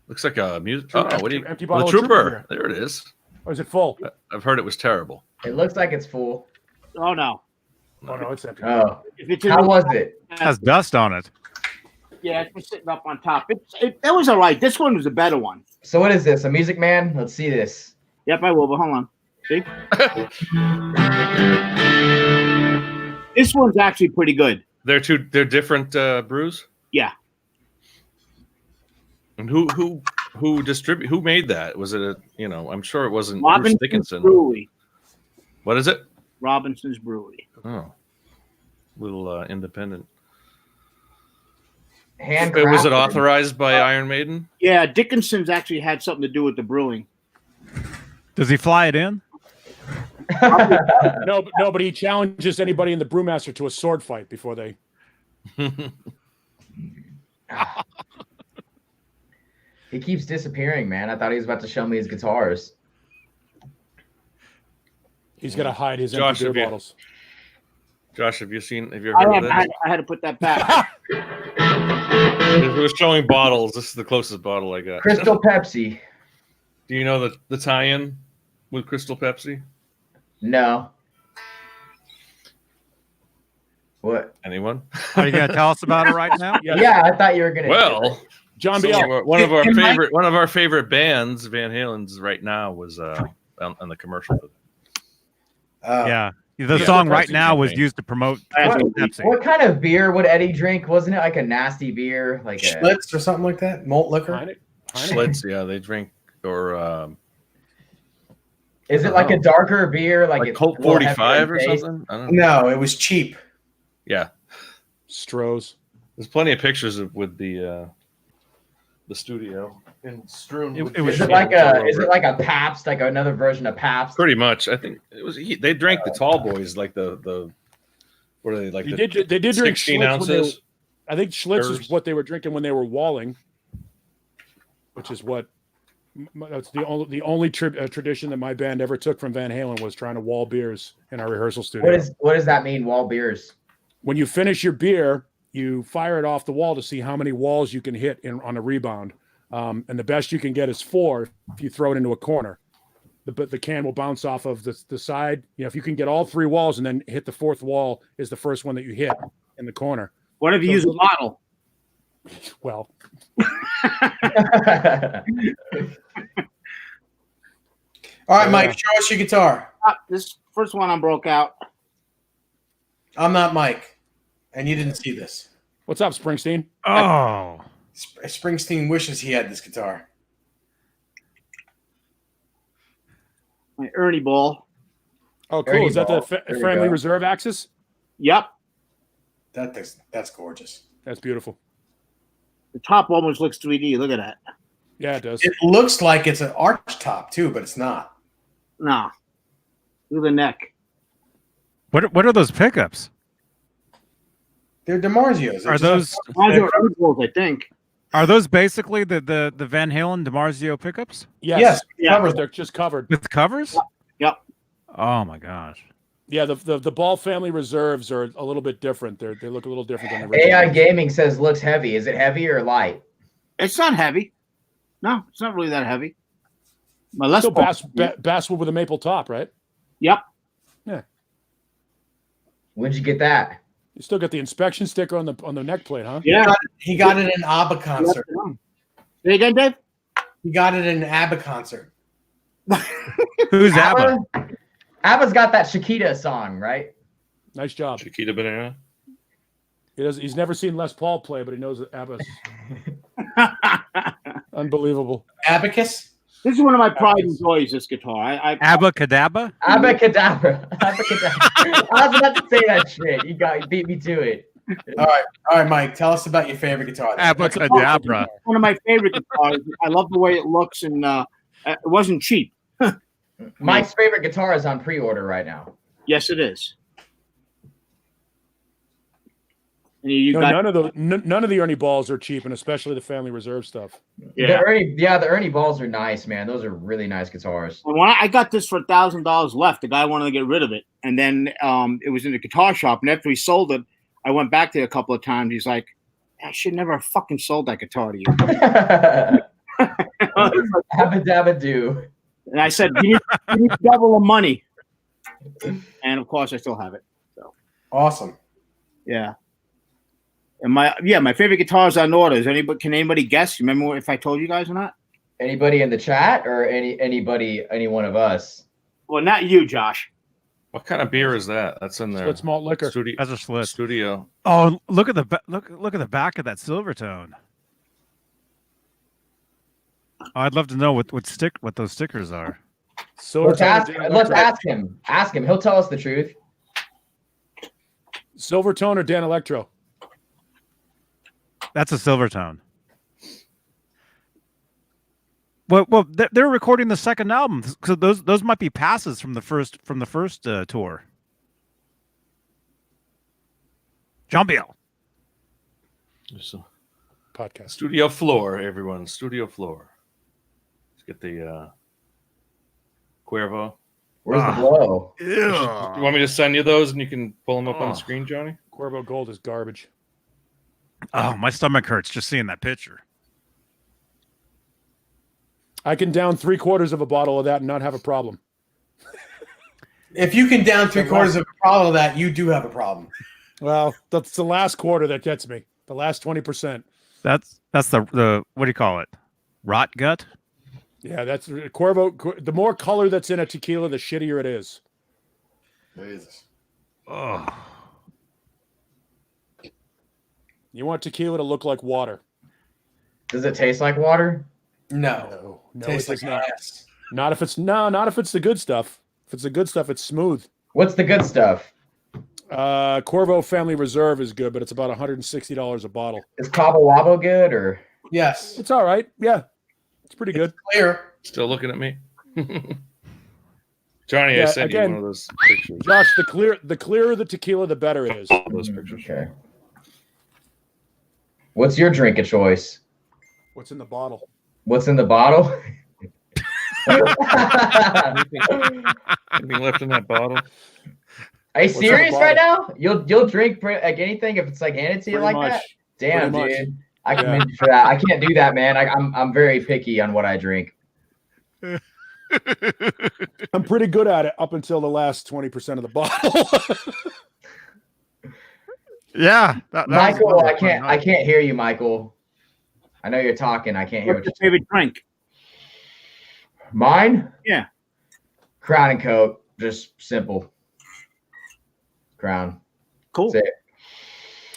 Looks like a music. Trooper, Oh, what do you? empty The bottle of Trooper Trooper. beer. There it is. Or is it full? I've heard it was terrible. It looks like it's full. Oh no. Oh no, it's empty. Oh, If it's how was it? It has dust on it. Yeah, it's been sitting up on top. That was all right. This one was a better one. So what is this? A Music Man? Let's see this. Yep, I will, but hold on. See? This one's actually pretty good. They're different brews. Yeah. And who made that? Was it I'm sure it wasn't Marvin Bruce Dickinson. Brewery. What is it? Robinson's Brewery. Oh, little independent. Handcrafted. Was it authorized by Iron Maiden? Yeah, Dickinson's actually had something to do with the brewing. Does he fly it in? No, but he challenges anybody in the brewmaster to a sword fight before they. He keeps disappearing, man. I thought he was about to show me his guitars. He's got to hide his Josh, empty beer bottles. Josh, have you ever heard of this? I had to put that back. It was showing bottles. This is the closest bottle I got. Crystal Pepsi. Do you know the tie-in with Crystal Pepsi? No. What? Anyone? Are you going to tell us about it right now? Yeah, I thought you were gonna. Well, John so Biel. one of our favorite bands, Van Halen's, right now was on the commercial. Yeah. The song right now was used to promote Pepsi. What kind of beer would Eddie drink? Wasn't it like a nasty beer, like a Schlitz or something like that? Malt liquor? Schlitz, yeah, they drink or. Is it like a darker beer, like it's Colt 45 or something? I don't know. No, it was cheap. Yeah, Stroh's. there's plenty of pictures with the studio and strewn. Is it like a Pabst, like another version of Pabst? Pretty much, I think it was. They drank the tall boys, like the what are they like? They did drink 16 Schlitz ounces. I think Schlitz is what they were drinking when they were walling, which is what. That's the only tradition that my band ever took from Van Halen was trying to wall beers in our rehearsal studio. What does that mean, wall beers? When you finish your beer, you fire it off the wall to see how many walls you can hit on a rebound. And the best you can get is 4 if you throw it into a corner. The can will bounce off of the side. You know, if you can get all 3 walls and then hit the 4th wall is the first one that you hit in the corner. What if you use a bottle? Well. All right, Mike, show us your guitar. This first one I broke out. I'm not Mike, and you didn't see this. What's up, Springsteen? Oh. Springsteen wishes he had this guitar. My Ernie ball. Oh, cool. Ernie Is that ball. the There we Family go. Reserve Axis? Yep. That's gorgeous. That's beautiful. The top almost looks 3D. Look at that. Yeah, it does. It looks like it's an arch top too, but it's not. Nah. Look at the neck. What are those pickups? They're DiMarzios. Are those I think. are those basically the Van Halen DiMarzio pickups Yes. Yeah. Covered. They're just covered. with covers? Yep. Oh my gosh. Yeah, the Ball Family Reserves are a little bit different. They look a little different than the AI original. Gaming says looks heavy. Is it heavy or light? It's not heavy. No, it's not really that heavy. My Les Still Paul. basswood with a maple top, right? Yep. When'd you get that? You still got the inspection sticker on the neck plate, huh? Yeah. He got it in an ABBA concert. Say again, Dave? He got it in an ABBA concert. Who's ABBA? ABBA's got that Shakita song, right? Nice job. Chiquita Banana. He's never seen Les Paul play, but he knows that ABBA's unbelievable. Abacus? This is one of my pride and joys, this guitar. I Abacadabra? Abacadabra. Abacadabra. I was about to say that shit. You beat me to it. All right, Mike. Tell us about your favorite guitar. Abacadabra. one of my favorite guitars. I love the way it looks, and it wasn't cheap. Mike's favorite guitar is on pre-order right now. Yes, it is. And you got, None of the Ernie balls are cheap, and especially the Family Reserve stuff. yeah. The Ernie balls are nice, man. Those are really nice guitars. And when I got this for $1,000 left, the guy wanted to get rid of it, and then it was in the guitar shop. And after he sold it, I went back there a couple of times. He's like, "I should never have fucking sold that guitar to you." Abba-dabba-doo. And I said, "You need double the money." And of course, I still have it. So Awesome. yeah. And my favorite guitars on order. Can anybody guess? Remember if I told you guys or not? Anybody in the chat or any one of us? Well, not you, Josh. What kind of beer is that? That's in there. Split malt liquor. Studio. That's a Schlitz. Studio. Oh, look at look at the back of that Silvertone. Oh, I'd love to know what those stickers are. Silvertone. Let's ask him. Ask him. He'll tell us the truth. Silvertone or Dan Electro? That's a Silvertone. Well, they're recording the second album, so those might be passes from the first tour. John Biel. Podcast. Studio floor, everyone. Studio floor. Let's get the Cuervo. Where's the blow? You want me to send you those and you can pull them up on the screen, Johnny? Cuervo Gold is garbage. Oh, my stomach hurts just seeing that picture. I can down 3/4 of a bottle of that and not have a problem. If you can down 3/4 of a bottle of that, you do have a problem. Well, that's the last quarter that gets me. The last 20%. That's the what do you call it? Rot gut? Yeah, that's Cuervo. The more color that's in a tequila, the shittier it is. Jesus. Oh. You want tequila to look like water. Does it taste like water? No, it does not. ass. Not if it's the good stuff. If it's the good stuff, it's smooth. What's the good stuff? Cuervo Family Reserve is good, but it's about $160 a bottle. Is Cabo Wabo good or? Yes, It's all right. Yeah, it's pretty good. clear. Still looking at me? Johnny, Yeah, I sent again, you one of those pictures. Josh, the clearer the tequila, the better it is. Those pictures. Okay. What's your drink of choice? What's in the bottle? What's in the bottle? Anything left in that bottle? Are you What's in the serious right now? bottle? You'll drink like anything if it's like handed to you Pretty like that? much. Damn, Pretty dude. much. I commend you for that. I can't do that, man. I'm very picky on what I drink. I'm pretty good at it up until the last 20% of the bottle. Yeah. that was Michael, another I fun can't night. hear you, Michael. I know you're talking. I can't hear What's what your you're favorite drink? Mine? Yeah. Crown and Coke. Just simple. Crown. Cool. That's it.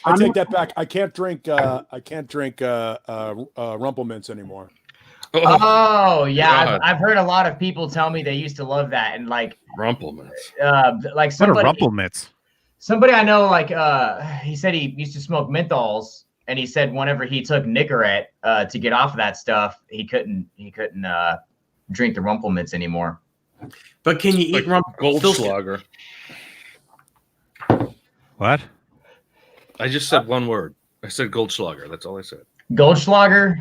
I take that back. I can't drink Rumplemints anymore. Oh yeah, God. I've heard a lot of people tell me they used to love that, and like Rumplemans. like What are somebody rumple mitts? somebody I know, like he said he used to smoke menthols, and he said whenever he took Nicorette to get off of that stuff, he couldn't drink the Rumplemints anymore. But can you eat rump? Goldschlager. What? I just said one word. I said Goldschlager. That's all I said. Goldschlager.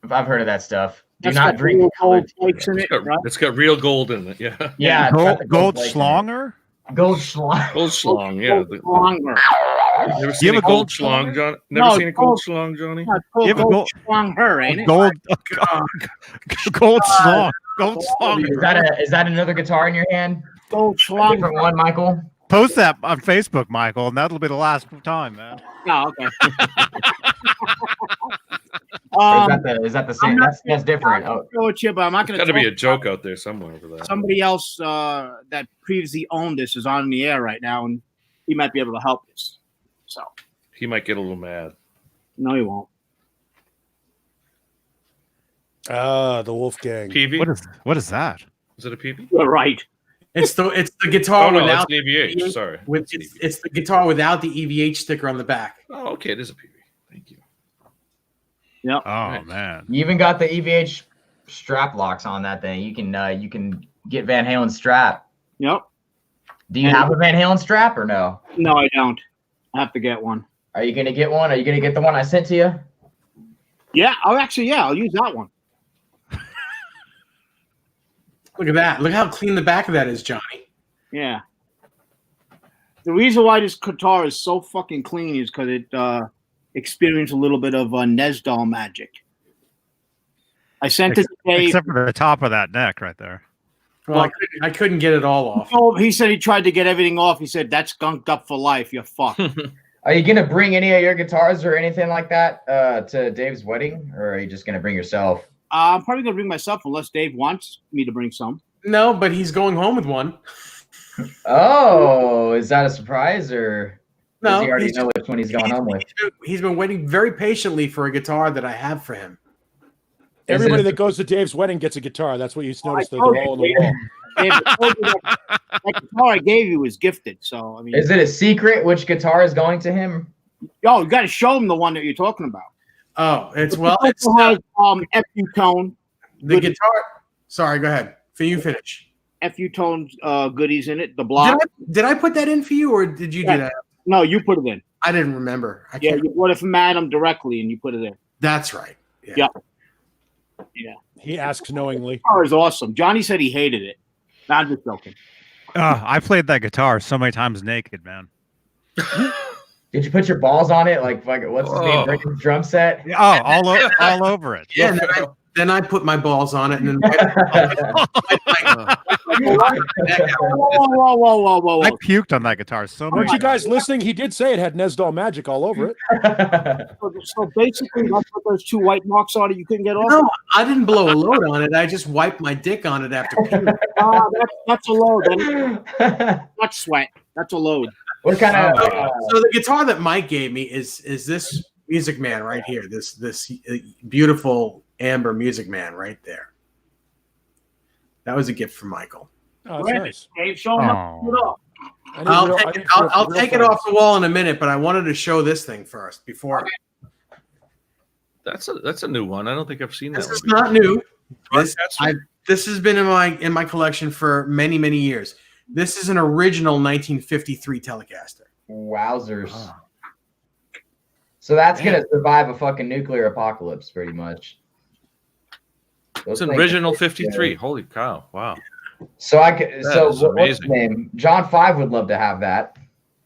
I've heard of that stuff. Do That's not got drink real colored gold flakes in it, right? It's got real gold in it. Yeah. Yeah, it's got the Gold flake in it. Schlanger? Goldschlager. Goldschlang. Yeah. Longer. Never seen have a a gold Goldschlang, schlanger? John? Never No, seen a gold- Goldschlang, Johnny? Yeah, You have a gold gold- schlong her, ain't it? Gold Gold Schlong. Gold Schlong. Is that another guitar in your hand? Gold A schlong. different one, Michael? Post that on Facebook, Michael, and that'll be the last time, man. Oh, okay. Or is that the same? That's different. I'll Oh, go with you, but I'm not There's going got to be a to. joke out there somewhere for that. Somebody else that previously owned this is on the air right now, and he might be able to help us. So, He might get a little mad. no, he won't. The Wolfgang. PV? What is that? Is it a PV? You're right. It's the guitar Oh, no, without it's an EVH. Sorry. it's the guitar without the EVH sticker on the back. Oh, okay. It is a PV. Thank you. Yep. Oh Nice. man. you even got the EVH strap locks on that thing. You can get Van Halen strap. Yep. Do you have a Van Halen strap or no? No, I don't. I have to get one. Are you gonna get one? Are you gonna get the one I sent to you? Yeah. Oh, actually, yeah. I'll use that one. Look at that. Look how clean the back of that is, Johnny. Yeah. The reason why this guitar is so fucking clean is because it experienced a little bit of Nesdal magic. I sent it to Dave. Except for the top of that neck right there. Well, I couldn't get it all off. Oh, he said he tried to get everything off. He said, that's gunked up for life. You're fucked. Are you gonna bring any of your guitars or anything like that to Dave's wedding, or are you just gonna bring yourself? I'm probably going to bring myself unless Dave wants me to bring some. No, but he's going home with one. Oh, is that a surprise or does No, he already he's know which one he's going home with? He's been waiting very patiently for a guitar that I have for him. Everybody that goes to Dave's wedding gets a guitar. That's what you notice. They're all on the wall. Dave, I told you that guitar I gave you was gifted. So I mean, Is it a secret which guitar is going to him? yo, you got to show him the one that you're talking about. Oh, it's It it's has FU tone. the guitar. Sorry, go ahead. For you finish. FU tone goodies in it. The block. Did I put that in for you, or did you do that? No, you put it in. I didn't remember. Yeah, you bought it from Adam directly, and you put it in. That's right. Yeah. He asks knowingly. The guitar is awesome. Johnny said he hated it. No, I'm just joking. I played that guitar so many times naked, man. Did you put your balls on it? Like what's his name? Breaking drum set? Oh, all over it. Yeah. Then I put my balls on it, and then Whoa. I puked on that guitar so Weren't much. you guys listening? He did say it had Nesdal magic all over it. So basically, that's what those 2 white marks are that you couldn't get off. no, I didn't blow a load on it. I just wiped my dick on it after puking. That's a load. That's sweat. That's a load. What kind of? So the guitar that Mike gave me is this Music Man right here. This beautiful amber Music Man right there. That was a gift from Michael. Oh, that's nice. Dave, show him how to put it up. I'll take it off the wall in a minute, but I wanted to show this thing first before. That's a new one. I don't think I've seen that. This is one not new. This before. this has been in my collection for many years. This is an original 1953 Telecaster. Wowzers. Oh. So that's gonna survive a fucking nuclear apocalypse, pretty much. It's an original 53. Holy cow! Wow. So is what's his amazing. name? John 5 would love to have that.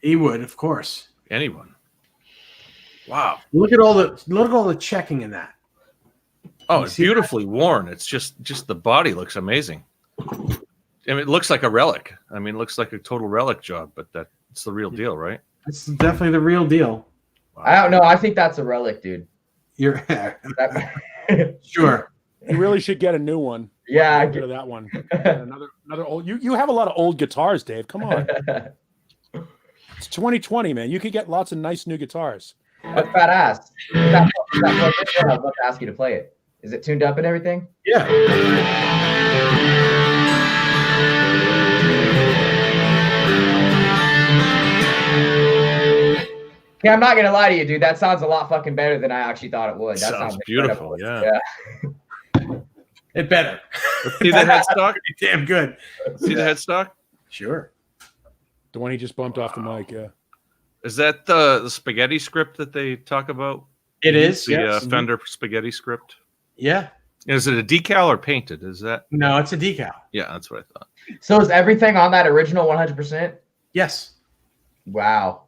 He would, of course. Anyone? Wow. Look at all the checking in that. Oh, it's beautifully worn. It's just the body looks amazing. I mean, it looks like a relic. I mean, it looks like a total relic job, but that's the real deal, right? It's definitely the real deal. Wow. I don't know. I think that's a relic, dude. You're That- sure. You really should get a new one. yeah. Get rid of that one. Another old. You have a lot of old guitars, Dave. Come on. It's 2020, man. You could get lots of nice new guitars. That's badass. I was about to ask you to play it. Is it tuned up and everything? Yeah. Yeah, I'm not gonna lie to you, dude. That sounds a lot fucking better than I actually thought it would. That Sounds incredible. beautiful. Yeah. It better. See the headstock? Damn good. See the headstock? Sure. The one he just bumped off the mic. Yeah. Is that the spaghetti script that they talk about? It is. The Yes. Fender spaghetti script. Yeah. Is it a decal or painted? Is that? No, it's a decal. Yeah, that's what I thought. So is everything on that original 100%? Yes. Wow.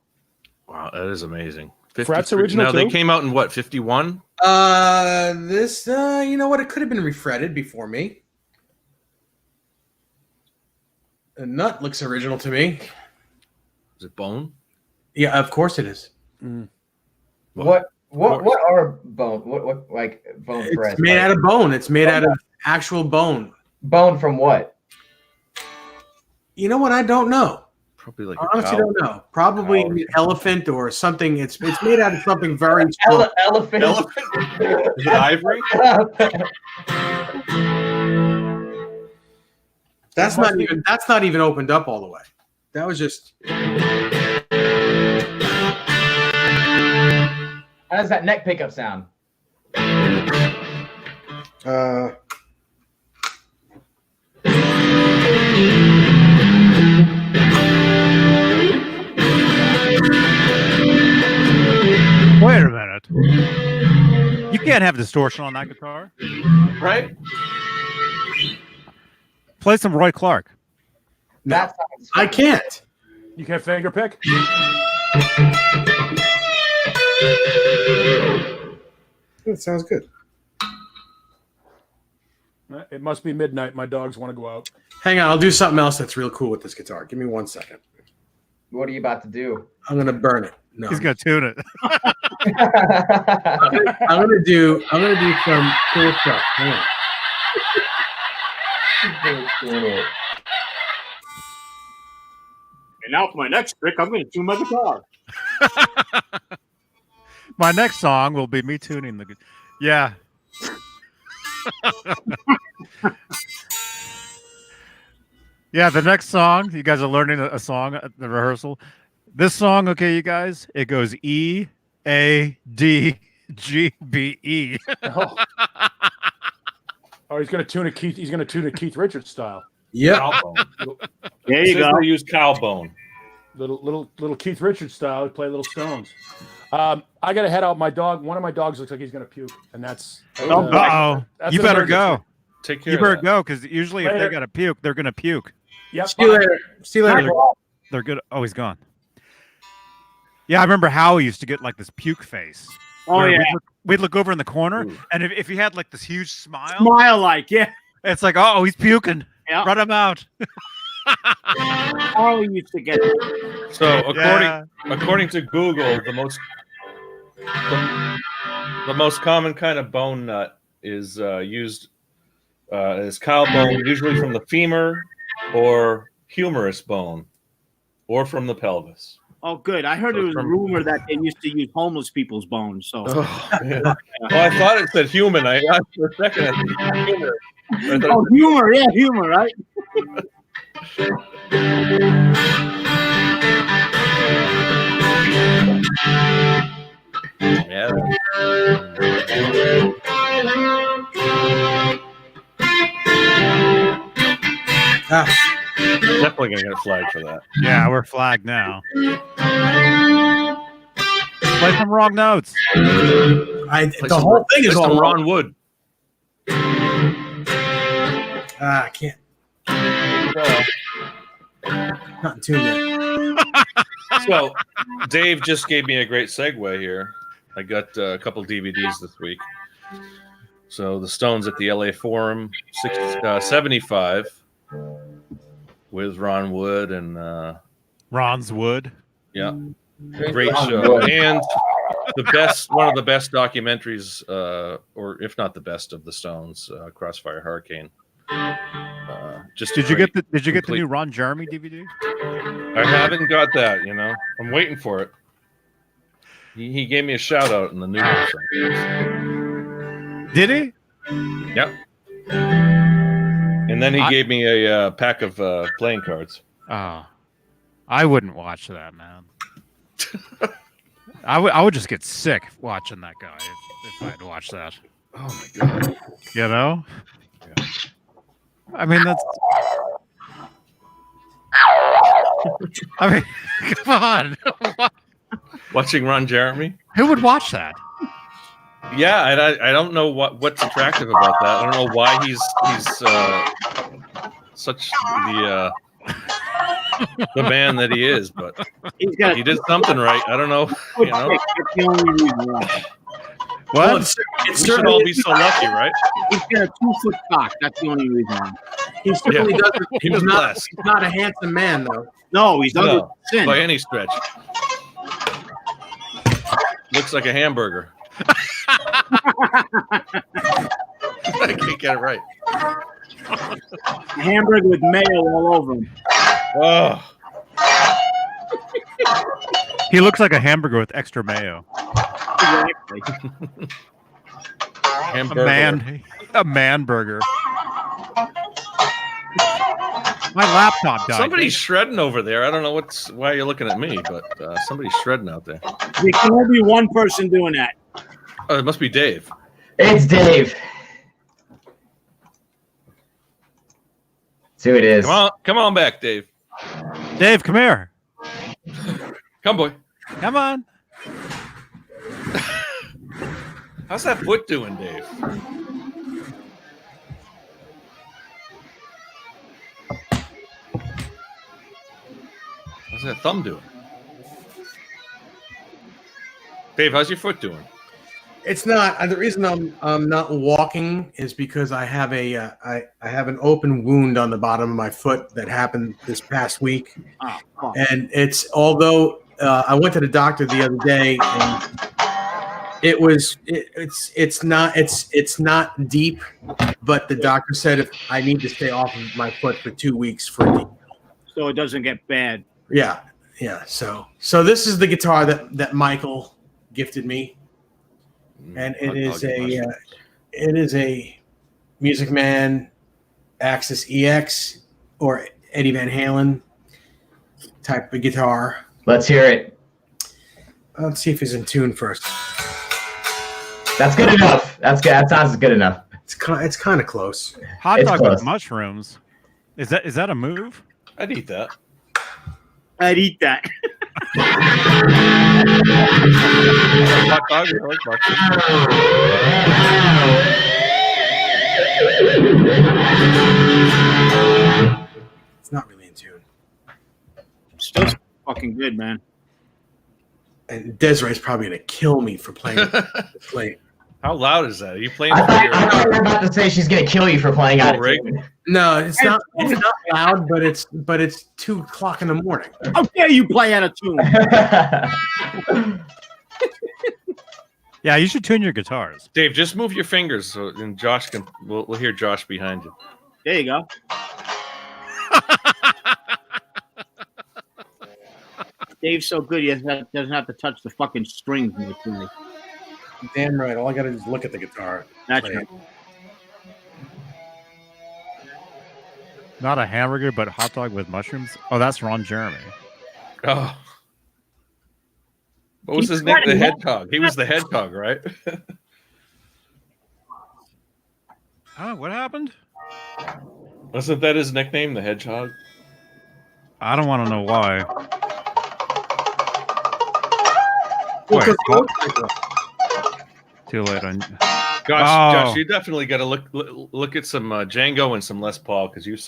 Wow, that is amazing. Fret's 53 original Now they too? came out in what? 51? This you know what? It could have been refretted before me. The nut looks original to me. Is it bone? Yeah, of course it is. What are bone? What like bone frets? It's made out of bone. It's made out of actual bone. Bone from what? You know what? I don't know. Probably like I a honestly cow. don't know. Probably Cow. an elephant or something. It's made out of something very strong. Elephant. Is it ivory? That's not even opened up all the way. That was just How does that neck pickup sound? Wait a minute. You can't have distortion on that guitar. right. Play some Roy Clark. That sounds I can't. You can finger pick. It sounds good. It must be midnight. My dogs want to go out. Hang on, I'll do something else that's real cool with this guitar. Give me 1 second. What are you about to do? I'm gonna burn it. No, He's gonna tune it. I'm gonna do some cool stuff. Hang on. And now for my next trick, I'm going to tune my guitar. My next song will be me tuning the. Yeah. Yeah, the next song, you guys are learning a song at the rehearsal. This song, okay, you guys, it goes E, A, D, G, B, E. Oh. Oh, he's gonna tune a Keith. He's gonna tune a Keith Richards style. Yep. Cowbone. There you go. They use cowbone. Little Keith Richards style. Play little Stones. I gotta head out. My dog. One of my dogs looks like he's gonna puke, and that's. Uh-oh. That's You an better emergency. go. Take care You better of that. go, because usually if Later. they got to puke, they're going to puke. Yep. See you later. See you later. They're good. Oh, he's gone. Yeah, I remember Howie used to get like this puke face. Oh, where yeah. We'd look over in the corner, Ooh. and if he had like this huge smile, Smile like, yeah. it's like, oh, he's puking. Yeah. Run him out. Carl used to get it. So Yeah. according to Google, the most common kind of bone nut is used as cow bone, usually from the femur or humerus bone, or from the pelvis. Oh, good. I heard So it was from- rumor that they used to use homeless people's bones. So Yeah. Well, I thought it said human. I asked for a second. I said humor. I thought- oh, humor, yeah, humor, right? Yeah. Definitely gonna get a flag for that. Yeah, we're flagged now. Play some wrong notes. The whole thing is Play some all wrong. Ron Wood. I can't. Not in tune yet. So, Dave just gave me a great segue here. I got a couple DVDs this week. So, the Stones at the LA Forum, 75, with Ron Wood and Ron's Wood. yeah, great show, and one of the best documentaries, or if not the best of the Stones, Crossfire Hurricane. Just Did you get the complete- new Ron Jeremy DVD? I haven't got that. I'm waiting for it. He gave me a shout out in the news. Did he? Yep. And then he gave me a pack of playing cards. Oh, I wouldn't watch that, man. I would just get sick watching that guy if I had to watch that. Oh my god! You know? Yeah. I mean, that's. I mean, come on. Watching Ron Jeremy. Who would watch that? Yeah, and I don't know what's attractive about that. I don't know why he's such the man that he is, but He's got he did something right. I don't know. That's the only reason why. What? Well, it's We should certainly all be so lucky, right? He's got a 2-foot cock. That's the only reason why. he certainly Yeah. doesn't. He was blessed. He's not a handsome man, though. No, he's under No, sin. by any stretch. Looks like a hamburger. I can't get it right. A hamburger with mayo all over him. Oh, He looks like a hamburger with extra mayo. Exactly. hamburger. A man burger. My laptop died. Somebody's shredding over there. I don't know why you're looking at me, but somebody's shredding out there. There can only be one person doing that. Oh, it must be Dave. It's Dave. See who it is. Come on back, Dave. Dave, come here. Come, boy. Come on. How's that foot doing, Dave? How's that thumb doing? Dave, how's your foot doing? It's not. The reason I'm not walking is because I have I have an open wound on the bottom of my foot that happened this past week, Oh, fuck. and it's although I went to the doctor the other day and it's not deep, but the doctor said if I need to stay off of my foot for 2 weeks for deep. So it doesn't get bad. Yeah. So this is the guitar that Michael gifted me. And it is a Music Man, Axis EX, or Eddie Van Halen type of guitar. Let's hear it. Let's see if he's in tune first. That's good enough. That's good. That sounds good enough. It's kind of close. Hot It's dog close. with mushrooms. Is that a move? I'd eat that. I'd eat that. Hot dog, I like mushrooms. It's not really in tune. Still fucking good, man. And Desiree's probably gonna kill me for playing this late. How loud is that? Are you playing? I thought you were about to say she's gonna kill you for playing out of tune. No, it's not. It's not loud, but it's 2:00 in the morning. How dare you play out of tune? Yeah, you should tune your guitars. Dave, just move your fingers so and Josh can. We'll hear Josh behind you. There you go. Dave's so good, he doesn't have to touch the fucking strings. Damn right. All I gotta do is look at the guitar. That's Play right. it. Not a hamburger, but hot dog with mushrooms. Oh, that's Ron Jeremy. Oh. What was his name? The Hedgehog. He was the Hedgehog, right? Oh, what happened? Wasn't that his nickname, the Hedgehog? I don't want to know why. Well, Wait, 'cause he what? looks like one. Too late. Josh, you definitely got to look at some Django and some Les Paul because you've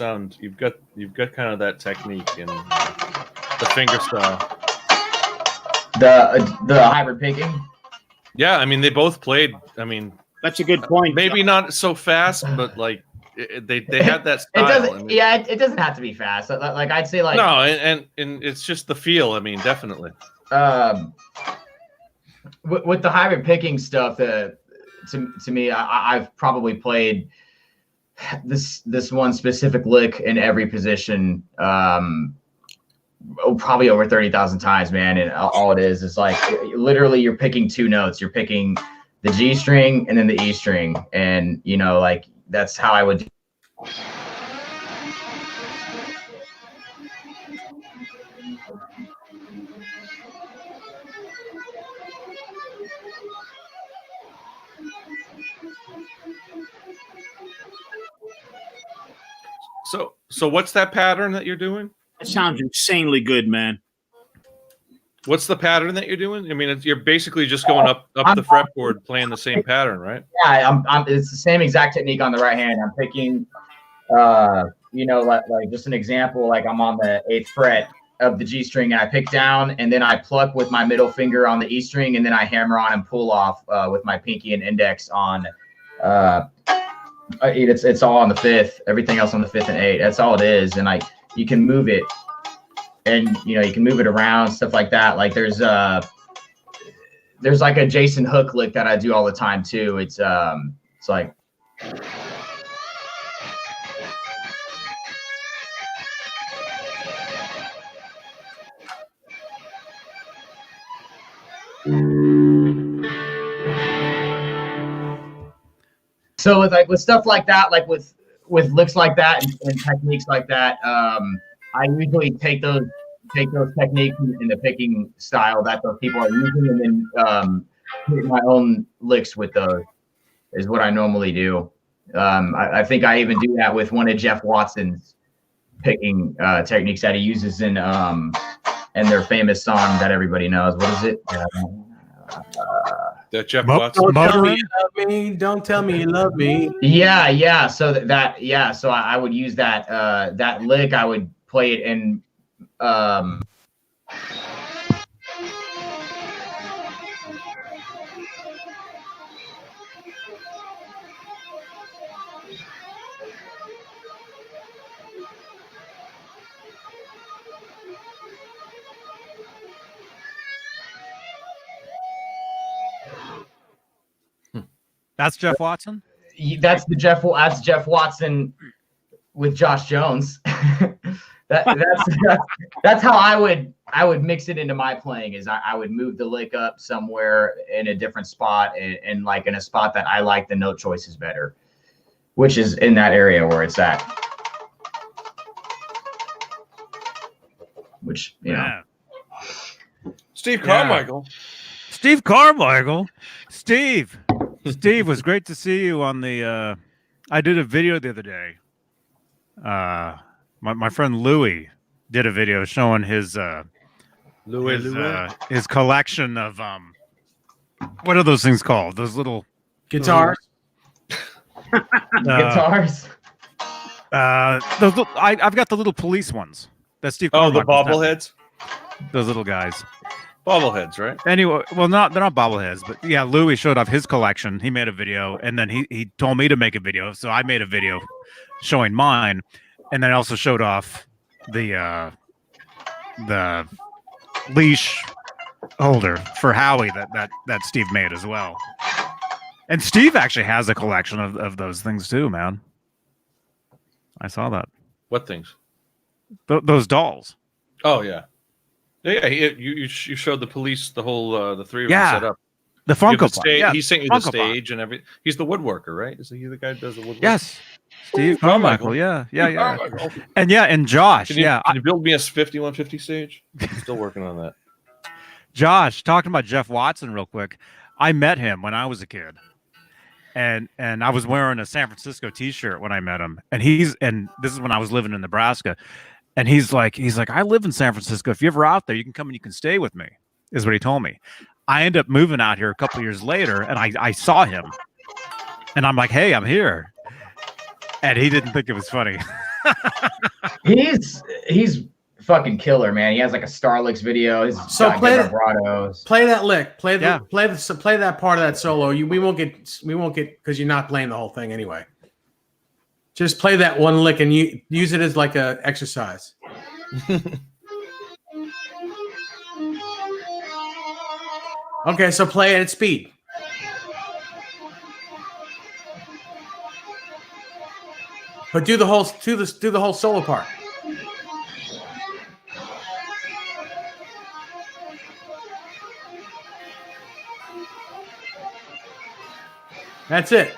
got kind of that technique in the finger style. The hybrid picking. Yeah, I mean they both played. I mean, That's a good point. maybe not so fast, but like they had that style. It doesn't. I mean, It doesn't have to be fast. Like I'd say, like no, and it's just the feel. I mean, definitely. With the hybrid picking stuff, to me, I've probably played this one specific lick in every position. Probably over 30,000 times, man. And all it is like literally you're picking two notes. You're picking the G string and then the E string, and like that's how I would do. So what's that pattern that you're doing? That sounds insanely good, man. What's the pattern that you're doing? I mean, you're basically just going up the fretboard, playing the same pattern, right? Yeah, it's the same exact technique on the right hand. I'm picking, like just an example, like I'm on the 8th fret of the G string and I pick down and then I pluck with my middle finger on the E string and then I hammer on and pull off with my pinky and index on. It's all on the 5th. Everything else on the 5th and 8th. That's all it is, and you can move it, and you can move it around, stuff like that. Like there's like a Jason Hook lick that I do all the time too. It's like. So with stuff like that, like with licks like that and techniques like that, I usually take those techniques in the picking style that those people are using, and then hit my own licks with those is what I normally do. I think I even do that with one of Jeff Watson's picking techniques that he uses in their famous song that everybody knows. What is it? That Jeff Watson. Don't tell me you love me. Don't tell me you love me. Yeah. So so I would use that lick. I would play it in. That's Jeff Watson. That's Jeff Watson with Josh Jones. That's how I would mix it into my playing. Is I would move the lick up somewhere in a different spot and like in a spot that I like the note choices better. which is in that area where it's at. Which, you know. Steve Carmichael. Steve Carmichael. Steve, was great to see you on the. I did a video the other day. My friend Louie did a video showing his his collection of what are those things called? Those little Guitars. Guitars. I've got the little police ones. That Steve. Oh, the Carmichael's bobbleheads. Those little guys. Bobbleheads, right? Anyway, well, they're not bobbleheads, but yeah, Louis showed off his collection. He made a video, and then he told me to make a video, so I made a video showing mine, and then I also showed off the leash holder for Howie that Steve made as well. And Steve actually has a collection of those things too, man. I saw that. What things? Those dolls. Oh yeah. Yeah, you showed the police the whole the three of them set up. The Funko Pop. Yeah, he sent you the Funko stage and everything. He's the woodworker, right? Is he the guy who does the woodwork? Yes, Steve Carmichael. Yeah. And Josh. Can you build me a 5150 stage? I'm still working on that. Josh, talking about Jeff Watson real quick. I met him when I was a kid, and I was wearing a San Francisco T-shirt when I met him. And this is when I was living in Nebraska. And he's like, I live in San Francisco. If you're ever out there, you can come and you can stay with me, is what he told me. I ended up moving out here a couple years later, and I saw him. And I'm like, hey, I'm here. And he didn't think it was funny. He's fucking killer, man. He has like a Starlix video. He's got good vibratos. Play that lick. Play that part of that solo. We won't get because you're not playing the whole thing anyway. Just play that one lick and you use it as like a exercise. Okay, so play it at speed. But do the whole solo part. That's it.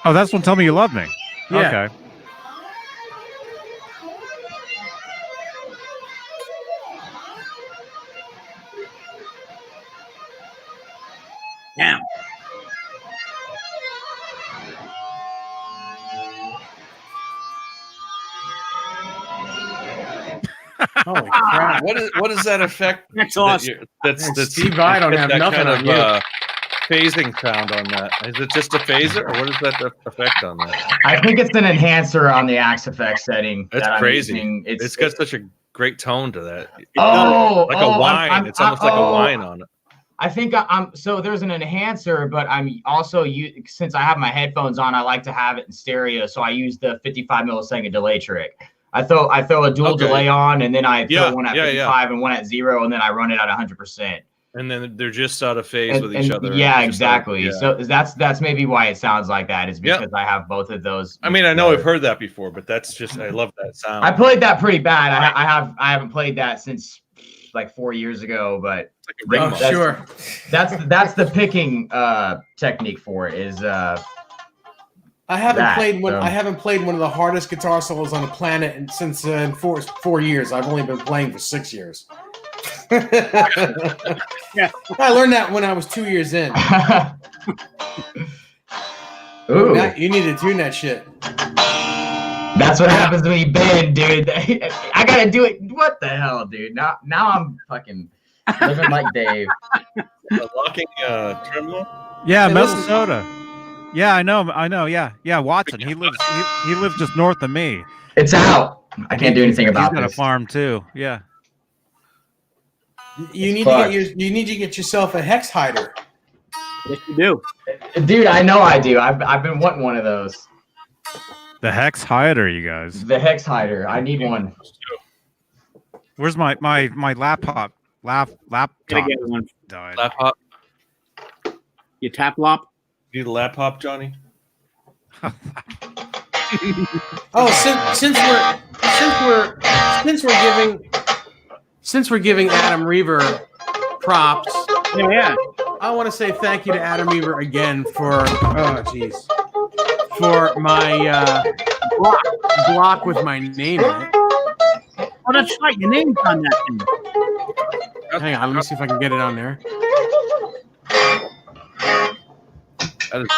Oh, that's one. Tell Me You Love Me. Yeah. Okay. Damn. Holy crap! What is that effect? That's awesome. That's Steve. I don't have nothing on you. Phasing sound on that. Is it just a phaser, or what is that effect on that? I think it's an enhancer on the Axe Effects setting. That's crazy. It's got such a great tone to that. A whine. It's almost like a whine on it. I think so there's an enhancer, but I'm also since I have my headphones on, I like to have it in stereo, so I use the 55 millisecond delay trick. I throw a dual delay on, and then I throw one at 55 and one at 0, and then I run it at 100%. And then they're just out of phase with each other. Yeah, exactly. So that's maybe why it sounds like that, is because I have both of those. I mean, I know I've heard that before, but that's just, I love that sound. I played that pretty bad. I haven't played that since like 4 years ago, but sure. That's the picking technique for it is I haven't played one of the hardest guitar solos on the planet since 4 years. I've only been playing for 6 years. Yeah, I learned that when I was 2 years in. Ooh. Now you need to tune that shit. That's what happens when you bend, dude. I gotta do it. What the hell, dude? Now I'm fucking living like Dave. Locking tremolo. Yeah, Minnesota. Yeah, I know. Yeah, Watson. He lives just north of me. It's out. I can't do anything about it. He's got a farm too. Yeah. You need to get yourself a hex hider. Yes, you do. Dude, I know I do. I've been wanting one of those. The hex hider, you guys. The hex hider. I need one. Where's my laptop? Laptop. Gotta get one. Died. Laptop. You tap lop? Need a laptop, Johnny? Since we're giving Adam Reaver props. Yeah. I want to say thank you to Adam Reaver again for for my block with my name in it. Oh, that's right. Your name's on that thing. Hang on, let me see if I can get it on there.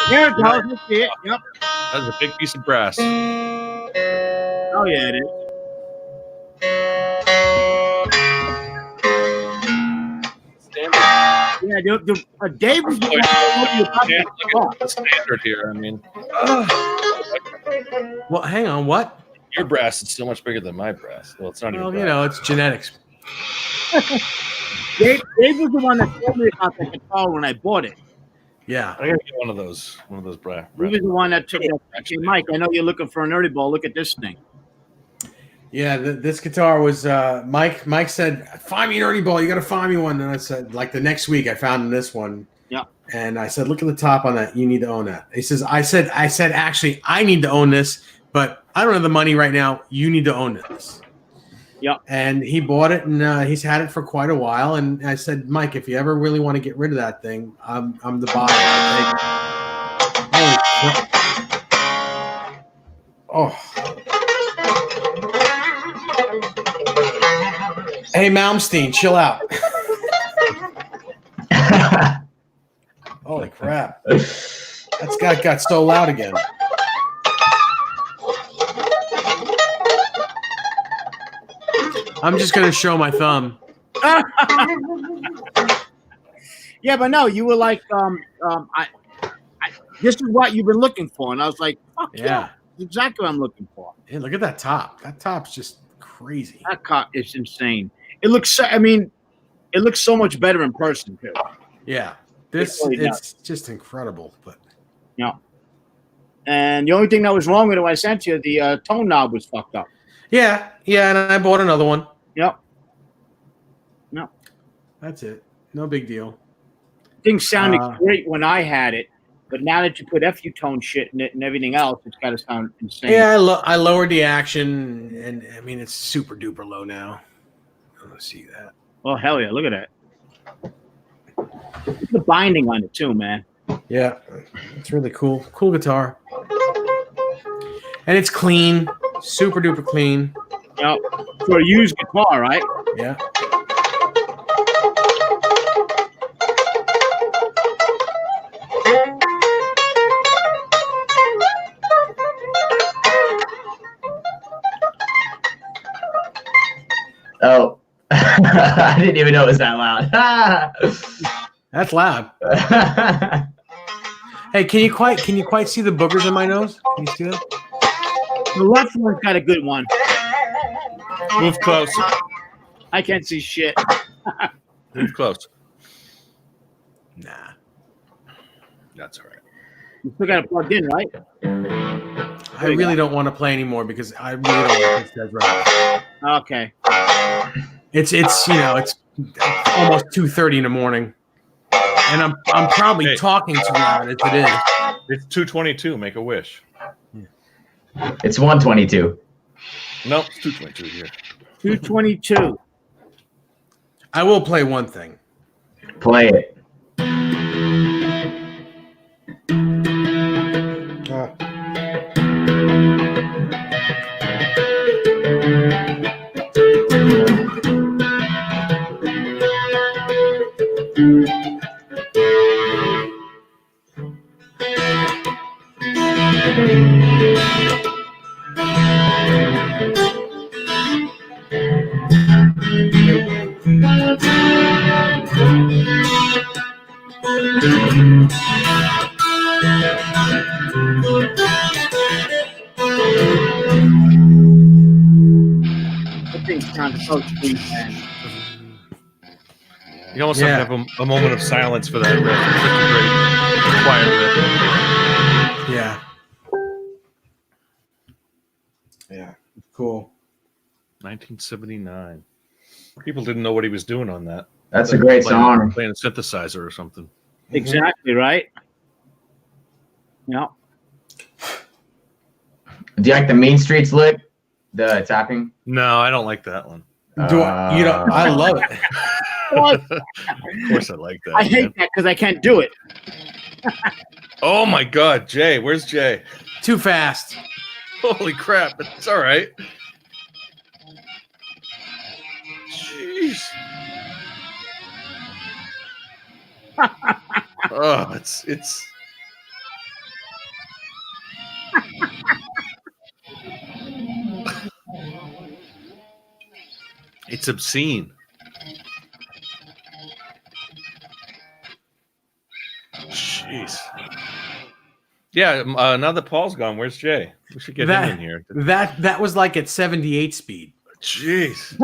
There it goes. That's it. Yep. That's a big piece of brass. Oh, yeah, it is. Yeah, Dave was the one who told you about The standard here. I mean, Well, hang on, what? your brass is so much bigger than my brass. Well, it's not Well, even. you know, it's genetics. Dave was the one that told me about the guitar when I bought it. Yeah. I gotta get one of those brass. He was the one that took it. Hey, Mike, I know you're looking for a nerdy ball. Look at this thing. Yeah, this guitar was Mike. Mike said, "Find me an Ernie ball. You got to find me one." And I said, like the next week, I found him this one. Yeah. And I said, "Look at the top on that. You need to own that." He says, "I said, actually, I need to own this, but I don't have the money right now. You need to own this." Yeah. And he bought it, and he's had it for quite a while. And I said, "Mike, if you ever really want to get rid of that thing, I'm the buyer." Holy crap. Oh. Hey, Malmsteen, chill out. Holy crap. That's got so loud again. I'm just going to show my thumb. Yeah, but no, you were like, this is what you've been looking for. And I was like, fuck yeah. That's exactly what I'm looking for. Hey, look at that top. That top's just crazy. That car is insane. It looks so much better in person too. Yeah. It's just incredible. But yeah. And the only thing that was wrong with it when I sent you, the tone knob was fucked up. Yeah, and I bought another one. Yep. No. That's it. No big deal. Things sounded great when I had it, but now that you put FU tone shit in it and everything else, it's got to sound insane. Yeah, I lowered the action, and I mean it's super duper low now. Let's see that. Oh hell yeah! Look at that. Look the binding on it too, man. Yeah, it's really cool. Cool guitar, and it's clean, super duper clean. Yep. For a used guitar, right? Yeah. Oh, I didn't even know it was that loud. That's loud. Hey, can you quite see the boogers in my nose? Can you see them? The left one's got a good one. Move closer. I can't see shit. Move close. Nah. That's all right. You still got it plugged in, right? I really don't want to play anymore because I really don't like this guy's right. Okay. It's almost 2:30 in the morning, and I'm probably talking too loud as it is. It's 2:22. Make a wish. It's 122. No, it's 2:22 here. 222. I will play one thing. Play it. So sweet, man. You almost have to have a moment of silence for that riff. It's such a great, quiet riff. Yeah. Cool. 1979. People didn't know what he was doing on that. That's a great song. Playing a synthesizer or something. Exactly, right? Yeah. Do you like the Mean Streets lick? The tapping? No, I don't like that one. I love it. Of course I like that. I hate that because I can't do it. Oh my God, Jay. Where's Jay? Too fast. Holy crap! It's all right. Jeez. Oh, it's it's obscene. Jeez. Yeah. Now that Paul's gone, where's Jay? We should get him in here. That was like at 78 speed. Jeez.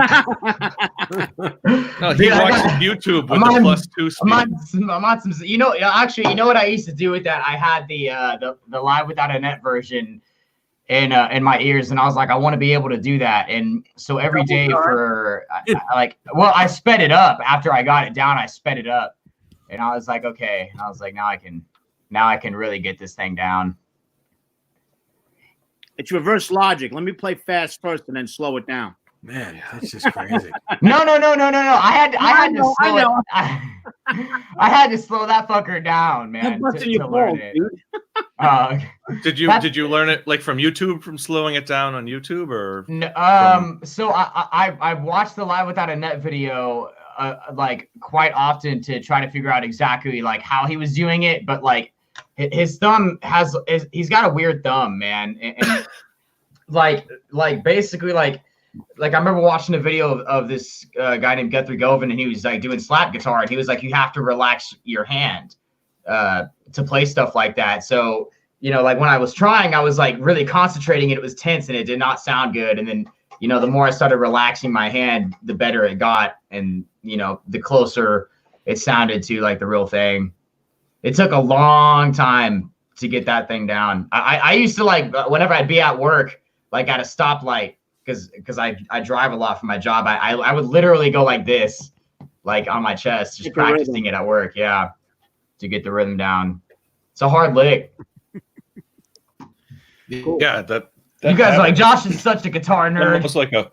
No, he watches YouTube with the +2 speed. I'm on some. Actually, you know what I used to do with that? I had the live without a net version in my ears, and I was like, I want to be able to do that. And so every day I sped it up after I got it down. I sped it up, and I was like, okay. I was like, now I can really get this thing down. It's reverse logic. Let me play fast first and then slow it down. Man, that's just crazy. No. I had to slow it. I had to slow that fucker down, man. To learn it. Did you learn it like from YouTube, from slowing it down on YouTube, or? So I've watched the live without a net video like quite often to try to figure out exactly like how he was doing it, but like his thumb he's got a weird thumb, man, and like basically like I remember watching a video of this guy named Guthrie Govan, and he was like doing slap guitar, and he was like, you have to relax your hand to play stuff like that. So, like when I was trying, I was like really concentrating, and it was tense, and it did not sound good. And then, the more I started relaxing my hand, the better it got. And, the closer it sounded to like the real thing. It took a long time to get that thing down. I used to like, whenever I'd be at work, like at a stoplight, because I drive a lot for my job, I would literally go like this, like on my chest, just practicing it at work, to get the rhythm down. It's a hard lick. Cool. Yeah, that you guys are like, Josh is such a guitar nerd. Almost like a.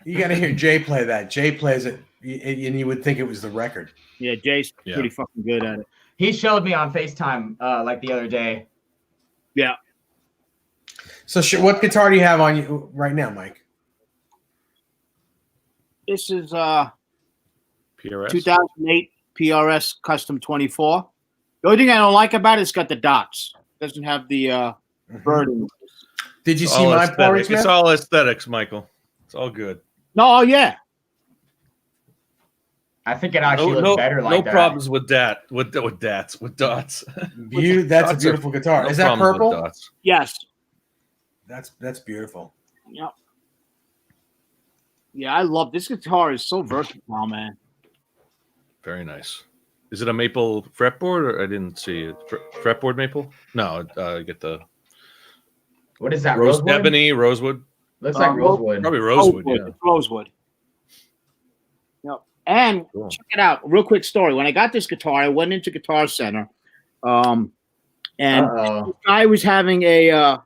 You got to hear Jay play that. Jay plays it, and you would think it was the record. Yeah, Jay's pretty fucking good at it. He showed me on FaceTime like the other day. Yeah. So what guitar do you have on you right now, Mike? This is PRS? 2008 PRS Custom 24. The only thing I don't like about it, it's got the dots. It doesn't have the burden. Did you see my Porridge? It's all aesthetics, Michael. It's all good. No, oh yeah. I think it actually looks better like that. No problems with that. With dots. That's a beautiful guitar. Is that purple? Yes. That's beautiful. Yep. Yeah, I love this guitar. Is so versatile, man. Very nice. Is it a maple fretboard, or I didn't see it? Fretboard maple? No, get the. What is that? Rosewood? Ebony, rosewood. Looks like rosewood. Probably rosewood. Yeah. It's rosewood. Yep. And check it out. Real quick story. When I got this guitar, I went into Guitar Center, and this guy was having a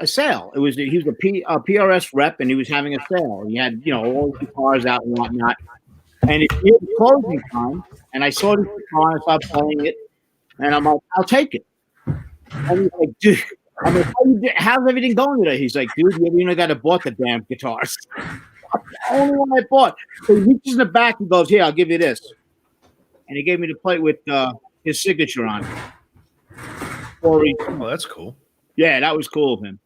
sale. He was a PRS rep, and he was having a sale. He had all the guitars out and whatnot. And it's near the closing time, and I saw this guitar and I started playing it, and I'm like, I'll take it. And he's like, dude, I'm like, how's everything going today? He's like, dude, you even got to bought the damn guitars. That's the only one I bought. So he reaches in the back and goes, here, I'll give you this. And he gave me the plate with his signature on it. Oh, that's cool. Yeah, that was cool of him.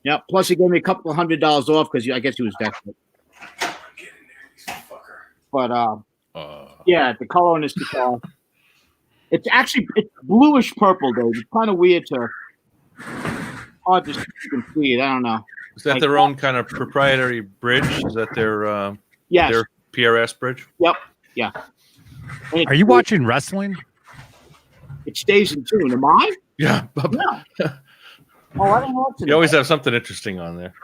Yeah. Plus, he gave me a couple of $100 off because I guess he was desperate. But yeah, the color on this guitar. It's bluish purple, though. It's kind of weird to hard to see it. I don't know. Is that their own kind of proprietary bridge? Is that their their PRS bridge? Yep. Yeah. Are you watching wrestling? It stays in tune. Am I? Yeah. Yeah. Oh, I don't watch it. You always have something interesting on there.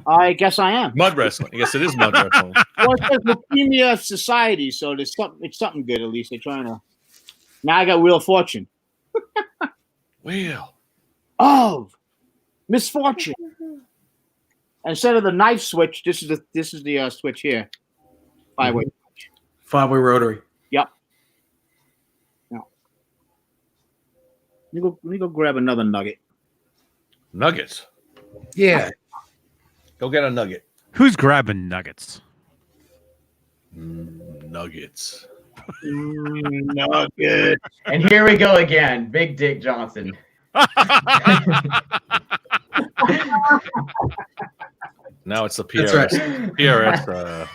I guess I am. Mud wrestling. I guess it is mud wrestling. Well, it says Leukemia Society, so there's something. It's something good. At least they're trying to. Now I got Wheel of Fortune. Wheel of Misfortune. Instead of the knife switch, this is the switch here. Five-way. Five-way rotary. Yep. No. Let me go grab another nugget. Nuggets. Yeah. Go get a nugget. Who's grabbing nuggets? Nuggets. Nugget. And here we go again. Big Dick Johnson. Now it's the That's PRS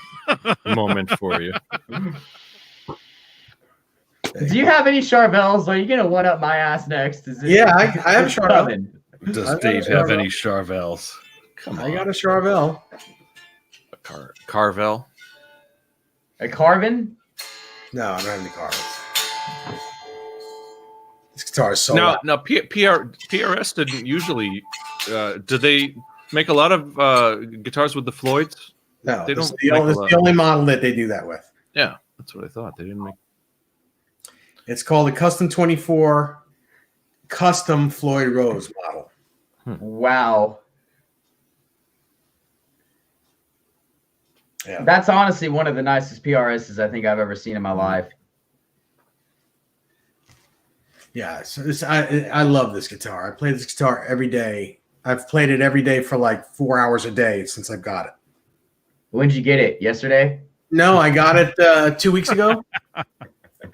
moment for you. Do you have any Charvels? Are you gonna one up my ass next? Is it, Yeah, I have Charvel. coming? Does I got Dave a have Charvel. any Charvels? Come on. I got a Charvel. A Carvel. A Carvin? No, I don't have any Carvels. This guitar is so Now, loud. PRS didn't usually. Did they make a lot of guitars with the Floyds? No, they this don't is make a the lot. only model that they do that with. Yeah, that's what I thought. They didn't make. It's called a Custom 24 Custom Floyd Rose model. Wow. Yeah. That's honestly one of the nicest PRSs I think I've ever seen in my life. Yeah, so I love this guitar. I play this guitar every day. I've played it every day for like 4 hours a day since I've got it. When'd you get it? Yesterday? No, I got it 2 weeks ago.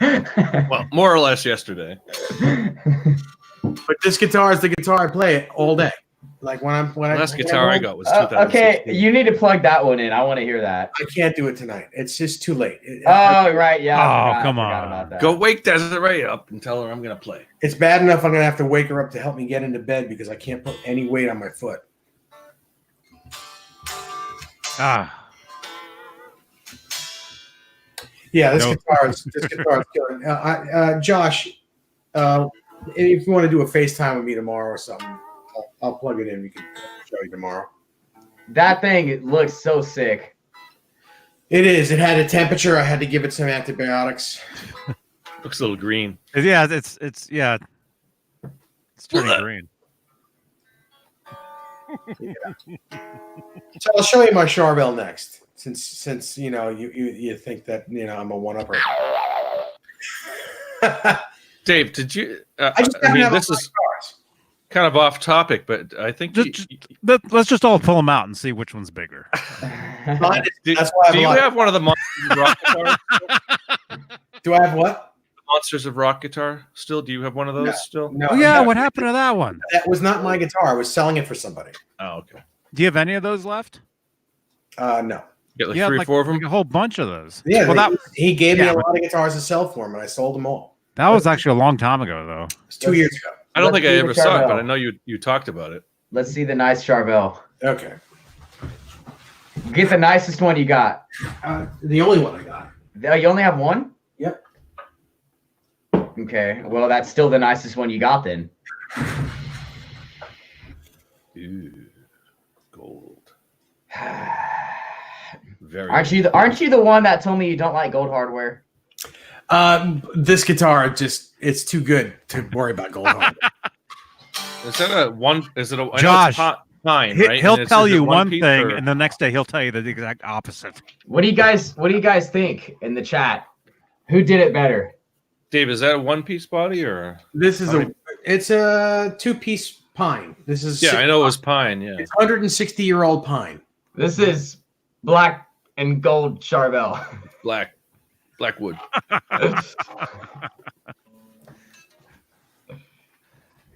Well, more or less yesterday. But this guitar is the guitar I play all day. Like when The last guitar I got was 2016. Okay, you need to plug that one in. I want to hear that. I can't do it tonight. It's just too late. Oh, right. Yeah. I come forgot on. about that. Go wake Desiree up and tell her I'm gonna play. It's bad enough I'm gonna have to wake her up to help me get into bed because I can't put any weight on my foot. Yeah, this guitar is killing. Josh, if you want to do a FaceTime with me tomorrow or something, I'll plug it in. We can show you tomorrow. That thing, it looks so sick. It is. It had a temperature. I had to give it some antibiotics. Looks a little green. Yeah, it's turning green. So I'll show you my Charvel next, since you think that I'm a one-upper. Dave, did you? I mean, this is kind of off topic, but I think Let's just all pull them out and see which one's bigger. do That's why I have you a lot. have one of the Monsters of Rock guitars? Do I have what? Monsters of Rock guitar still? Do you have one of those still? No. Oh yeah, no, what happened to that one? That was not my guitar. I was selling it for somebody. Oh, okay. Do you have any of those left? No. You got like You had, 3 or 4 of them. like a whole bunch of those. Yeah, Well, he gave me yeah, a lot of guitars to sell for him, and I sold them all. that was actually a long time ago, though. It's 2 years ago. I don't Let's think I see ever the saw it, Charvel. but I know you talked about it. Let's see the nice Charvel. Okay. Get the nicest one you got. The only one I got. You only have one? Yep. Okay. Well, that's still the nicest one you got then. Ooh, gold. Very. Aren't you the one that told me you don't like gold hardware? This guitar it's too good to worry about gold on. Is that a one? Is it a? I know it's Josh, pine, right? He'll And tell is it you one piece thing, or- and the next day he'll tell you the exact opposite. What do you guys think in the chat? Who did it better? Dave, is that a one-piece body or? This is it's a 2-piece pine. This is Yeah, I know it was pine. Yeah. It's 160-year-old pine. This is black and gold Charvel. Blackwood.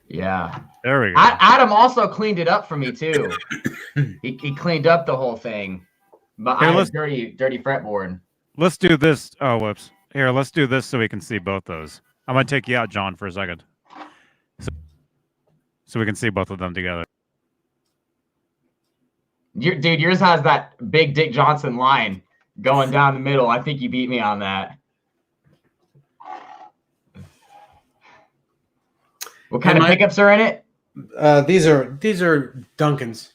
Yeah. There we go. Adam also cleaned it up for me too. he cleaned up the whole thing. But Here, I had let's- dirty fretboard. Let's do this. Oh, whoops. Here, let's do this so we can see both those. I'm gonna take you out, John, for a second, so we can see both of them together. Dude, yours has that big Dick Johnson line going down the middle. I think you beat me on that. What kind of pickups are in it? These are Duncan's.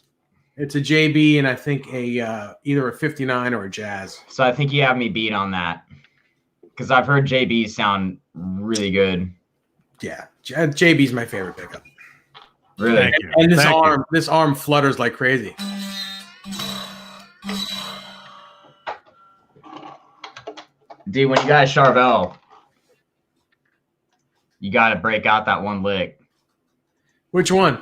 It's a JB and I think a either a 59 or a Jazz. So I think you have me beat on that. Because I've heard JBs sound really good. Yeah, JB's my favorite pickup. Really? Thank you. And Thank you. this arm flutters like crazy. Dude, when you got a Charvel, you got to break out that one lick. Which one?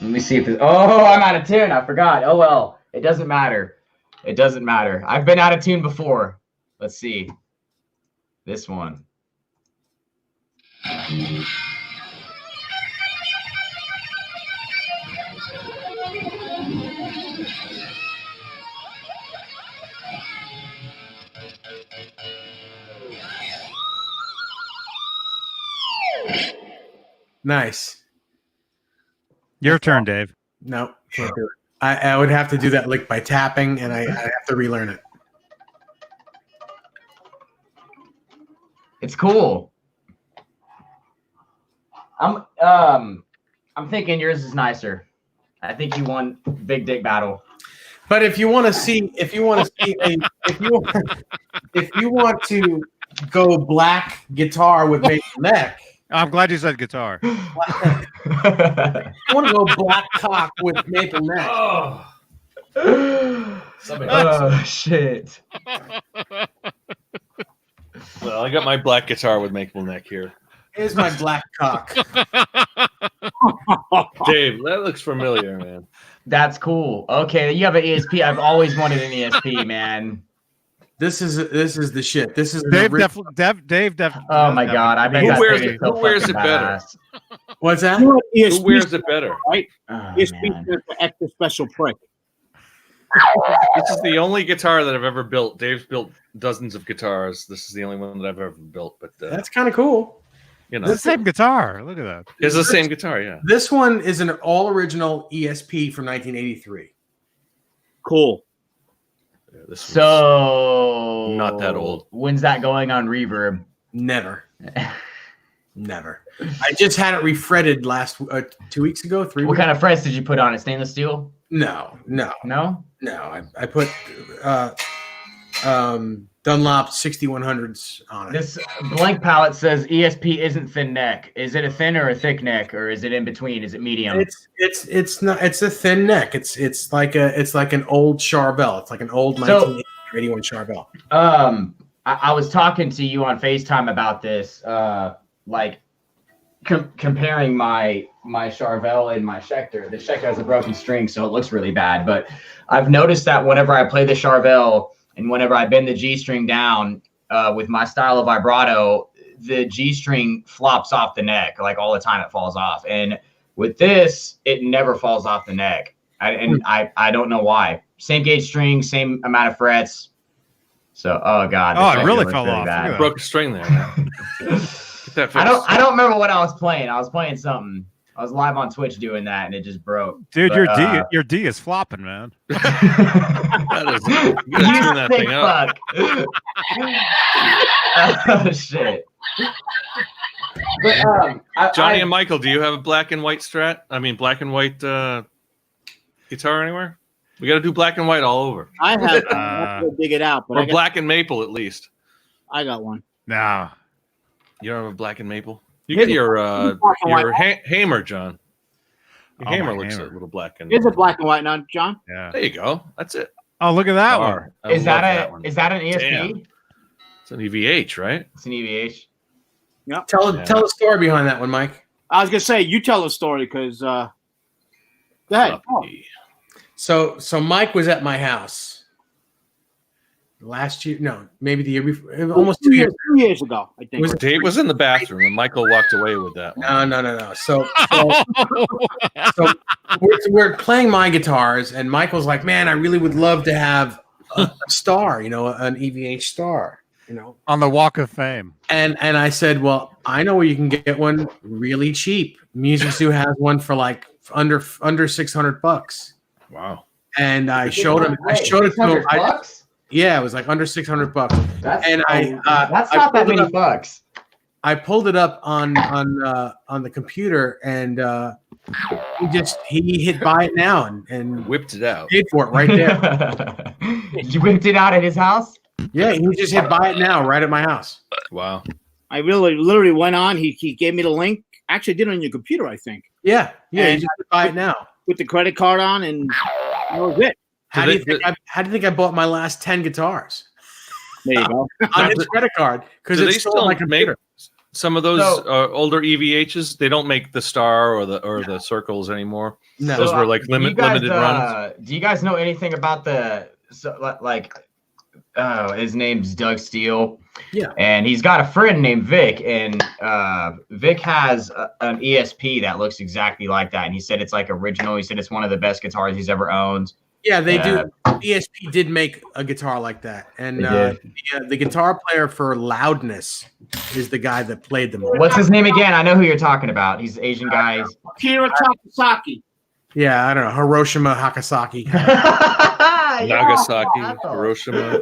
Let me see if it's. Oh, I'm out of tune. I forgot. Oh well, it doesn't matter. It doesn't matter. I've been out of tune before. Let's see. This one. Nice. Your turn, Dave. No, can't do it. I would have to do that lick by tapping, and I have to relearn it. It's cool. I'm thinking yours is nicer. I think you won Big Dick Battle. But if you want to see, if you want to go black guitar with maple neck, I'm glad you said guitar. I want to go black cock with maple neck. Oh shit. Well, I got my black guitar with maple neck here. Here's my black cock. Dave, that looks familiar, man. That's cool. Okay, you have an ESP. I've always wanted an ESP, man. This is the shit. This is Dave definitely. Oh my god! I bet Who that wears thing it- is so who wears fucking it better? badass. What's that? Who wears it better? Right? Oh, ESP man. stands for extra special prick. This is the only guitar that I've ever built. Dave's built dozens of guitars. This is the only one that I've ever built. But That's kind of cool. you know, It's the same guitar. Look at that. it's the same guitar. Yeah. This one is an all original ESP from 1983. Cool. Yeah, this was- So Not that old. When's that going on Reverb? Never. Never. I just had it refretted 2 weeks ago. What kind of frets did you put on it? Stainless steel? No. No. I put Dunlop 6100s on it. This blank palette says ESP isn't thin neck. Is it a thin or a thick neck, or is it in between? Is it medium? It's not. It's a thin neck. It's like an old Charvel. It's like an old So- 1981 Charvel. I was talking to you on FaceTime about this, like comparing my Charvel and my Schecter. The Schecter has a broken string, so it looks really bad. But I've noticed that whenever I play the Charvel and whenever I bend the G string down with my style of vibrato, the G string flops off the neck. Like all the time, it falls off. And with this, it never falls off the neck. I don't know why. Same gauge string, same amount of frets. So, oh god. Oh, this it really looks fell off. bad. Look at broke a string there. Man. Get that fixed. I don't remember what I was playing. I was playing something. I was live on Twitch doing that, and it just broke. Dude, But, your D is flopping, man. That is, you gotta tune that sick thing up. fuck. Oh shit. But Johnny and Michael, do you have a black and white Strat? I mean, black and white guitar anywhere? We got to do black and white all over, I have I have to dig it out, but or black and maple at least. I got one. No. You don't have a black and maple. You get your hammer, John. Your Oh, hammer my looks hammer. a little black and. Here's a black and white now, John. Yeah. There you go. That's it. Oh, look at that one. Guitar. I is love that one. an ESP? Damn. It's an EVH, right? It's an EVH. Tell the story behind that one, Mike. I was gonna say you tell a story because go ahead. Floppy. So Mike was at my house last year. No, maybe the year before. Almost 2 years. 2 years ago, I think. Was Dave was in the bathroom, and Michael walked away with that one. No. So we're playing my guitars, and Michael's like, "Man, I really would love to have a star, an EVH star, On the Walk of Fame. And I said, "Well, I know where you can get one really cheap. Music Zoo has one for like under $600." Wow. And I showed him. I showed it to him. Yeah, it was like under $600. That's I not that pulled it many up. bucks. I pulled it up on the computer, and he hit buy it now and Whipped it out. paid for it right there. You whipped it out at his house? Yeah, he just hit buy it now right at my house. Wow. I literally went on. He gave me the link. Actually, did it on your computer, I think, Yeah, he And- just hit buy it now. with the credit card on, and that was it. How do you think I bought my last 10 guitars There you go. on his credit card? Because Do it's they still still on my make? computer. Some of those So- older EVHs, they don't make the star or the circles anymore. No. Those were like do you guys, limited runs. Do you guys know anything about his name's Doug Steele? Yeah. And he's got a friend named Vic, and Vic has an ESP that looks exactly like that. And he said it's like original. He said it's one of the best guitars he's ever owned. Yeah, they do. ESP did make a guitar like that, and the guitar player for Loudness is the guy that played them. What's his name again? I know who you're talking about. He's the Asian guy. Kira Takasaki. Yeah, I don't know. Hiroshima Hakasaki. Nagasaki, Hiroshima.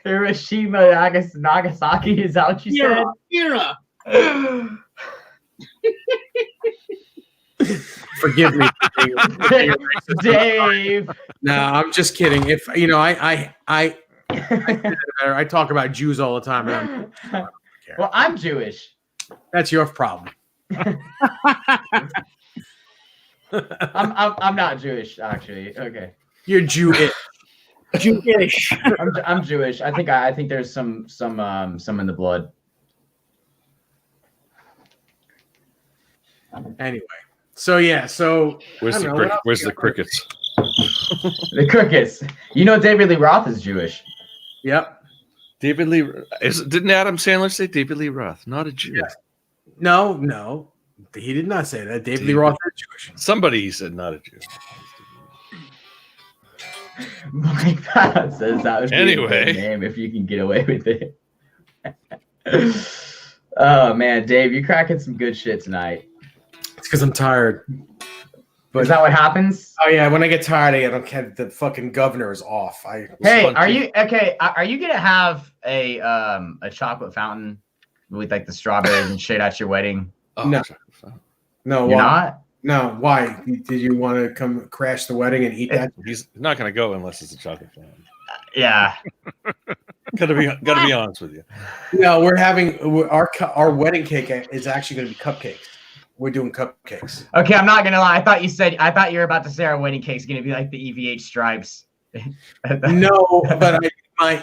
Hiroshima, Nagasaki. Is that what you said? Kira. Forgive me, Dave. No, I'm just kidding. If you know, I talk about Jews all the time. And Well, I'm Jewish. that's your problem. I'm not Jewish, actually. Okay, You're Jewish. Jewish. I'm Jewish. I think there's some in the blood. Anyway, so Where's I the don't know, what else where's we the got? crickets? The crickets. You know, David Lee Roth is Jewish. Yep. David Lee. Didn't Adam Sandler say David Lee Roth? Not a Jew. Yeah. No, he did not say that. David Lee Roth is Jewish. Somebody he said not a Jew. Mike Pat says that would be Anyway. a good name if you can get away with it. Oh man, Dave, you cracking some good shit tonight. It's because I'm tired. But is that what happens? Oh yeah, when I get tired, I don't care. The fucking governor is off. Hey, are you okay? Are you gonna have a chocolate fountain with like the strawberries and shit at your wedding? Oh, No. No, You're why? not? No, why? Did you want to come crash the wedding and eat that? He's not going to go unless it's a chocolate fountain. Yeah. Gotta be honest with you. No, we're having our wedding cake is actually going to be cupcakes. We're doing cupcakes. Okay, I'm not gonna lie. I thought you were about to say our wedding cake's gonna be like the EVH stripes. No, but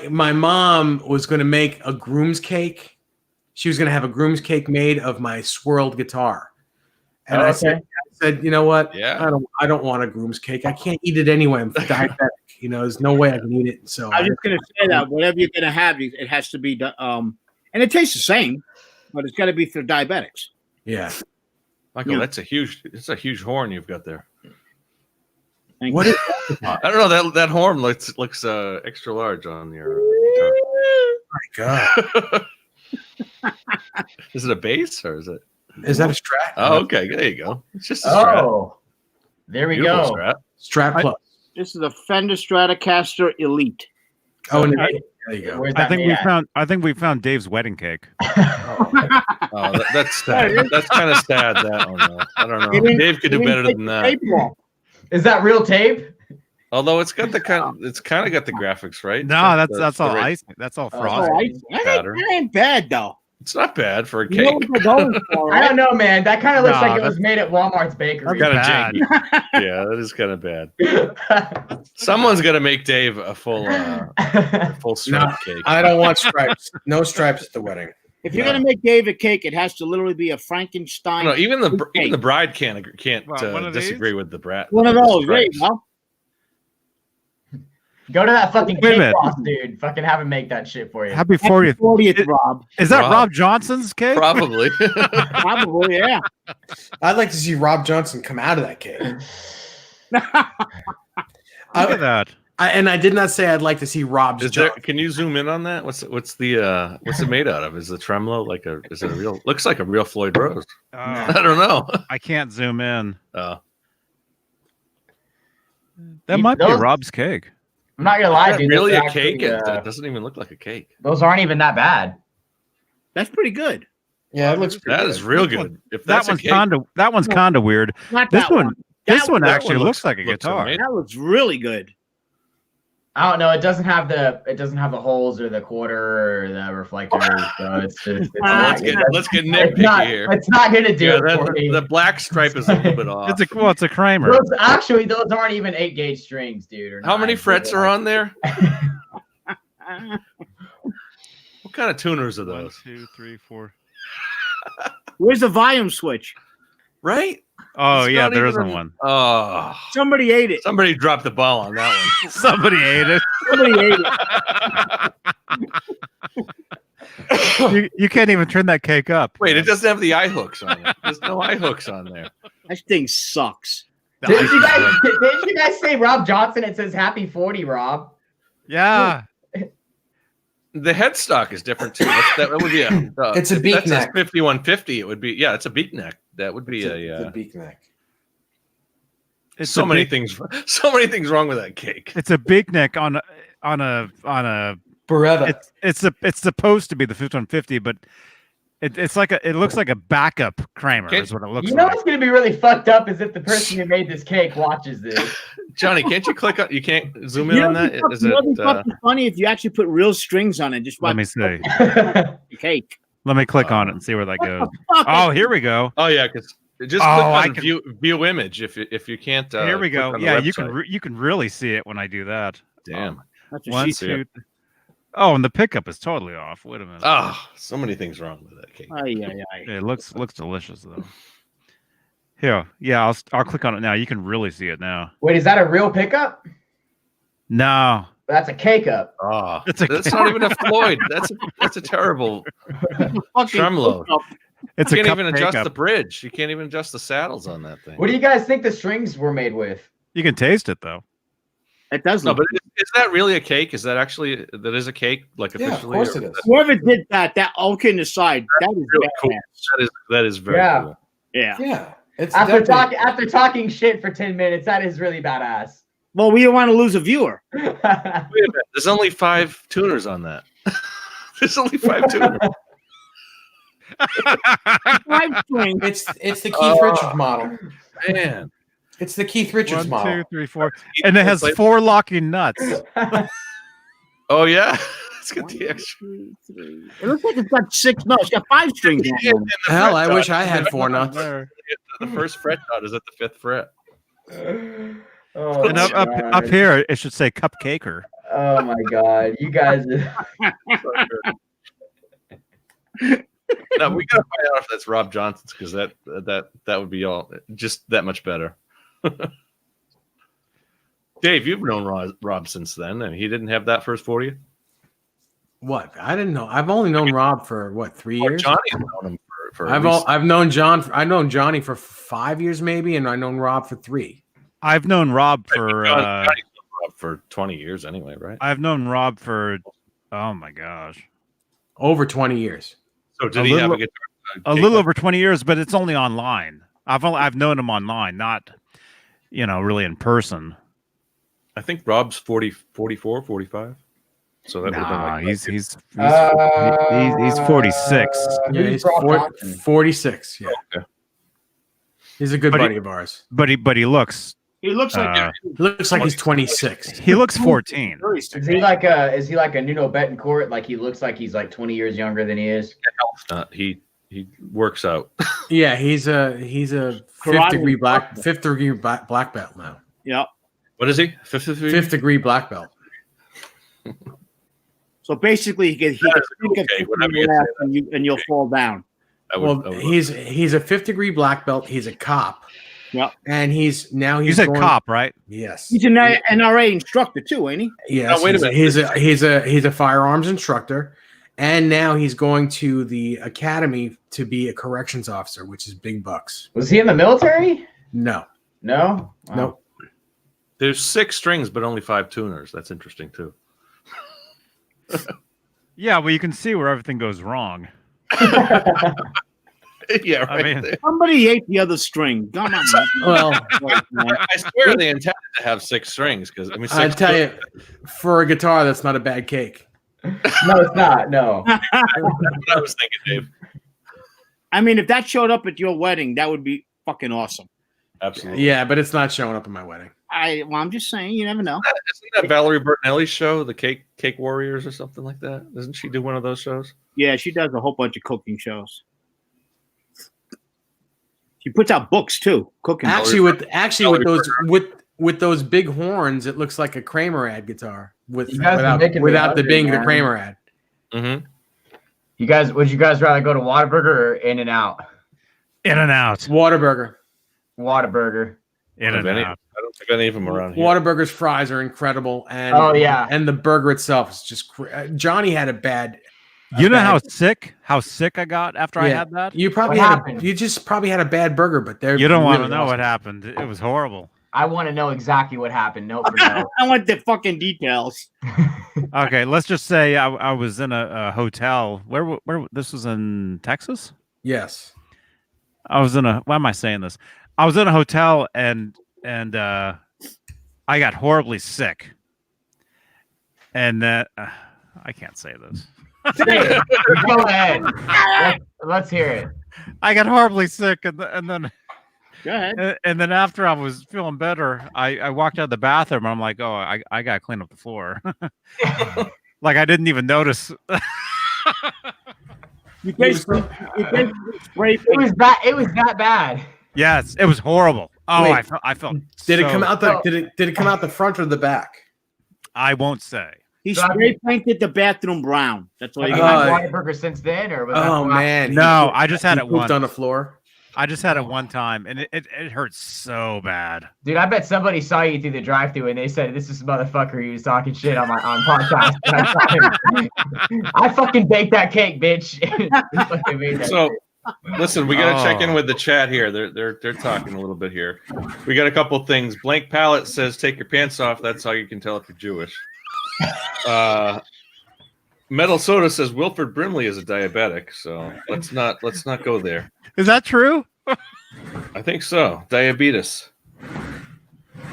my mom was going to make a groom's cake. She was going to have a groom's cake made of my swirled guitar. And I said, you know what? Yeah. I don't want a groom's cake. I can't eat it anyway. I'm diabetic. You know, there's no way I can eat it. So I was just gonna say that whatever you're gonna have, it has to be and it tastes the same, but it's got to be for diabetics. yeah. Michael, Yeah. it's a huge horn you've got there. Thank What you. is I don't know, that horn looks extra large on your guitar. my God? Is it a bass or is it? Is that a Strat? Oh, okay. There you go. It's just a Strat. Oh, there we Beautiful go. Strat. Strat Plus. This is a Fender Stratocaster Elite. Oh, and there you go. Where's I that think made at? I think we found Dave's wedding cake. Oh, that's sad. That's kind of sad. That one. Though. I don't You know. didn't- Dave could do you didn't better take than the that. tape off. Is that real tape? Although it's got it's kind of got the graphics right. No, It's got that's all the right- ice. That's all Oh, frost. All right. That ain't bad though. It's not bad for a You know cake. what they're going for, I right? don't know, man. That kind of looks Nah, like it was made at Walmart's bakery. Kind of bad. janky. Yeah, that is kind of bad. Someone's gonna make Dave a full stripe cake. I don't want stripes. No stripes at the wedding. If you're gonna make Dave a cake, it has to literally be a Frankenstein. No, even the cake. bride can't Well, one of these? disagree with the brat. One of with the those. There you stripes. go. Go to that fucking Wait a cake minute. boss, dude. Fucking have him make that shit for you. Happy Happy 40th. 40th, Rob. Is that Rob. Rob Johnson's cake? Probably. Probably, yeah. I'd like to see Rob Johnson come out of that cake. Look at that. And I did not say I'd like to see Rob's Is there, Johnson. can you zoom in on that? What's it made out of? Is the tremolo is it a real? Looks like a real Floyd Rose. I don't know. I can't zoom in. Oh, That might be Those- Rob's cake. I'm not gonna lie, is that dude. really those a are cake? actually, It doesn't even look like a cake. those aren't even that bad. That's pretty good. Yeah, it looks pretty That good. is real good. If That that's a one's cake, kinda weird. Not This that one That one actually looks- looks like a looks guitar. amazing. That looks really good. I don't know. It doesn't have the holes or the quarter or the reflectors. So it's just let's get it's nitpicky here. It's not gonna do Yeah, it for me. the black stripe is a little bit off. It's a Kramer. Those aren't even 8-gauge strings, dude. or How many 9. frets They're are like- on there? What kind of tuners are those? 1, 2, 3, 4. Where's the volume switch? Right? Oh It's yeah, not there even isn't a- one. Oh, Somebody ate it. somebody dropped the ball on that one. Somebody ate it. Somebody ate it. You can't even turn that cake up. Wait, it man. doesn't have the eye hooks on it. There's no eye hooks on there. That thing sucks. Didn't you guys say Rob Johnson? It says Happy 40, Rob. Yeah. The headstock is different too. That would be a. It's a if beak that says neck. 5150. It would be it's a beak neck. That would be It's a beak neck. It's so a many big- things. So many things wrong with that cake. It's a big neck on a Beretta. it's supposed to be the 5150, but it looks like a backup Kramer is what it looks You know like. what's gonna be really fucked up is if the person who made this cake watches this. Johnny, can't you click on? You can't zoom in on that. Is it? It'd be fucking funny if you actually put real strings on it. Just Let watch me see. the cake. Let me click on it and see where that goes. Fuck Oh, here we go. Oh yeah, because just Oh, click I on can- view image if you can't. Here we click go. on the Yeah, you website. can really see it when I do that. Damn. That's what One, she see two. Oh, and the pickup is totally off. Wait a minute. Oh, so many things wrong with that cake. It looks delicious though. Here, yeah, I'll click on it now. You can really see it now. Wait, is that a real pickup? No, That's a cake up. Oh, It's a- that's not even a Floyd. That's a terrible tremolo. it's You a can't cup even adjust cake the up. bridge. You can't even adjust the saddles on that thing. What do you guys think the strings were made with? You can taste it though. It does No, look. but is that really a cake? Is that actually that is a cake? Like Yeah, of officially? course or it is. Whoever did that all kidding aside, that is really cool. badass. That is very Yeah. cool. Yeah. Yeah. It's After definitely- talking shit for 10 minutes, that is really badass. Well, we don't want to lose a viewer. Wait a minute. There's only 5 tuners on that. There's only 5 tuners. Five string. It's the Keith Richards model. Man. It's the Keith Richards 1, model. 2, 3, 4, and it has 4 locking nuts. Oh yeah. It's got 1, the extra. 2, 3. It looks like it's got 6. No, it's got 5 strings. on it. And the Hell, fret I wish dot- I had 4 nuts. There. The first fret dot is at the 5th fret. Oh, And up God. here, it should say cupcaker. Oh my god, you guys! No, we gotta find out if that's Rob Johnson's because that would be all just that much better. Dave, you've known Rob since then, and he didn't have that first 40. What? I didn't know. I've only known Rob for what, 3 years? Johnny's known him for at I've least- known John. I've known Johnny for 5 years maybe, and I've known Rob for 3. I've known Rob for Johnny's known Rob for 20 years anyway, right? I've known Rob for oh my gosh, Over 20 years. So did a he have a little- guitar? a little over 20 years, but it's only online. I've known him online, not really in person. I think Rob's 44, 45. So that would have been Nah, like he's Uh, 46. Yeah, Who's he's Rob 40, Johnson? 46. Yeah. Okay. He's a good But he- buddy of ours. But he looks He looks like He looks like he's 26. he looks 14. Is he like a Nuno Betancourt? Like he looks like he's like 20 years younger than he is. he works out. Yeah, he's a fifth degree black belt now. yeah. What is he? 53? Fifth degree black belt. So basically, he can think of okay, 50 whatever you left and you'll fall down. Well, he's a fifth degree black belt. He's a cop. Yep. And he's You said going- cop, right? Yes. He's an NRA instructor too, ain't he? Yes. Now, wait a minute. He's a firearms instructor, and now he's going to the academy to be a corrections officer, which is big bucks. Was he in the military? No. No. Oh. No. There's 6 strings, but only 5 tuners. That's interesting too. Yeah, well, you can see where everything goes wrong. Yeah, I mean, Somebody ate the other string. Come on, man. Well, I swear they intended to have 6 strings because I mean, I 6 tell you, for a guitar, that's not a bad cake. No, it's not. No. That's what I was thinking, Dave. I mean, if that showed up at your wedding, that would be fucking awesome. Absolutely. Yeah, but it's not showing up at my wedding. I'm just saying, you never know. Isn't that Valerie Bertinelli's show, the Cake Warriors or something like that? Doesn't she do one of those shows? Yeah, she does a whole bunch of cooking shows. She puts out books too, cooking. Actually, with those big horns, it looks like a Kramer ad guitar You guys are making me without the hungry, being the man. Kramer ad. Mm-hmm. Would you guys rather go to Whataburger or In-N-Out? In-N-Out. Whataburger. Whataburger. In-N-Out. I don't think any of them around here. Whataburger's fries are incredible, and and the burger itself is just. Johnny had a bad. You know how sick I got after I Yeah. had that? You probably you just probably had a bad burger, but they're You don't want to really know awesome. what happened. It was horrible. I want to know exactly what happened. Note for note. I want the fucking details. Okay, let's just say I was in a hotel. Where this was in Texas? Yes. I was in a. Why am I saying this? I was in a hotel and I got horribly sick. And I can't say this. Say it. Go ahead. Let's hear it. I got horribly sick, and then. Go ahead. And then after I was feeling better, I walked out of the bathroom and I'm like, oh, I gotta clean up the floor. Like I didn't even notice. You basically spray It was that bad. Yes, it was horrible. Oh, Wait. I felt. Did it so- come out did it come out the front or the back? I won't say. He spray painted the bathroom brown. That's all Have you you got. had Whataburger since then, or was that Oh the last- man. No, I just had He it pooped once. on the floor. I just had it one time, and it hurt so bad. Dude, I bet somebody saw you through the drive-thru and they said, "This is motherfucker who was talking shit on podcast." I fucking baked that cake, bitch. You fucking made that So, shit. listen, we got to check in Oh. with the chat here. They're talking a little bit here. We got a couple things. Blank Palette says, "Take your pants off." That's how you can tell if you're Jewish. Metal Soda says Wilford Brimley is a diabetic, so let's not go there. Is that true? I think so. Diabetes.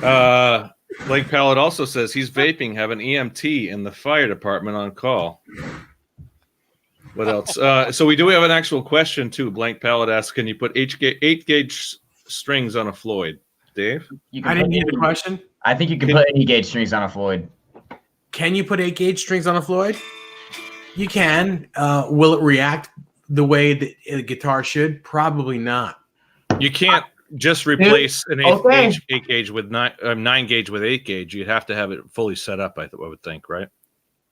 Blank Palette also says he's vaping. Have an EMT in the fire department on call. What else? So we do have an actual question too. Blank Palette asks, "Can you put 8-gauge strings on a Floyd?" Dave? You can I didn't put hear the any- question. I think you can put any gauge strings on a Floyd. Can you put 8-gauge strings on a Floyd? You can. Will it react the way that a guitar should? Probably not. You can't just replace an okay. 8-gauge with 9-gauge with 8-gauge. You'd have to have it fully set up. I would think, right?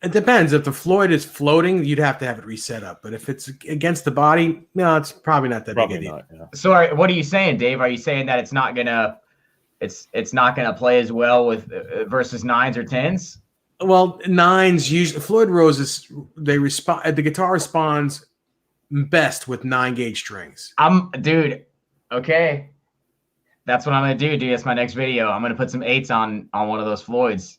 It depends. If the Floyd is floating, you'd have to have it reset up. But if it's against the body, no, it's probably not that big a Probably deal. not. Yeah. So, what are you saying, Dave? Are you saying that it's not gonna play as well with versus 9s or 10s? Well, 9s usually Floyd Roses they respond. The guitar responds best with 9-gauge strings. Dude. Okay, that's what I'm gonna do. Dude, that's my next video. I'm gonna put some 8s on one of those Floyds.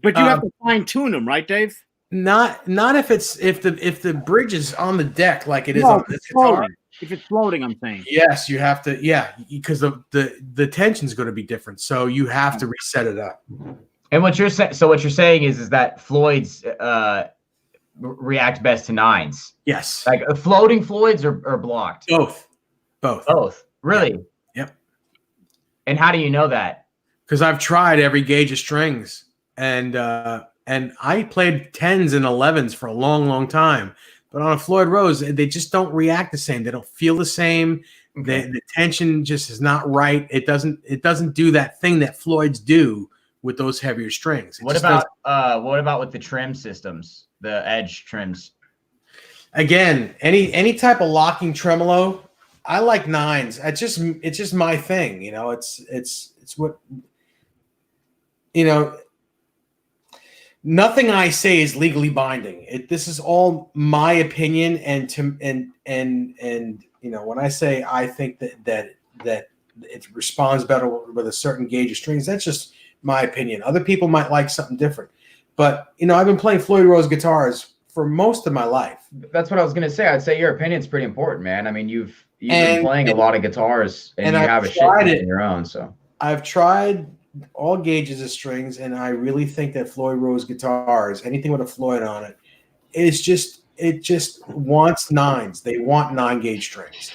But you have to fine tune them, right, Dave? Not if the bridge is on the deck like it is No, on if this it's guitar. floating. If it's floating, I'm saying. Yes, you have to. Yeah, because the tension's going to be different, so you have to reset it up. And what you're saying is that Floyds react best to 9s. Yes, Like floating Floyds or blocked? both. Both. Really? Yep. And how do you know that? Because I've tried every gauge of strings, and I played 10s and 11s for a long time. But on a Floyd Rose, they just don't react the same. They don't feel the same. Okay. The tension just is not right. It doesn't do that thing that Floyds do with those heavier strings. What about with the trim systems, the edge trims? Again, any type of locking tremolo, I like 9s. It's just my thing, you know. It's what, you know. Nothing I say is legally binding. This is all my opinion, and you know, when I say I think that it responds better with a certain gauge of strings, that's just my opinion. Other people might like something different, but you know, I've been playing Floyd Rose guitars for most of my life. That's what I was gonna say. I'd say your opinion's pretty important, man. I mean, you've been playing a lot of guitars, and you have a shit ton of your own. So I've tried all gauges of strings, and I really think that Floyd Rose guitars, anything with a Floyd on it, it just wants 9s. They want 9-gauge strings.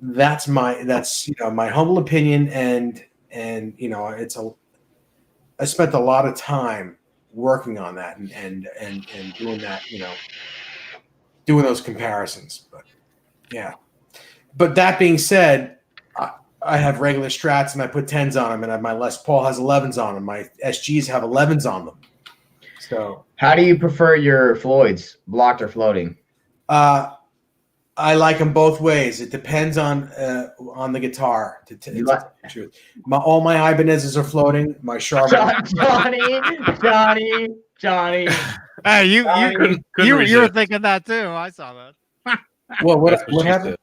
That's you know, my humble opinion, and you know, I spent a lot of time working on that and doing that, you know, doing those comparisons. But yeah. But that being said, I have regular Strats and I put 10s on them, and my Les Paul has 11s on them. My SGs have 11s on them. So How do you prefer your Floyds, blocked or floating? I like them both ways. It depends on the guitar. To tell the truth, all my Ibanez's are floating. My Charmin. Johnny. Hey, you Couldn't you were resist. thinking that too. I saw that. Well, That's what she happened?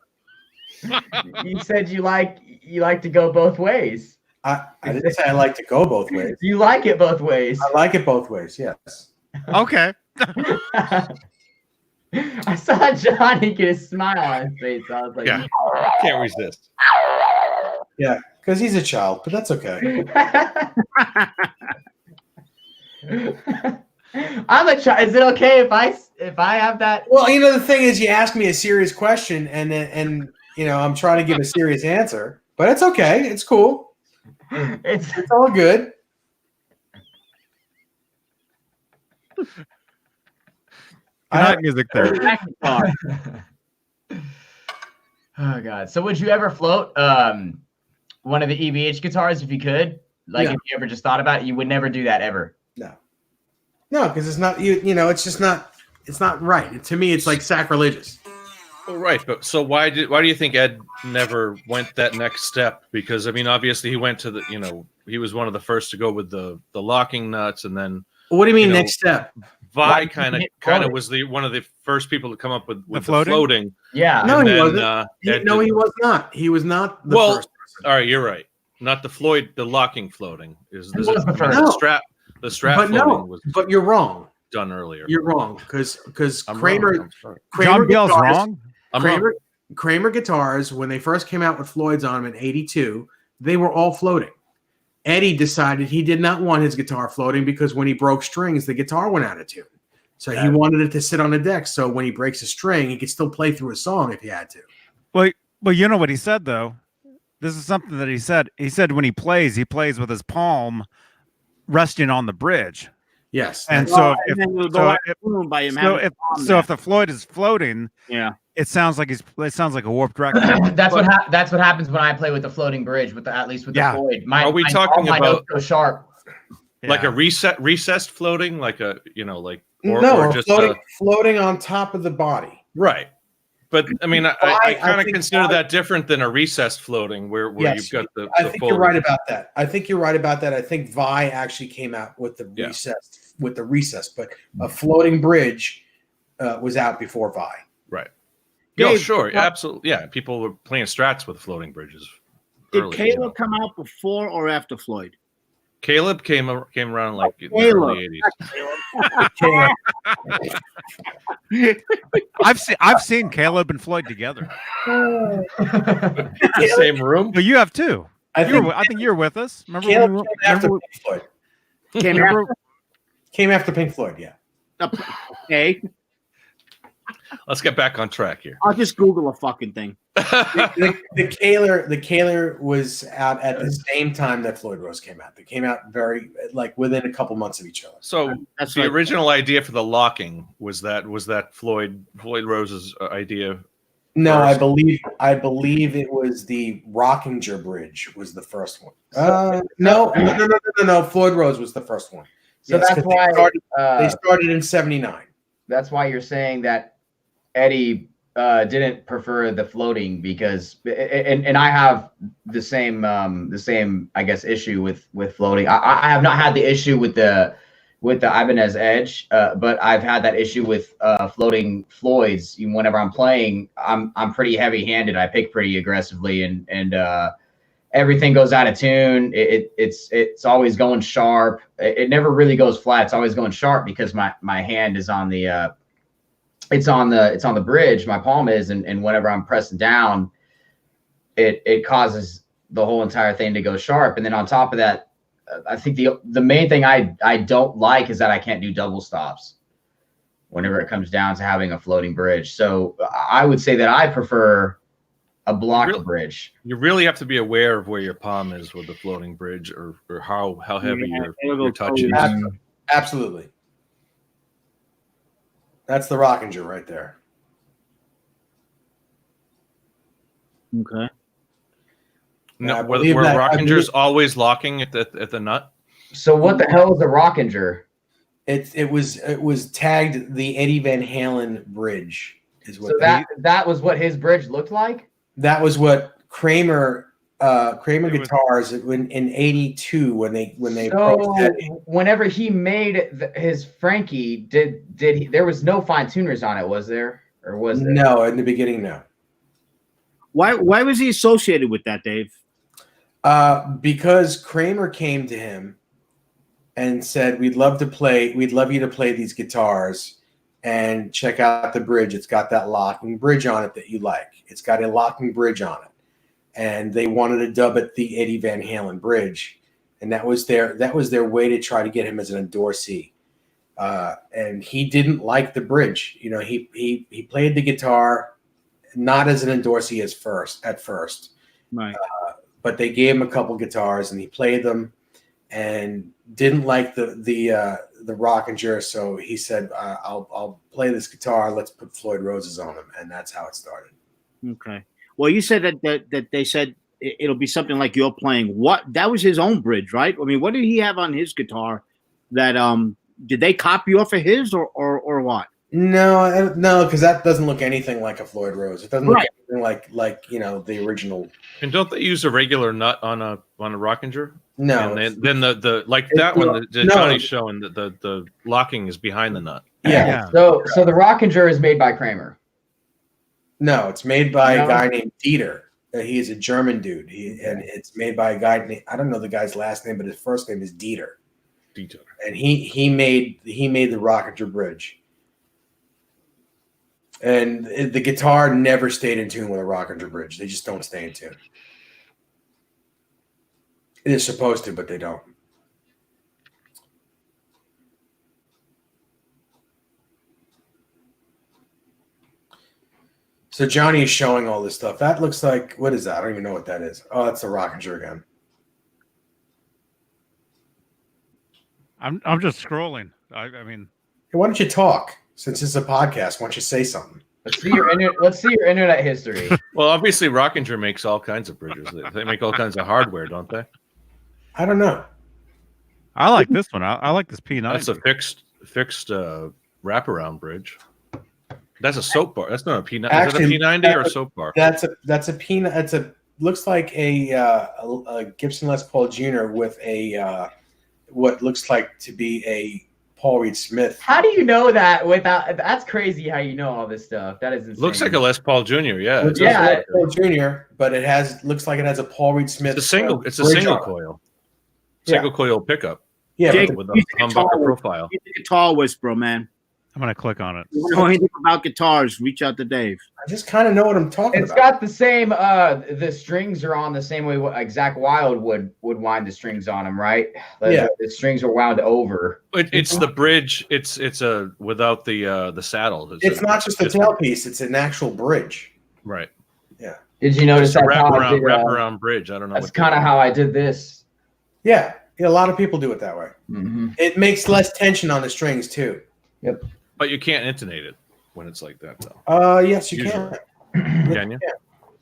You said you like to go both ways. I didn't say I like to go both ways. You like it both ways. I like it both ways. Yes. Okay. I saw Johnny get a smile on his face. I was like, Yeah. Can't resist. Yeah, because he's a child, but that's okay. I'm a child. Is it okay if I have that? Well, the thing is, you ask me a serious question, and I'm trying to give a serious answer, but it's okay. It's cool. It's It's all good. Not music there. Oh God. So would you ever float one of the EVH guitars if you could? Like if you ever just thought about it, you would never do that ever. No, because it's not it's just not. It's not right. To me, it's like sacrilegious. Well, right, but so why do you think Ed never went that next step? Because I mean, obviously he went to he was one of the first to go with the locking nuts, and then What do you mean next step? Vi kind of was one of the first people to come up with the floating. Yeah. No, And he then, wasn't. He was not. He was not the first person. All right, you're right. Not the Floyd, the locking floating is was the first. the strap But floating was but you're wrong. done earlier. You're wrong because I'm Kramer wrong. I'm sorry. John Bell's guitars- wrong. I'm wrong. Kramer guitars, when they first came out with Floyd's on them in '82, they were all floating. Eddie decided he did not want his guitar floating because when he broke strings, the guitar went out of tune. So he wanted it to sit on the deck. So when he breaks a string, he could still play through a song if he had to. Well, you know what he said though. This is something that he said. He said when he plays with his palm resting on the bridge. Yes. And if the Floyd is floating, it sounds like a warped record. That's what happens when I play with the floating bridge at least with the Floyd. Are we talking my about notes go sharp? like a recessed floating, like a or just floating on top of the body. right? But I mean, I kind of think consider that different than a recessed floating, where you've got the. I think you're right about that. I think Vi actually came out with the recess, but a floating bridge was out before Vi. Right. Yeah, sure, absolutely. Yeah, people were playing strats with floating bridges. Did Caleb come out before or after Floyd? Caleb came around like in the early 80s. I've seen Caleb and Floyd together. The same room. But you have too. I think you're with us. Remember Caleb came after Pink Floyd. Came after Pink Floyd. Yeah. Okay. Let's get back on track here. I'll just Google a fucking thing. The Kaler was out at the same time that Floyd Rose came out. They came out very within a couple months of each other. So That's the right. original idea for the locking was that Floyd Rose's idea. No, first? I believe it was the Rockinger Bridge was the first one. No. Floyd Rose was the first one. So that's why they started in '79. That's why you're saying that Eddie didn't prefer the floating because, and I have the same I guess issue with floating. I have not had the issue with the Ibanez Edge, but I've had that issue with floating Floyds. Even whenever I'm playing, I'm pretty heavy-handed. I pick pretty aggressively, and everything goes out of tune. It's always going sharp. It never really goes flat. It's always going sharp because my hand is on the it's on the bridge. My palm is, and whenever I'm pressing down, it causes the whole entire thing to go sharp. And then on top of that, I think the main thing I don't like is that I can't do double stops whenever it comes down to having a floating bridge. So I would say that I prefer a blocked bridge. You really have to be aware of where your palm is with the floating bridge, or how heavy your touch is. Absolutely. That's the Rockinger right there. Okay. No, were Rockingers always locking at the nut? So what the hell is a Rockinger? It was tagged the Eddie Van Halen bridge. Is what So that was what his bridge looked like. that was what Kramer It was- Guitars in '82 when they So whenever he made his Frankie, did he? There was no fine tuners on it, was there? Or was there? no, in the beginning, no. Why was he associated with that, Dave? Because Kramer came to him and said, we'd love you to play these guitars and check out the bridge. It's got that locking bridge on it that you like. It's got a locking bridge on it. And they wanted to dub it the Eddie Van Halen bridge. And that was their way to try to get him as an endorsee. And he didn't like the bridge. You know, he played the guitar not as an endorsee at first. Right. But they gave him a couple guitars and he played them and didn't like the Rockinger. So he said, I'll play this guitar. Let's put Floyd Roses on them. And that's how it started. Okay. Well, you said that they said it'll be something like you're playing. What, that was his own bridge, right? I mean, what did he have on his guitar that did they copy off of his or what? No, because that doesn't look anything like a Floyd Rose. It doesn't look anything like the original. And don't they use a regular nut on a Rockinger? No. And then the like that one that Johnny's showing the locking is behind the nut. Yeah. So the Rockinger is made by Kramer. No, it's made by a guy named Dieter. He is a German dude. And it's made by a guy I don't know the guy's last name, but his first name is Dieter. Dieter. And he made the Rockinger bridge. And the guitar never stayed in tune with a Rockinger bridge. They just don't stay in tune. It is supposed to, but they don't. So Johnny is showing all this stuff. That looks like, what is that? I don't even know what that is. Oh, that's a Rockinger again. I'm just scrolling. I mean, Hey, why don't you talk? Since it's a podcast, why don't you say something? Let's see your internet history. Well, obviously Rockinger makes all kinds of bridges. They make all kinds of hardware, don't they? I don't know. I like this one. I like this P90. That's a fixed wraparound bridge. That's a soap bar. That's not a P90. Actually, is that a P90 or a soap bar? That's a peanut. It's a looks like a Gibson Les Paul Jr. with a what looks like to be a Paul Reed Smith. How do you know that without? That's crazy. How you know all this stuff? That is insane. Looks like a Les Paul Jr. Yeah, It's a Les Paul Jr. But looks like it has a Paul Reed Smith. It's a single coil. Single coil pickup. Yeah, Jake, with a humbucker profile. He's a guitar whisperer, man. I'm gonna click on it. You know anything about guitars? Reach out to Dave. I just kind of know what I'm talking It's about. got the same. The strings are on the same way Zach Wild would wind the strings on them, right? Yeah. The strings are wound over. It's the bridge. It's a without the saddle. It's not just a tailpiece; it's an actual bridge. Right. Yeah. Did you notice It's a that? wraparound bridge. I don't know. That's kind of how I did this. Yeah. A lot of people do it that way. Mm-hmm. It makes less tension on the strings too. Yep. But you can't intonate it when it's like that, though. Yes, you Usually. can. Can you?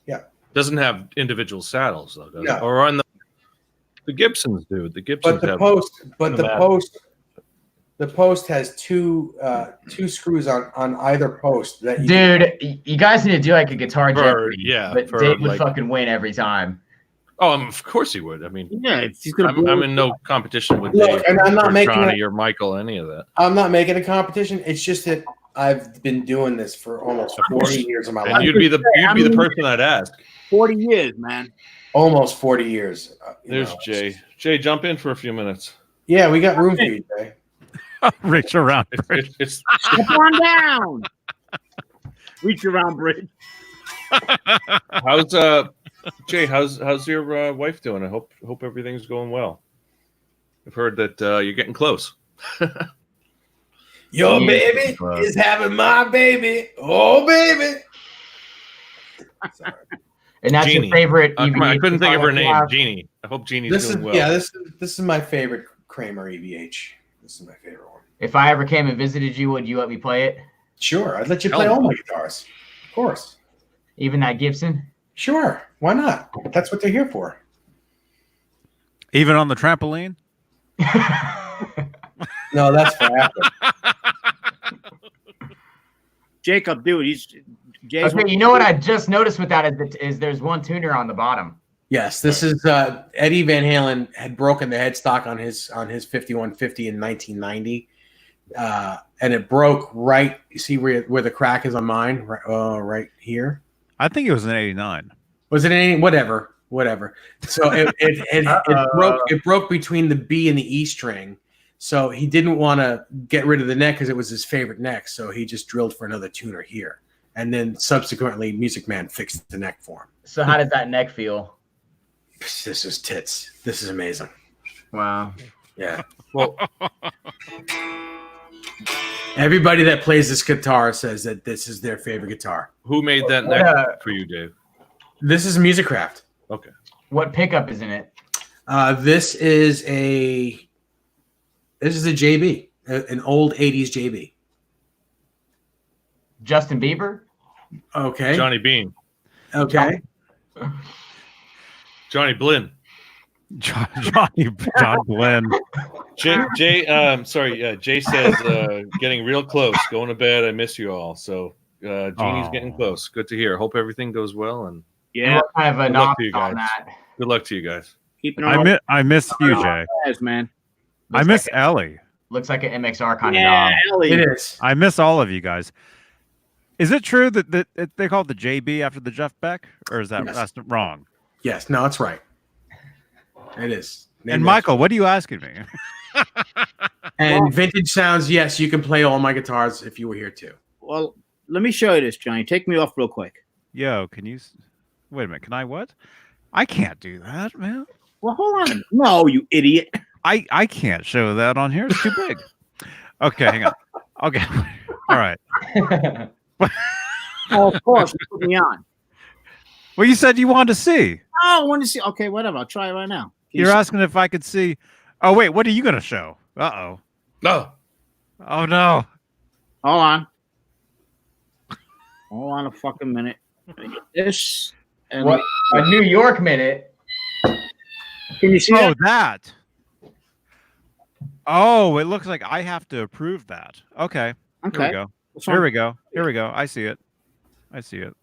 Yeah. Doesn't have individual saddles though, does No. it? Or on the Gibsons do. The Gibsons But have the post has two screws on either post that you Dude, you guys need to do like a guitar Jeopardy. yeah, But for, Dave would like- fucking win every time. Oh, of course he would. I mean, Yeah, if he's gonna. I'm in no competition with Look, Dave and I'm not or making Johnny or Michael, any of that. I'm not making a competition. It's just that I've been doing this for almost Of course. 40 years of my And life. you'd be the person I'd ask. 40 years, man. Almost 40 years. There's Jay. Jay, jump in for a few minutes. Yeah, we got room for you, Jay. Reach around. It's Come on down. Reach around, bridge. how's Jay? How's your wife doing? I hope everything's going well. I've heard that you're getting close. Your baby is having my baby. Oh, baby. Sorry. And that's Jeannie. your favorite. I couldn't think of her name. Wow. Jeannie. I hope Jeannie's This is doing well. this is my favorite Kramer EVH. This is my favorite one. If I ever came and visited you, would you let me play it? Sure, I'd let you play all my guitars. Of course. Even that Gibson? Sure. Why not? That's what they're here for. Even on the trampoline. No, that's forever. Jacob, dude, Jay's Okay, you know what I just noticed with that is there's one tuner on the bottom. Yes, this is Eddie Van Halen had broken the headstock on his 5150 in 1990, and it broke right. You see where the crack is on mine, right here. I think it was an 89. Was it any whatever? So it broke between the B and the E string. So he didn't want to get rid of the neck because it was his favorite neck. So he just drilled for another tuner here, and then subsequently, Music Man fixed the neck for him. So how does that neck feel? This is tits. This is amazing. Wow. Yeah. Well, everybody that plays this guitar says that this is their favorite guitar. Who made that neck for you, Dave? This is Musicraft. Okay. What pickup is in it? This is a JB, an old 80s JB. Justin Bieber? Okay. Johnny Beane. Okay. Johnny Blinn. John Glenn. Jay says getting real close, going to bed. I miss you all. So Jeannie's getting close. Good to hear. Hope everything goes well, and Yeah. What kind of a Good luck knock to you on guys. that? good luck to you guys. Keeping it I miss you, Jay. man. I miss Ellie. Looks like an MXR kind Yeah, of knob. Ellie. It is. I miss all of you guys. Is it true that they call it the JB after the Jeff Beck, or is that Yes. that's wrong? Yes. No, it's right. It is. And Michael, what are you asking me? And Vintage Sounds, yes, you can play all my guitars if you were here too. Well, let me show you this, Johnny. Take me off real quick. Yo, can you? Wait a minute. Can I what? I can't do that, man. Well, hold on a minute. No, you idiot. I can't show that on here. It's too big. Okay, hang on. Okay. All right. Oh, of course, you put me on. Well, you said you wanted to see. Oh, I want to see. Okay, whatever. I'll try it right now. Can you You're see- asking if I could see. Oh, wait. What are you going to show? Uh-oh. No. Oh, no. Hold on. Hold on a fucking minute. This. And What? A New York minute. Can you see Oh, that? that. Oh, it looks like I have to approve that. Okay. Here Okay. we go. What's Here wrong? we go. Here we go. I see it. I see it.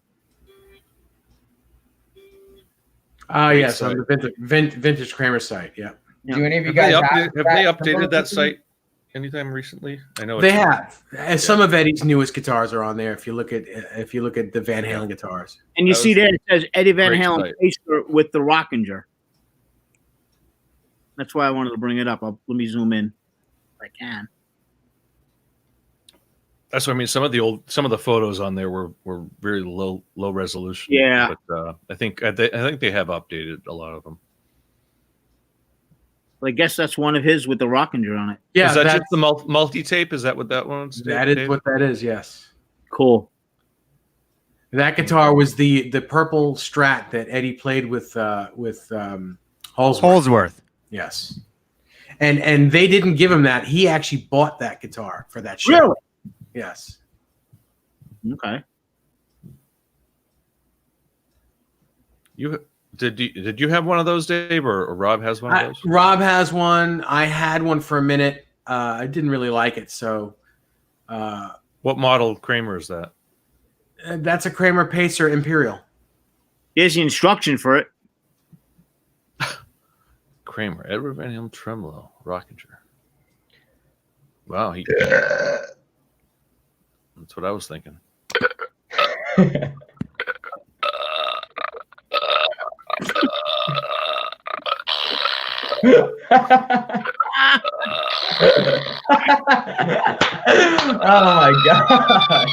Yes, on the vintage Kramer site. Yeah. Do any of you Have they, guys have they that updated that site anytime recently? I know They it's- have. And some of Eddie's newest guitars are on there. If you look at the Van Halen guitars. And you That see was there it says Eddie Van great Halen site. Pacer with the Rockinger. That's why I wanted to bring it up. Let me zoom in if I can. That's what I mean. Some of the photos on there were very low resolution. Yeah. But I think they have updated a lot of them. Well, I guess that's one of his with the Rockinger on it. Yeah, is that that's, just the multi-tape? Is that what that one's? that is Dave? what that is. Yes. Cool. That guitar was the purple Strat that Eddie played with Holsworth. Holsworth. Yes. And they didn't give him that. He actually bought that guitar for that show. Really? Yes. Okay. Did you have one of those, Dave, or Rob has one of those? Rob has one. I had one for a minute. I didn't really like it, so What model Kramer is that? that's a Kramer Pacer Imperial. Here's the instruction for it. Kramer, Edward Van Halen Tremolo, Rockinger. Wow, that's what I was thinking. Oh my god.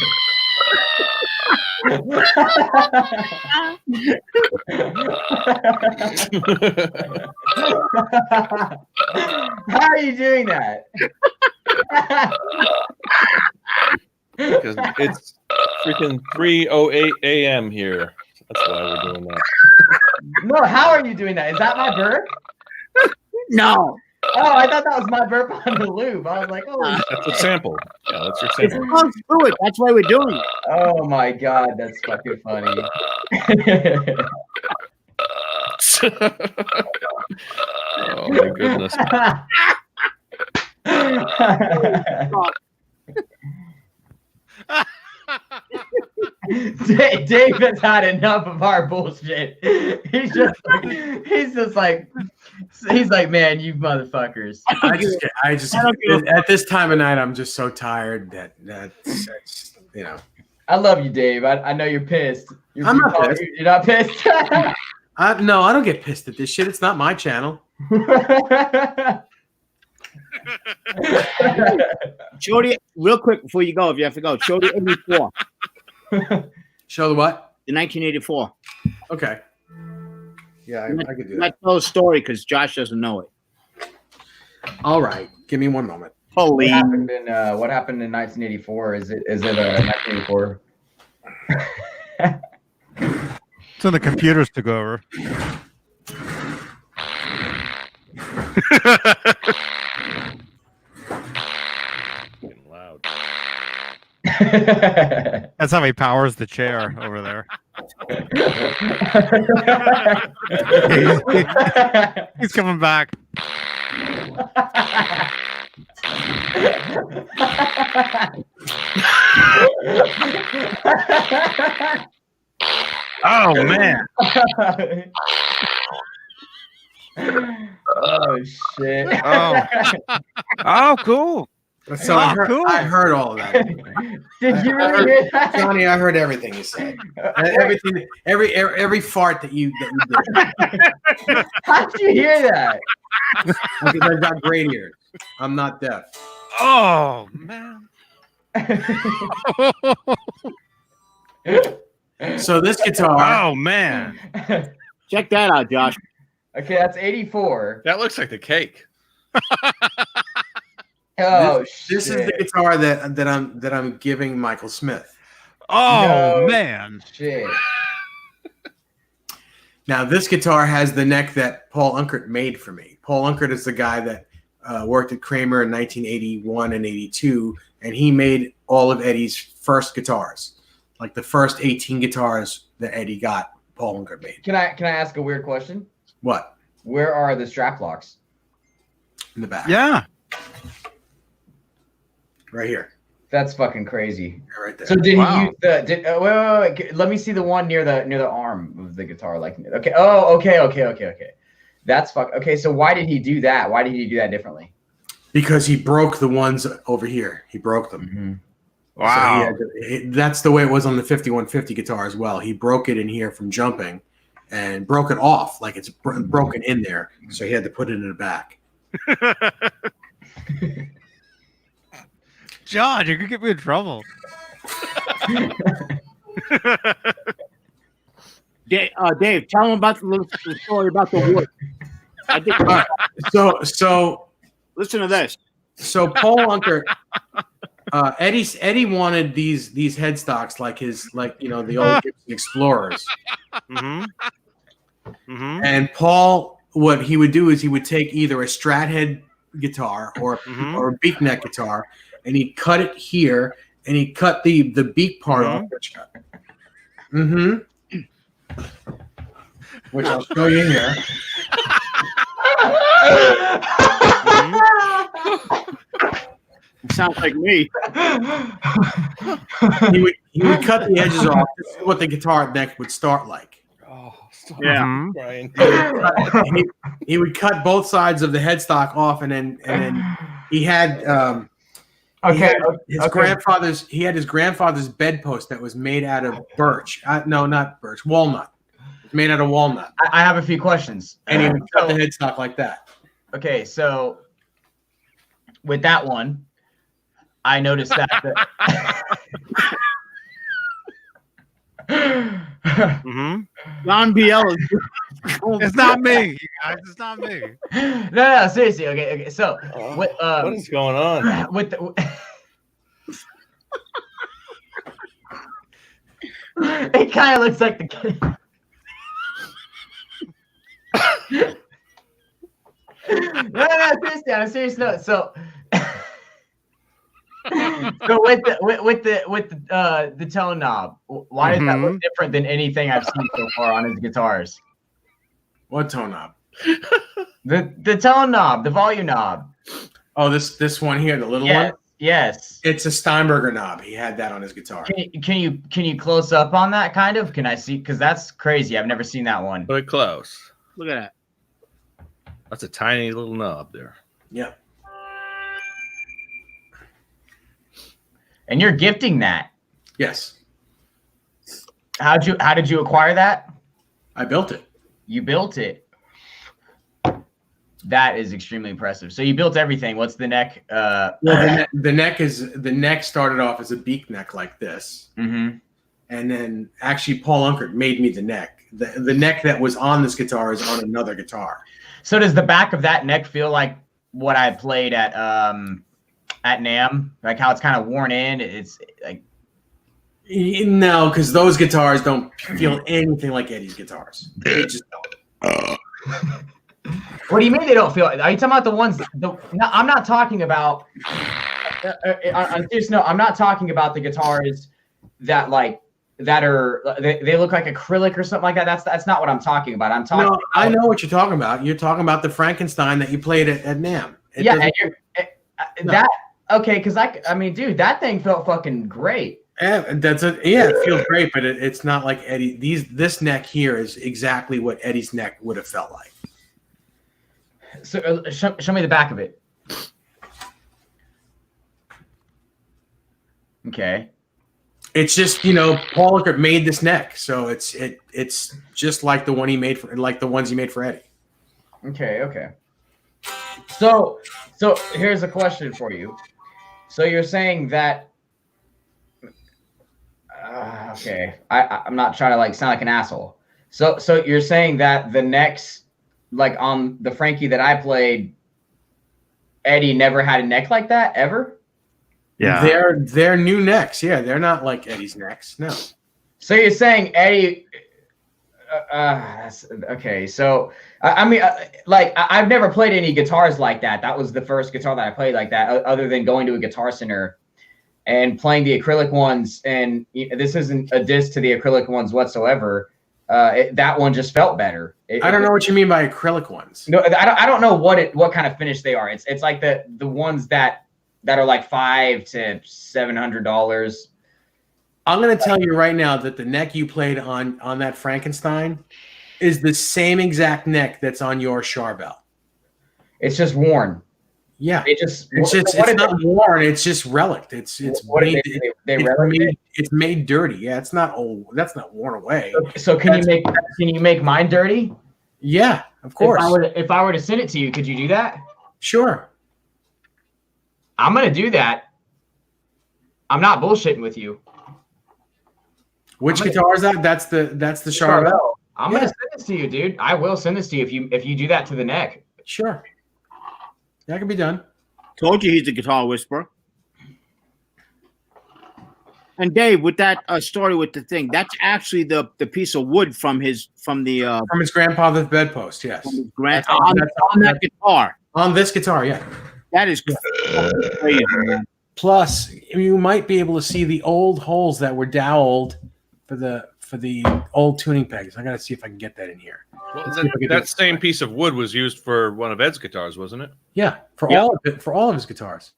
How are you doing that? Because it's freaking 3:08 a.m. here. That's why we're doing that. No, how are you doing that? Is that my burp? No. Oh, I thought that was my burp on the loop. I was like, oh, That's a sample. Yeah, that's your It's sample. close to it. That's why we're doing it. oh my god, that's fucking funny. Oh my goodness. Dave has had enough of our bullshit. He's like, man, you motherfuckers. I just at this time of night, I'm just so tired that's you know. I love you, Dave. I know you're pissed. I'm not pissed. You're not pissed. No, I don't get pissed at this shit. It's not my channel. Shorty, real quick before you go, if you have to go, Shorty 84. Show the what? The 1984. Okay. Yeah, I could do that. Let's tell a story because Josh doesn't know it. All right, give me one moment. Holy. What happened in 1984? Is it 1984? So the computers took over. Getting loud. That's how he powers the chair over there. He's coming back. Oh man. Oh shit. Oh cool. So I heard all of that. Did you really hear that? Johnny, I heard everything you said. Everything, every fart that you did. How'd you hear that? Because I've got great ears. I'm not deaf. Oh man. So this guitar. Oh man. Check that out, Josh. Okay, that's 84. That looks like the cake. Oh This shit. is the guitar that I'm giving Michael Smith. Oh No man. Shit. Now this guitar has the neck that Paul Unkert made for me. Paul Unkert is the guy that worked at Kramer in 1981 and 82, and he made all of Eddie's first guitars, like the first 18 guitars that Eddie got. Paul Unkert made. Can I ask a weird question? What? Where are the strap locks? In the back. Yeah. Right here. That's fucking crazy. Right there. So did Wow. he use the? Wait. Let me see the one near the arm of the guitar. Like, okay. Oh, okay. That's fuck. Okay, so why did he do that? Why did he do that differently? Because he broke the ones over here. He broke them. Mm-hmm. Wow. So that's the way it was on the 5150 guitar as well. He broke it in here from jumping and broke it off like it's broken in there. So he had to put it in the back. John, you're gonna get me in trouble. Dave, tell him about the story about the wood. I think. So Listen to this. So Paul Unkert, Eddie wanted these headstocks like the old Gibson Explorers. Mm-hmm. Mm-hmm. And Paul, what he would do is he would take either a Strat head guitar or a beak neck guitar, and he'd cut it here, and he'd cut the beak part off. Which I'll show you here. It sounds like me. He would cut the edges off. This is what the guitar neck would start like. Oh, stop Yeah. Brian. He would cut both sides of the headstock off, and then he had his grandfather's bedpost that was made out of birch. No, not birch, walnut. It's made out of walnut. I have a few questions. And he would cut the headstock like that. Okay, so with that one, I noticed that. John Biel is. It's not me, you guys. It's not me. No, seriously. Okay. So with What is going on? with the, it kind of looks like the kid. No, seriously, on a serious note. So with the tone knob, why does that look different than anything I've seen so far on his guitars? What tone knob? The tone knob, the volume knob. Oh, this one here, the little Yes. one. Yes. It's a Steinberger knob. He had that on his guitar. Can you close up on that kind of? Can I see? Because that's crazy. I've never seen that one. But close. Look at that. That's a tiny little knob there. Yeah. And you're gifting that. Yes. How did you acquire that? I built it. You built it. That is extremely impressive. So you built everything. What's the neck? Well, the neck started off as a beak neck like this, Mm-hmm. and then actually Paul Unkert made me the neck. The neck that was on this guitar is on another guitar. So does the back of that neck feel like what I played at NAMM? Like how it's kind of worn in? It's like No, because those guitars don't feel anything like Eddie's guitars. They just don't. What do you mean they don't feel? Are you talking about the ones? No, I'm not talking about. On serious note, I'm not talking about the guitars that they look like acrylic or something like that. That's not what I'm talking about. I'm talking. No, I know what you're talking about. You're talking about the Frankenstein that you played at NAMM. Okay, because I mean, dude, that thing felt fucking great. It feels great, but it's not like Eddie. This neck here is exactly what Eddie's neck would have felt like. So show me the back of it. Okay. It's just Paul Unkert made this neck, so it's just like the one he made for the ones he made for Eddie. Okay. So here's a question for you. So you're saying that? Okay, I'm not trying to sound like an asshole. So you're saying that the necks, like on the Frankie that I played, Eddie never had a neck like that ever? Yeah. They're new necks. Yeah, they're not like Eddie's necks. No. So you're saying Eddie? Okay. So I mean, I've never played any guitars like that. That was the first guitar that I played like that, other than going to a Guitar Center and playing the acrylic ones. And this isn't a diss to the acrylic ones whatsoever. That one just felt better. I don't know what you mean by acrylic ones. No, I don't know what kind of finish they are. It's like the ones that are like $500 to $700. I'm going to tell you right now that the neck you played on that Frankenstein is the same exact neck that's on your Charbel. It's just worn. Yeah, it's not worn. It's just relic. It's made dirty. Yeah, it's not old. That's not worn away. So can you make mine dirty? Yeah, of course. If I were to send it to you, could you do that? Sure. I'm gonna do that. I'm not bullshitting with you. Which guitar is that? That's the Charbel. I'm gonna send this to you, dude. I will send this to you if you do that to the neck. Sure. That can be done. Told you he's a guitar whisperer. And Dave, with that story with the thing, that's actually the piece of wood from his grandfather's bedpost. Yes. On that guitar. On this guitar, yeah. That is crazy, man. Plus, you might be able to see the old holes that were doweled for the old tuning pegs. I got to see if I can get that in here. Well, that same piece of wood was used for one of Ed's guitars, wasn't it? Yeah, for all of his guitars.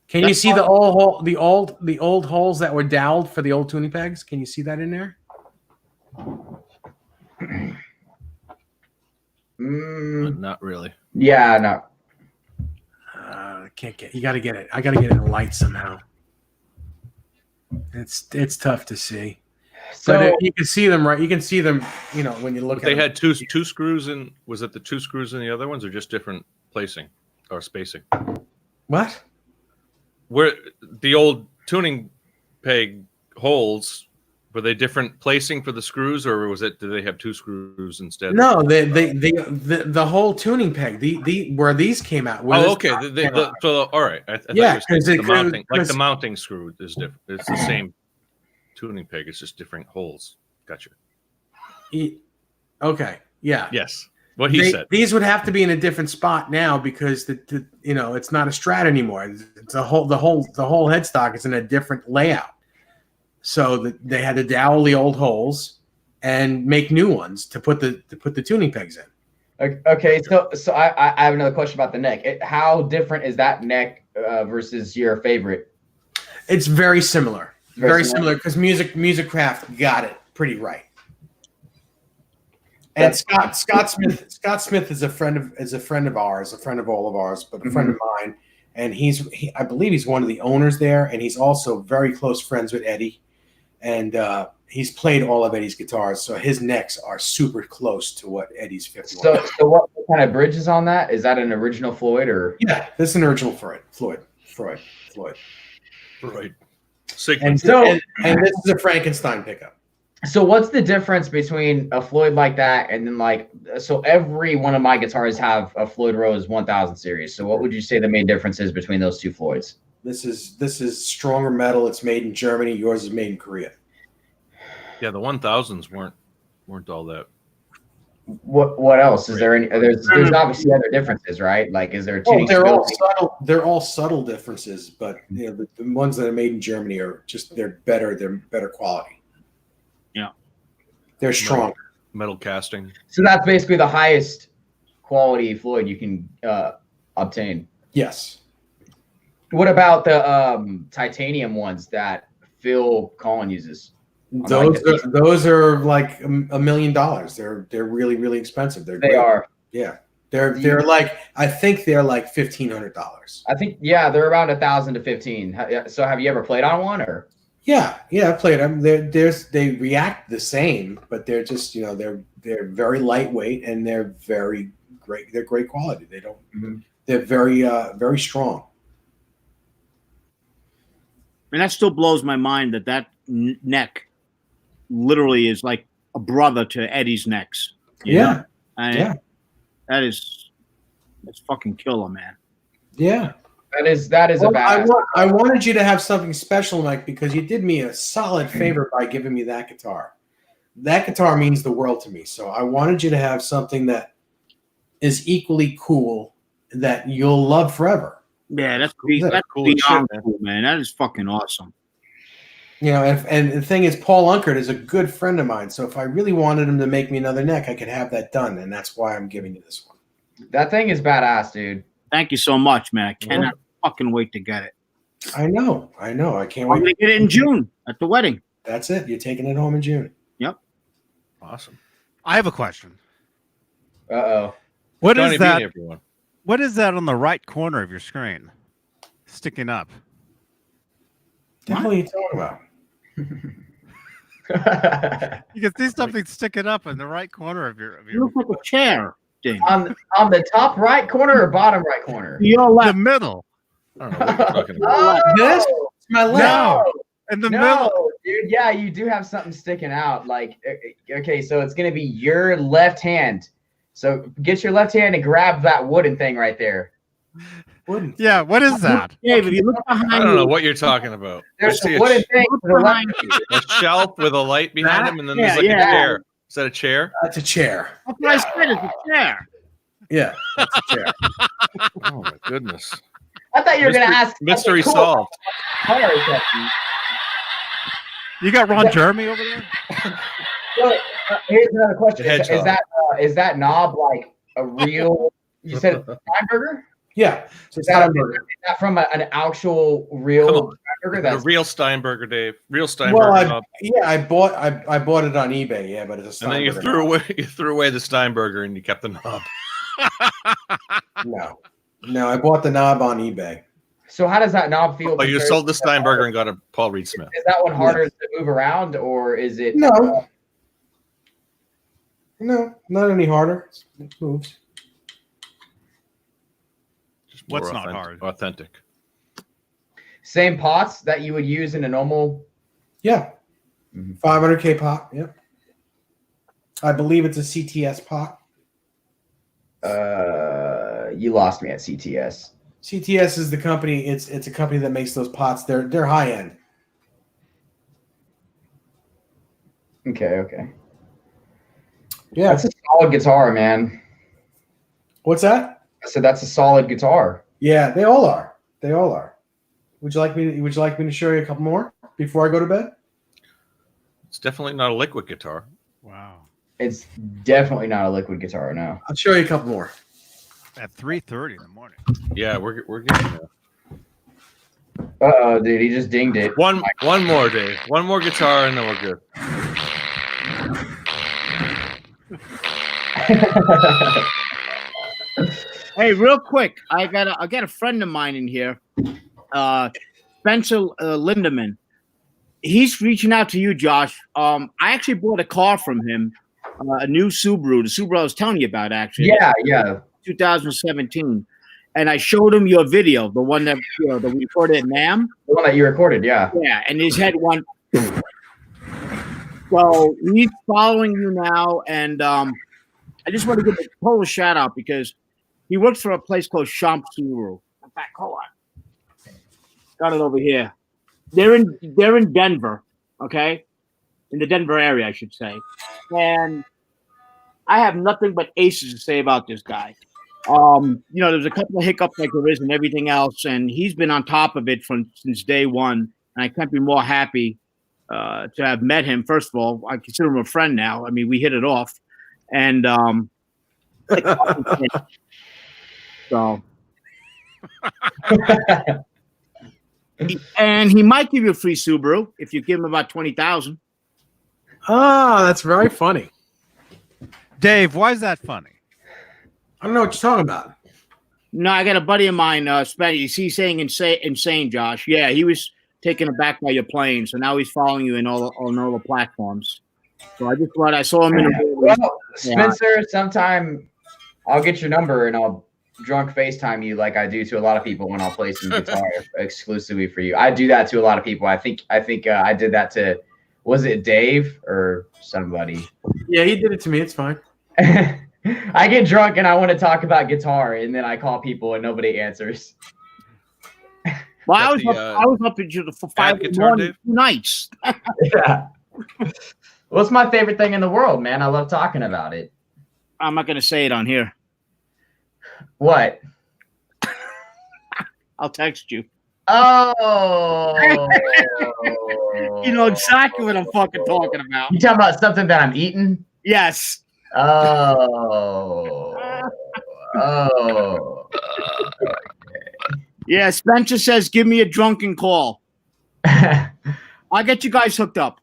Can you see the old holes that were doweled for the old tuning pegs? Can you see that in there? Not really. Yeah, no. Can't get. You got to get it. I got to get it in light somehow. It's tough to see. So but you can see them, right? You can see them, when you look at them. They had two screws in. Was it the two screws in the other ones, or just different placing or spacing? What? Where the old tuning peg holes, were they different placing for the screws, or did they have two screws instead? No, the whole tuning peg, where these came out. Okay. So all right. Because the mounting screw is different. It's the same tuning peg. It's just different holes. Gotcha. Okay. Yeah. Yes. What he said. These would have to be in a different spot now because it's not a Strat anymore. It's the whole headstock is in a different layout. So they had to dowel the old holes and make new ones to put the tuning pegs in. Okay, so I have another question about the neck. How different is that neck versus your favorite? It's very similar. Very similar? similar because Music Craft got it pretty right. And Scott Smith is a friend of ours, a friend of all of ours, but a friend of mine. And I believe he's one of the owners there, and he's also very close friends with Eddie. And he's played all of Eddie's guitars, so his necks are super close to what Eddie's 51. So what kind of bridge is on that? Is that an original Floyd or? Yeah, this is an original Floyd. And this is a Frankenstein pickup. So what's the difference between a Floyd like that and then so every one of my guitars have a Floyd Rose 1000 series. So what would you say the main difference is between those two Floyds? This is stronger metal. It's made in Germany. Yours is made in Korea. Yeah, the 1000s weren't all that. What else is there? There's obviously other differences, right? Like, is there a tuning? They're all subtle differences, but the ones that are made in Germany are just they're better quality. Yeah, they're stronger. Metal casting. So that's basically the highest quality Floyd you can obtain. Yes. What about the titanium ones that Phil Collin uses? Those are like $1 million. They're really, really expensive. They are. Yeah. They're like, I think they're like $1,500. I think, yeah, they're around 1,000 to 15. So have you ever played on one or? Yeah, I played them. They react the same, but they're just, they're very lightweight and they're very great. They're great quality. They don't, they're very, very strong. And that still blows my mind that neck literally is like a brother to Eddie's necks. Yeah. That's fucking killer, man. Yeah. That is a bad. I wanted you to have something special, Mike, because you did me a solid favor by giving me that guitar. That guitar means the world to me. So I wanted you to have something that is equally cool that you'll love forever. Yeah, that's cool beyond cool, man. That is fucking awesome. And the thing is, Paul Unkert is a good friend of mine. So if I really wanted him to make me another neck, I could have that done, and that's why I'm giving you this one. That thing is badass, dude. Thank you so much, man. I cannot fucking wait to get it. I know. I can't wait. I'm gonna get it in June at the wedding. That's it. You're taking it home in June. Yep. Awesome. I have a question. Uh-oh. What is that? Everyone. What is that on the right corner of your screen? Sticking up. What the hell are you talking about? You can see something sticking up in the right corner of your. You look like a chair. Ding. On the top right corner or bottom right corner? Your left. The middle. I don't know what you're talking about. This? It's my left. No. In the middle. Dude, yeah, you do have something sticking out. Like, okay, so it's gonna be your left hand. So get your left hand and grab that wooden thing right there. Wooden. Yeah, what is that? Dave, if you look behind I don't know what you're talking about. There's a wooden thing to the left. A shelf with a light behind him, and then there's like a chair. Is that a chair? That's a chair. That's what I said. It's a chair. Yeah, that's a chair. Oh my goodness! I thought you were gonna ask. Mystery solved. You got Ron Jeremy over there? So, here's another question: is that knob like a real? You said Steinberger? Yeah. Is that from an actual real Steinberger? That's a real Steinberger, Dave. Real Steinberger. Well, knob. I bought it on eBay. Yeah, but it's a Steinberger. And then you threw away the Steinberger and you kept the knob. No, I bought the knob on eBay. So how does that knob feel? Oh, you sold the Steinberger and got a Paul Reed Smith. Is that one harder to move around, or is it? No, not any harder. It moves. What's not hard? Authentic. Same pots that you would use in a normal. Yeah, 500K pot. Yep. I believe it's a CTS pot. You lost me at CTS. CTS is the company. It's a company that makes those pots. They're high end. Okay. Yeah, that's a solid guitar, man. What's that? I said that's a solid guitar. Yeah, they all are. Would you like me to show you a couple more before I go to bed? It's definitely not a liquid guitar. Wow. It's definitely not a liquid guitar. No. I'll show you a couple more. At 3:30 in the morning. Yeah, we're getting there. Oh, dude, he just dinged it. One more, Dave. One more guitar, and then we're good. Hey, real quick, I got a friend of mine in here, Spencer Lindemann. He's reaching out to you, Josh. I actually bought a car from him, a new Subaru, the Subaru I was telling you about, actually. Yeah. 2017, and I showed him your video, the one that that we recorded at NAMM. The one that you recorded, yeah. Yeah, and his head went. So he's following you now, and I just want to give a total shout out because he works for a place called Champ Subaru. In fact, hold on, got it over here. They're in Denver, okay, in the Denver area, I should say, and I have nothing but aces to say about this guy. There's a couple of hiccups like there is and everything else, and he's been on top of it since day one, and I can't be more happy to have met him. First of all, I consider him a friend now. I mean, we hit it off, and so and he might give you a free Subaru if you give him about 20,000. Oh, that's very funny. Dave, why is that funny? I don't know what you're talking about. No, I got a buddy of mine, Spenny. You see, saying insane, Josh. Yeah, he was taken aback by your playing, so now he's following you on all the platforms. So I saw him in the Well, Spencer, sometime I'll get your number and I'll drunk FaceTime you like I do to a lot of people when I'll play some guitar exclusively for you. I do that to a lot of people. I think I did that to, was it Dave or somebody? Yeah, he did it to me. It's fine. I get drunk and I want to talk about guitar, and then I call people and nobody answers. Well, I was up for 5 in the morning, 2 nights. Yeah. Well, it's my favorite thing in the world, man. I love talking about it. I'm not going to say it on here. What? I'll text you. Oh. You know exactly what I'm fucking talking about. You talking about something that I'm eating? Yes. Oh. Yeah, Spencer says, give me a drunken call. I'll get you guys hooked up.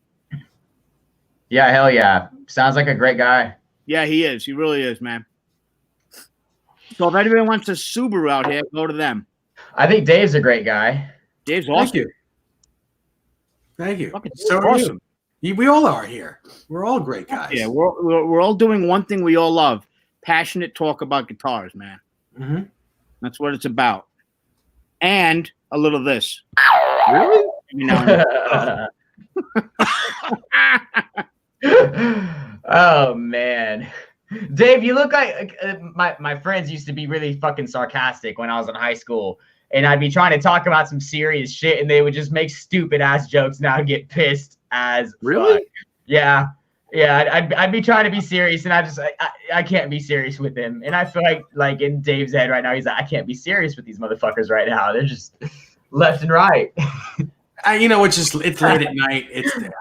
Yeah, hell yeah. Sounds like a great guy. Yeah, he is. He really is, man. So if anybody wants a Subaru out here, go to them. I think Dave's a great guy. Dave's awesome. Thank you. Fucking So awesome. We all are here. We're all great guys. Yeah, we're all doing one thing we all love: passionate talk about guitars, man. Mm-hmm. That's what it's about. And a little of this. Really? You know. Oh man, Dave, you look like my friends used to be really fucking sarcastic when I was in high school, and I'd be trying to talk about some serious shit, and they would just make stupid ass jokes, and I'd get pissed as really fuck. Yeah. I'd be trying to be serious, and I can't be serious with them, and I feel like in Dave's head right now, he's like, I can't be serious with these motherfuckers right now. They're just left and right. It's late at night.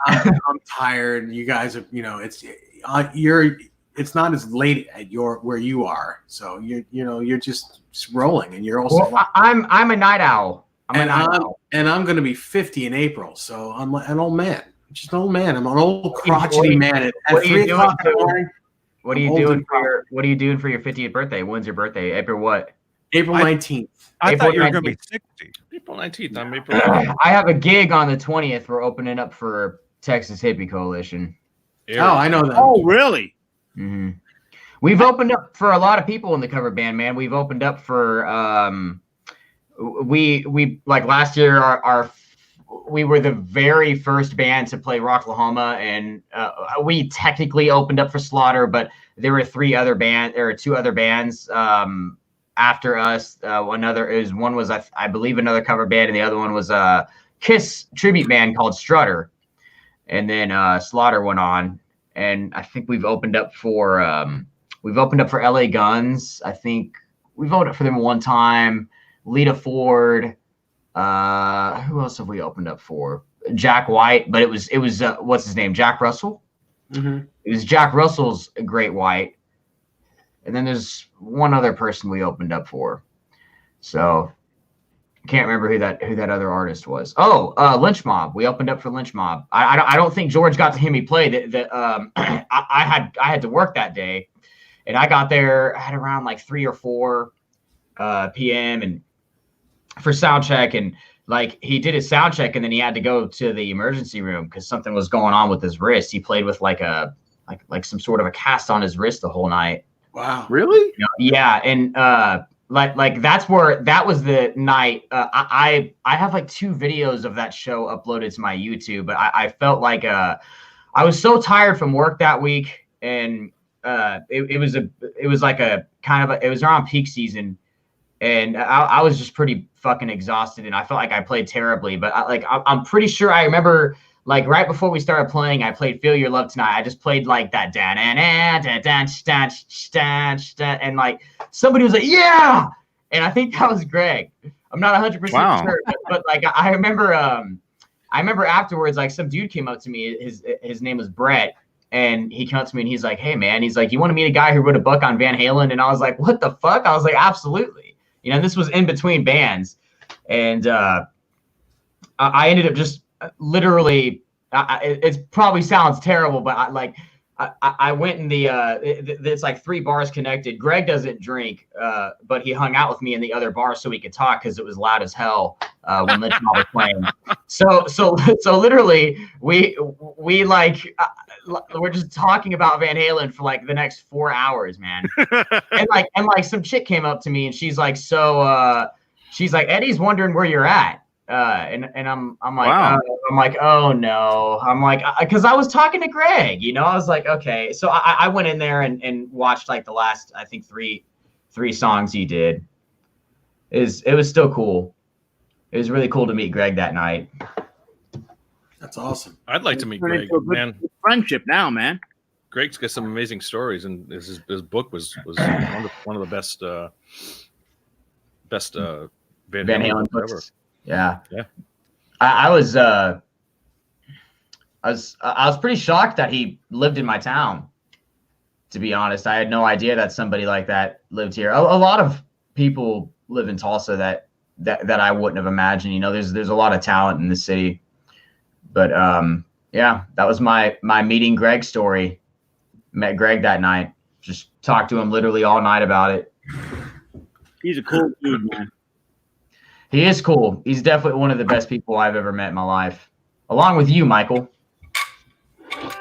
I'm tired. You guys are, it's not as late at where you are. So you're just rolling, and you're also. Well, I'm a night owl. And I'm going to be 50 in April. So I'm an old man. I'm just an old man. I'm an old crotchety man. At 3 o'clock in the morning. What are you doing for your 50th birthday? When's your birthday? April what? April 19th. I April thought you were 19th. going to be 60. April 19th. I'm April 19th. I have a gig on the 20th. We're opening up for Texas Hippie Coalition. Oh, I know that. Oh, really? Mm-hmm. We've opened up for a lot of people in the cover band, man. We've opened up for we like last year. We were the very first band to play Rocklahoma, and we technically opened up for Slaughter, but there were 2 other bands after us. One was I believe another cover band, and the other one was a Kiss tribute band called Strutter. And then Slaughter went on, and I think we've opened up for LA Guns. I think we've opened up for them one time. Lita Ford. Who else have we opened up for? Jack White, but it was what's his name? Jack Russell. Mm-hmm. It was Jack Russell's Great White, and then there's one other person we opened up for. So I can't remember who that other artist was. Oh, Lynch Mob. We opened up for Lynch Mob. I don't think George got to hear me play. I had to work that day, and I got there at around like 3 or 4 p.m. and for sound check, and like he did his sound check, and then he had to go to the emergency room because something was going on with his wrist. He played with like some sort of a cast on his wrist the whole night. Wow. Really? You know, yeah, and like that was the night. I have like 2 videos of that show uploaded to my YouTube, but I felt like I was so tired from work that week, and it was like a kind of it was around peak season. And I was just pretty fucking exhausted, and I felt like I played terribly. But I'm pretty sure I remember, like right before we started playing, I played "Feel Your Love Tonight." I just played like that, and like somebody was like, "Yeah," and I think that was Greg. I'm not 100% sure, but like I remember afterwards, like some dude came up to me. His name was Brett. And he came up to me and he's like, "Hey man," he's like, "You want to meet a guy who wrote a book on Van Halen?" And I was like, "What the fuck?" I was like, "Absolutely." You know, this was in between bands, and I ended up just literally. It probably sounds terrible, but I went in it's like 3 bars connected. Greg doesn't drink, but he hung out with me in the other bar so we could talk because it was loud as hell when Lynch Mob was playing. So literally we like. We're just talking about Van Halen for like the next 4 hours, man. and like some chick came up to me and she's like, she's like, "Eddie's wondering where you're at." And I'm like, Wow. I'm like, "Oh no." I'm like, because I was talking to Greg, you know, I was like, okay. So I went in there and watched like the last, I think 3 songs he did. It was still cool. It was really cool to meet Greg that night. That's awesome. I'd like to meet Greg, man. Friendship now, man. Greg's got some amazing stories, and his book was one of the best Van Halen books ever. Yeah. Yeah. I was pretty shocked that he lived in my town. To be honest, I had no idea that somebody like that lived here. A lot of people live in Tulsa that I wouldn't have imagined. You know, there's a lot of talent in the city. But yeah, that was my meeting Greg story. Met Greg that night. Just talked to him literally all night about it. He's a cool dude, man. He is cool. He's definitely one of the best people I've ever met in my life. Along with you, Michael.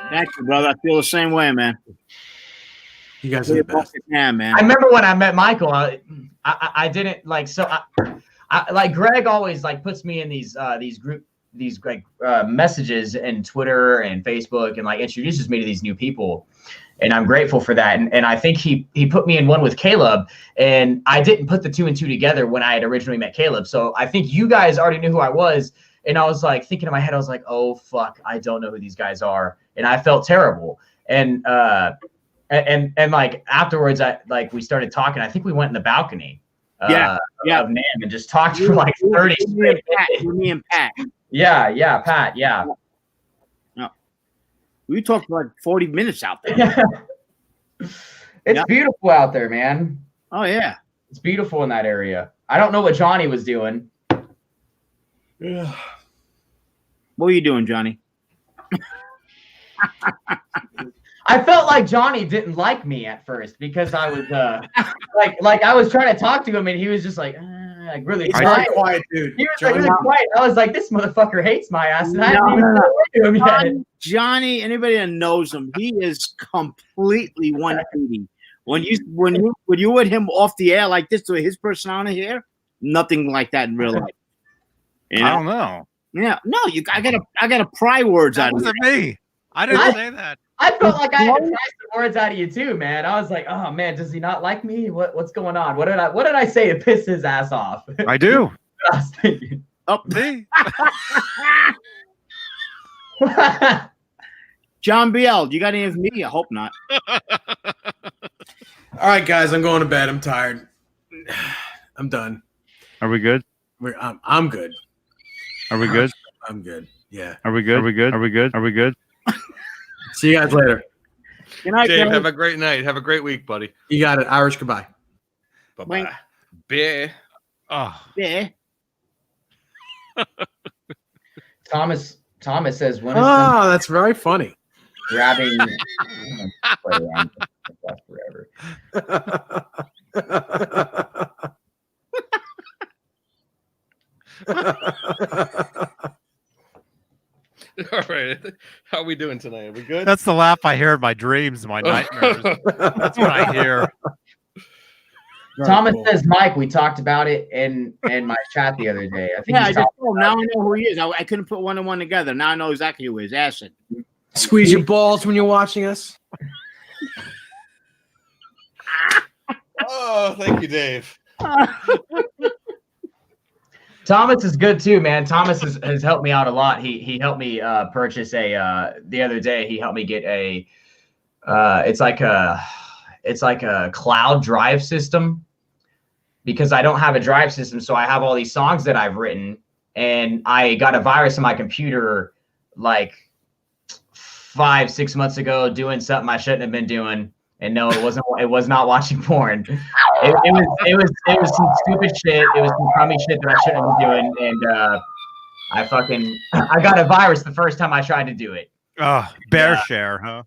Thank you, brother. I feel the same way, man. You guys are the best. Yeah, man. I remember when I met Michael, I didn't like, so I like Greg always like puts me in these like messages in Twitter and Facebook and like introduces me to these new people. And I'm grateful for that. And I think he put me in one with Caleb, and I didn't put the 2 and 2 together when I had originally met Caleb. So I think you guys already knew who I was. And I was like thinking in my head, I was like, "Oh fuck, I don't know who these guys are." And I felt terrible. And like afterwards, we started talking. I think we went in the balcony of NAMM and just talked for like 30 straight minutes. Me and Pat. Yeah, Pat, yeah. No. We talked for like 40 minutes out there. It's beautiful out there, man. Oh, yeah. It's beautiful in that area. I don't know what Johnny was doing. Yeah. What were you doing, Johnny? I felt like Johnny didn't like me at first because I was like I was trying to talk to him and he was just like really He's quiet. very quiet, dude. He was like really quiet. I was like, "This motherfucker hates my ass," and I didn't even know what to him yet. Johnny, anybody that knows him, he is completely 180. When you with him off the air like this to his persona here, nothing like that in real life. You know? I don't know. Yeah, no, I gotta pry words out That of you. wasn't me. I didn't say that. I felt like I had to pry some words out of you too, man. I was like, "Oh man, does he not like me? What's going on? What did I say to piss his ass off?" I do. I was thinking. Oh, See? John BL, you got any of me? I hope not. All right, guys, I'm going to bed. I'm tired. I'm done. Are we good? I'm good. Are we good? I'm good. Yeah. Are we good? Are we good? Are we good? Are we good? See you guys later. Good night, Dave, Dave. have a great night. Have a great week, buddy. You got it. Irish goodbye. Bye-bye. Bear. Oh, Yeah. Thomas says when is Oh, that's very funny. grabbing play around forever. All right. How are we doing tonight? Are we good? that's the laugh I hear in my dreams, my nightmares. That's what I hear. Thomas says, Mike, we talked about it in my chat the other day. I think Yeah, I he's just talking told him. Now I know who he is. I couldn't put one and one together. Now I know exactly who he is. Acid. Squeeze your balls when you're watching us. Oh, thank you, Dave. Thomas is good too, man. Thomas has helped me out a lot. He helped me purchase the other day. He helped me get it's like a cloud drive system, because I don't have a drive system. So I have all these songs that I've written, and I got a virus on my computer like 5-6 months ago doing something I shouldn't have been doing. And no, it was not watching porn. It was some stupid shit. It was some crummy shit that I shouldn't have been doing. And I got a virus the first time I tried to do it. Oh, bear share, huh?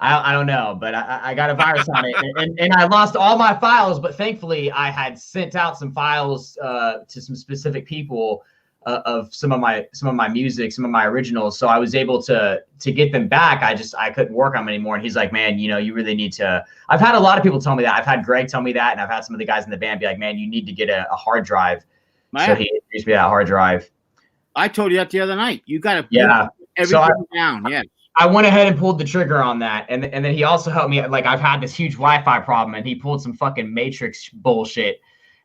I don't know, but I got a virus on it, and I lost all my files. But thankfully, I had sent out some files to some specific people of some of my music, some of my originals. So I was able to get them back. I couldn't work on them anymore. And he's like, man, you really need to. I've had a lot of people tell me that. I've had Greg tell me that, and I've had some of the guys in the band be like, man, you need to get a hard drive. Man. So he introduced me that hard drive. I told you that the other night. You got to Yeah. everything down. Yeah. I went ahead and pulled the trigger on that, and then he also helped me. Like, I've had this huge Wi-Fi problem, and he pulled some fucking Matrix bullshit.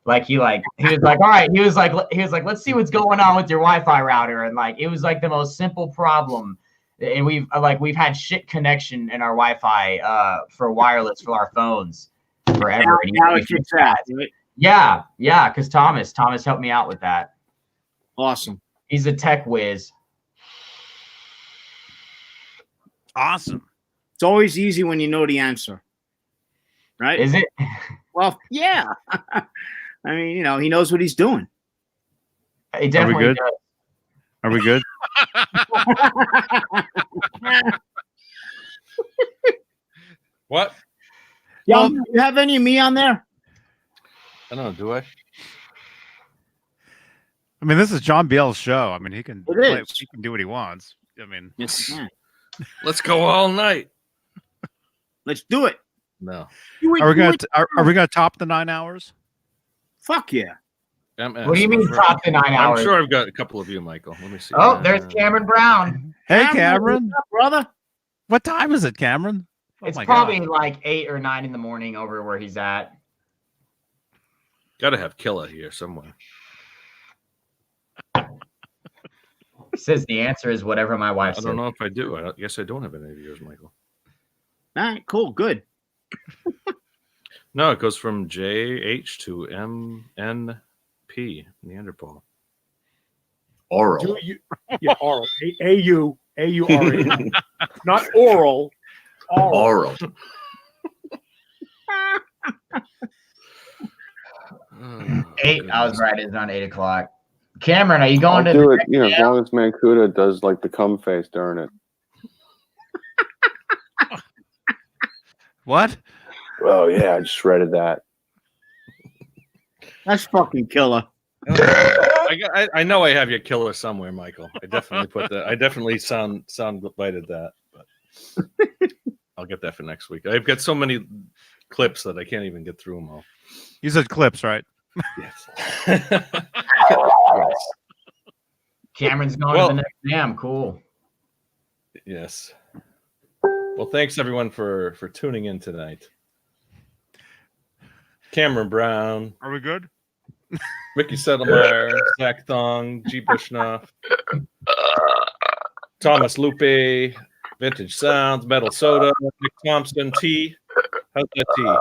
Like he was like, all right, he was like, let's see what's going on with your Wi-Fi router, and like it was like the most simple problem, and we've had shit connection in our Wi-Fi for wireless for our phones forever. Now it's just that. Yeah, because Thomas helped me out with that. Awesome. He's a tech whiz. Awesome. It's always easy when you know the answer, right? Is it? Well, yeah. I mean, he knows what he's doing. He definitely good? does. Are we good? What? Yeah, you have any of me on there? I don't know. Do I? I mean, this is John Biel's show. I mean, he can is. he can do what he wants. I mean, Yes, you can. Let's go all night. Let's do it. No. are we gonna top the 9 hours? Fuck yeah. What do you mean top the 9 hours? I'm sure I've got a couple of you, Michael. Let me see. Oh, there's Cameron Brown. Hey, Cameron. What's up, brother? What time is it, Cameron? Oh It's my probably God. like 8 or 9 in the morning over where he's at. Got to have Killa here somewhere. He says the answer is whatever my wife I said. don't know if I do. I guess I don't have any of yours, Michael. All right, cool, good. No, it goes from JH to MNP, Neanderthal. Oral. Yeah, oral. A-U-R-A. Not oral. Oral. Oral. Oh, 8. I was goodness. right. It's on 8 o'clock. Cameron, are you going I'll to do the it, as long as Mancuda does like the cum face during it. What? Oh yeah, I just read that. That's fucking killer. I know I have your killer somewhere, Michael. I definitely put that. I definitely sound bited that, but I'll get that for next week. I've got so many clips that I can't even get through them all. You said clips, right? Yes. Cameron's going to the next jam. Cool. Yes. Well, thanks everyone for tuning in tonight. Cameron Brown, Are we good? Ricky Settlemeyer, Zach Thong, G. Bushnoff, Thomas Lupe, Vintage Sounds, Metal Soda, Nick Thompson, T. How's that T?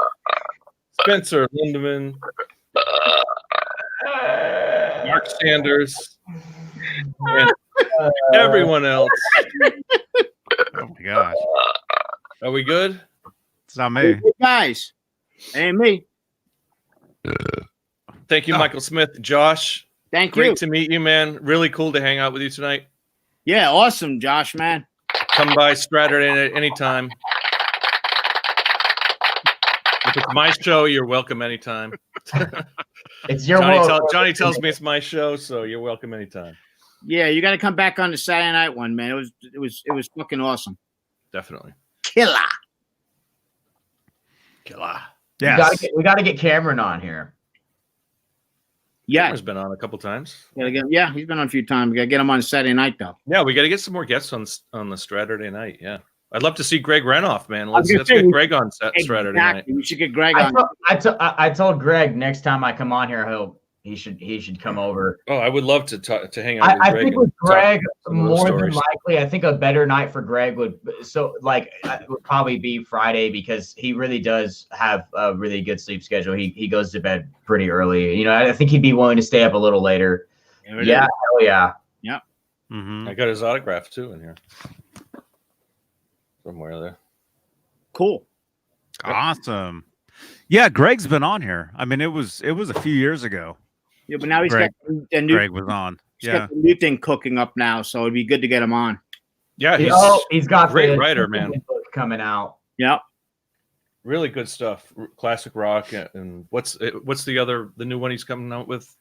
Spencer Lindeman, Mark Sanders, and everyone else. gosh. Are we good? It's not me. Hey, guys, ain't me. Thank you, Michael Smith. Josh, Thank great you. to meet you, man. Really cool to hang out with you tonight. Yeah, awesome, Josh, man. Come by Straturday at any time. If it's my show, you're welcome anytime. It's your world. Johnny tells me it's my show, so you're welcome anytime. Yeah, you got to come back on the Saturday night one, man. It was fucking awesome. Definitely. Killer. Yes. We got to get Cameron on here. Yeah, Cameron's been on a couple times. yeah, he's been on a few times. We got to get him on Saturday night though. Yeah, we got to get some more guests on the Straturday night. Yeah, I'd love to see Greg Renoff, man. Let's get Greg on Straturday night. We should get Greg on. I told Greg next time I come on here, he should come over. Oh, I would love to hang out with Greg. I think with Greg, more than stories. likely, I think a better night for Greg would probably be Friday, because he really does have a really good sleep schedule. He goes to bed pretty early. You know, I think he'd be willing to stay up a little later. Yeah, hell yeah. Yeah. Mm-hmm. I got his autograph too in here. Somewhere there. Cool. Awesome. Yeah, Greg's been on here. I mean, it was a few years ago. Yeah, but now he's Greg- got the new. Greg was on. He's Yeah. got the new thing cooking up now, so it'd be good to get him on. Yeah, He's got great the writer, man. book coming out. Yep. Really good stuff. Classic rock. And what's the new one he's coming out with?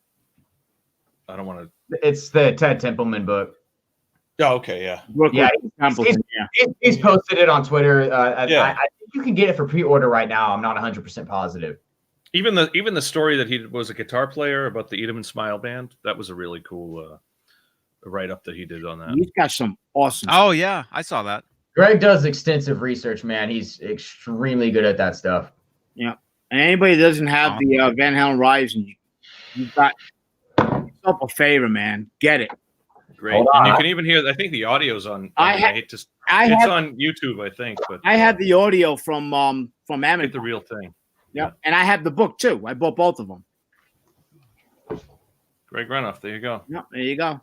I don't want to. It's the Ted Templeman book. Oh, okay, yeah. Yeah, he's posted it on Twitter. I think you can get it for pre-order right now. I'm not 100% positive. Even the story that he was a guitar player about the Eat 'em and Smile band, that was a really cool write-up that he did on that. He's got some awesome. Oh yeah, I saw that. Greg does extensive research, man. He's extremely good at that stuff. Yeah. And anybody that doesn't have the Van Halen Rising, you've got yourself a favor, man. Get it. Great. And you can even hear, I think the audio's on. It's on YouTube, I think. But I had the audio from Amazon. Get the real thing. Yeah. And I have the book too. I bought both of them. Greg Renoff, there you go. Yep, there you go.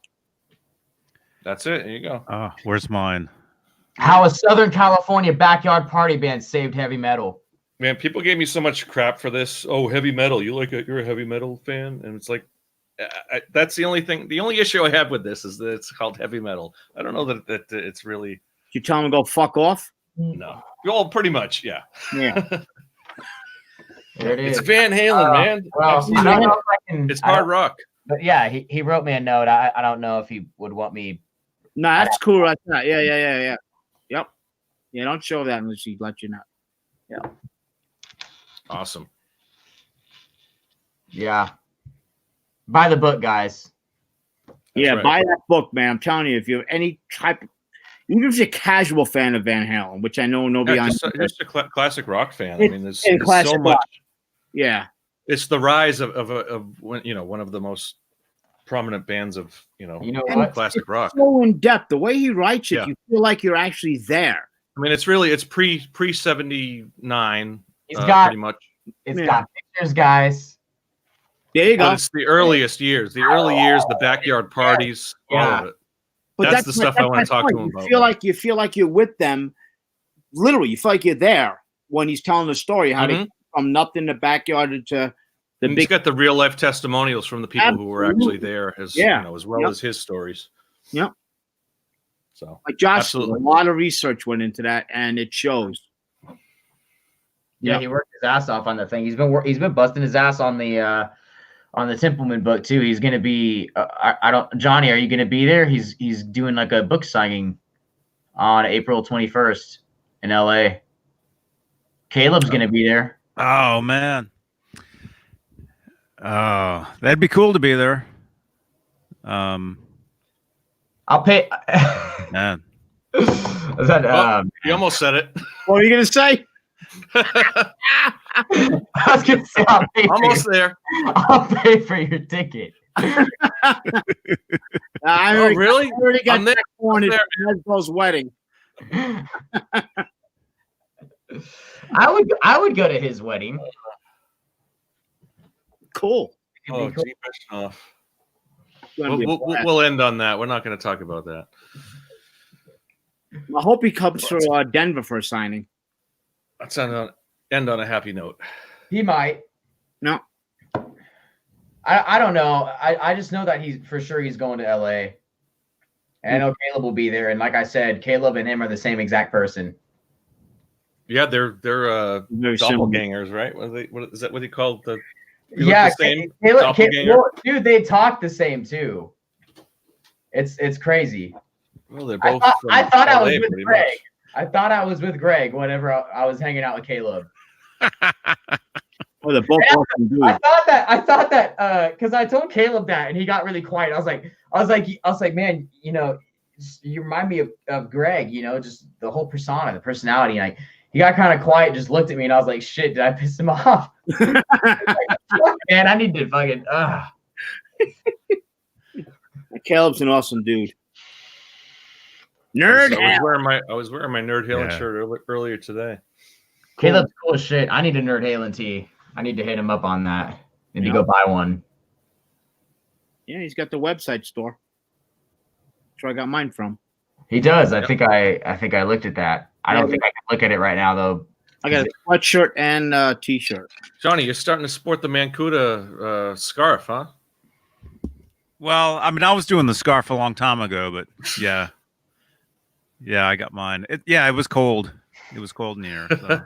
That's it. There you go. Oh, where's mine? How a Southern California backyard party band saved heavy metal. Man, people gave me so much crap for this. Oh, heavy metal. You're a heavy metal fan? And it's like, that's the only thing. The only issue I have with this is that it's called heavy metal. I don't know that it's really. You tell them to go fuck off? No. Well, pretty much, yeah. Yeah. There it is. It's Van Halen, man. Well, I don't know if I can, It's hard rock. But yeah, he wrote me a note. I don't know if he would want me. No, that's cool right there. Yeah. Yep. Yeah, don't show that unless he let you know. Yeah. Awesome. Yeah. Buy the book, guys. Yeah, right. buy that book, man. I'm telling you, if you're any type of, even if you're a casual fan of Van Halen, which I know nobody Yeah, on. just a classic rock fan. I mean, there's classic so much. rock. Yeah. It's the rise of one of the most prominent bands of what? classic rock. So in depth, the way he writes it, Yeah. you feel like you're actually there. I mean, it's pre 79. He's got pretty much. It's got pictures, guys. There you But go. it's the earliest years, the backyard parties, all of it. But That's the stuff I want to talk to him about. You feel like you're with them. Literally, you feel like you're there when he's telling the story. How they from nothing to backyard to the And big. he's got the real life testimonials from the people who were actually there, as well as his stories. Yep. So, Like Josh, absolutely. a lot of research went into that, and it shows. Yeah, he worked his ass off on the thing. He's been busting his ass on the Templeman book too. He's gonna be. Johnny, are you gonna be there? He's doing like a book signing on April 21st in LA. Caleb's gonna be there. Oh man. Oh, that'd be cool to be there. I'll pay. Man. Is that, you almost said it. What are you gonna say? I was gonna say I'll pay for Almost there. I'll pay for your ticket. I already, really? I already got I'm there. that cornered at Hasbro's wedding. I would go to his wedding. Cool. Oh, cool. gee, off. It's gonna be a blast. We'll end on that. We're not going to talk about that. I hope he comes to Denver for a signing. Let's end on a happy note. He might. No. I don't know. I just know that he's going to LA. And I know Caleb will be there. And like I said, Caleb and him are the same exact person. Yeah, they're Very doppelgangers, right? What is that? What he called the? Yeah, the same Caleb, doppelganger? dude, they talk the same too. It's crazy. Well, they're both. I thought I was LA with pretty Greg. much. I thought I was with Greg whenever I was hanging out with Caleb. Oh, they're both awesome dudes. I thought that because I told Caleb that and he got really quiet. I was like, man, you know, you remind me of Greg, you know, just the whole persona, the personality. And he got kind of quiet, just looked at me, and I was like, shit, did I piss him off? Like, fuck, man, I need to fucking. Caleb's an awesome dude. I was wearing my Nerd Halen Yeah. shirt earlier today. Caleb's cool as shit. I need a Nerd Halen tee. I need to hit him up on that. Need to go buy one. Yeah, he's got the website store. That's where I got mine from. He does. I think I looked at that. I don't think I can look at it right now though. I got a sweatshirt and a t-shirt. Johnny, you're starting to sport the Mancuda scarf, huh? Well, I mean, I was doing the scarf a long time ago, but yeah, I got mine. It was cold. It was cold in here. So.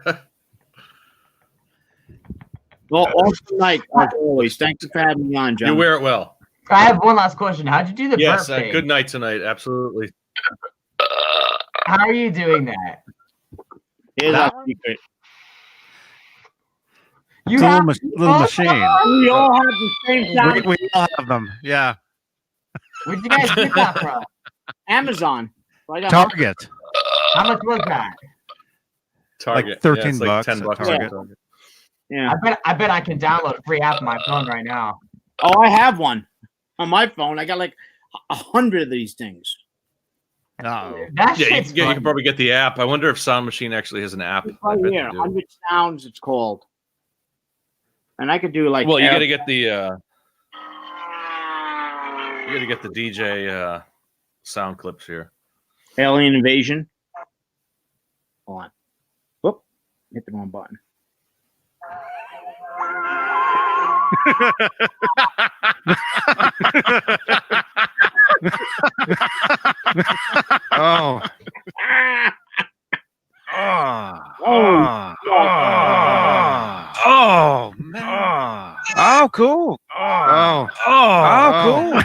Well, awesome night as always. Thanks for having me on, John. You wear it well. I have one last question. How'd you do the Yes, burp thing? good night tonight. Absolutely. How are you doing that? Here's our secret. You It's a have little machine. We all have the same sound. We all have them. Yeah. Where'd you guys get that from? Amazon. So I got Target. How much was that? Target. Like 13 it's like bucks 10 at bucks. Target. Yeah. I bet I can download a free app on my phone right now. Oh, I have one on my phone. I got like 100 of these things. Oh. That Yeah, shit's you fun. can probably get the app. I wonder if Sound Machine actually has an app. It's I right bet they here, do. 100 sounds. It's called. And I could do like. Well, you got to get the DJ sound clips here. Alien Invasion. Hold on. Whoop. Hit the wrong button. Oh. Oh, man. Oh, cool. Oh, cool.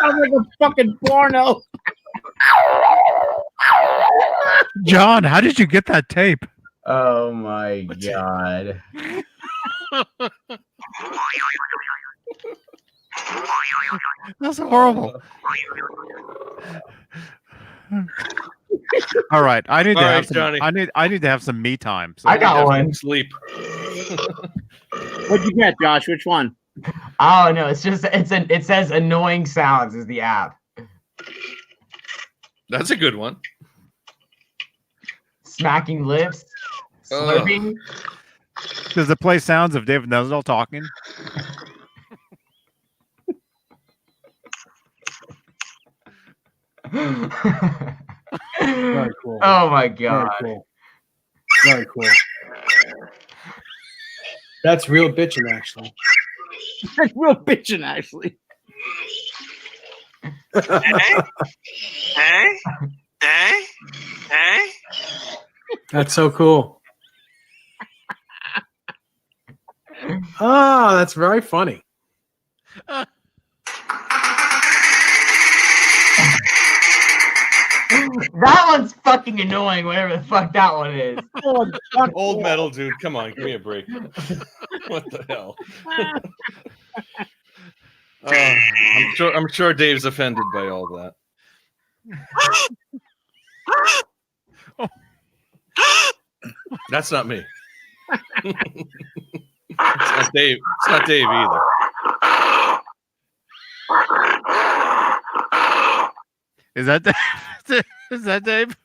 Sounds like a fucking porno. John, how did you get that tape? Oh my god. That's horrible. All right, I need to All have right, some. Johnny. I need to have some me time. So I got one. Sleep. What'd you get, Josh? Which one? Oh no, it says annoying sounds is the app. That's a good one. Smacking lips, slurping. Does it play sounds of David Nesdell talking? Very cool. Oh my Very god. cool. Very cool. That's real bitching, actually. That's real bitching, actually. That's so cool. Oh, that's very funny. That one's fucking annoying, whatever the fuck that one is. Old metal, dude. Come on, give me a break. What the hell? I'm sure Dave's offended by all that. That's not me. It's not Dave. It's not Dave either. Is that Dave? Is that Dave?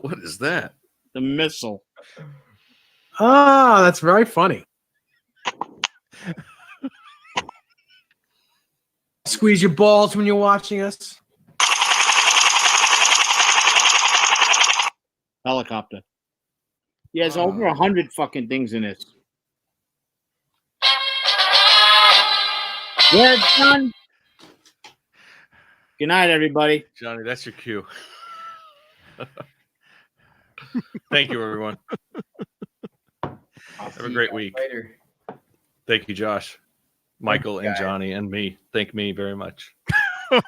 What is that? The missile. Oh, that's very funny. Squeeze your balls when you're watching us. Helicopter. Yeah, there's over 100 fucking things in this. Yeah, it's done. Good night, everybody. Johnny, that's your cue. Thank you, everyone. Have a great week. Later. Thank you, Josh, Michael, and Johnny, and me. Thank me very much. Been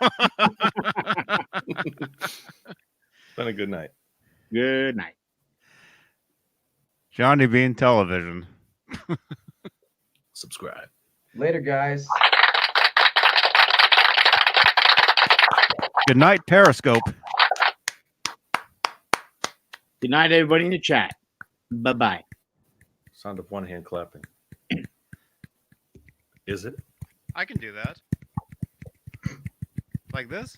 a good night. Good night. Johnny Beane Television. Subscribe. Later, guys. Good night, Periscope. Good night, everybody in the chat. Bye-bye. Sound of one hand clapping. Is it? I can do that. Like this?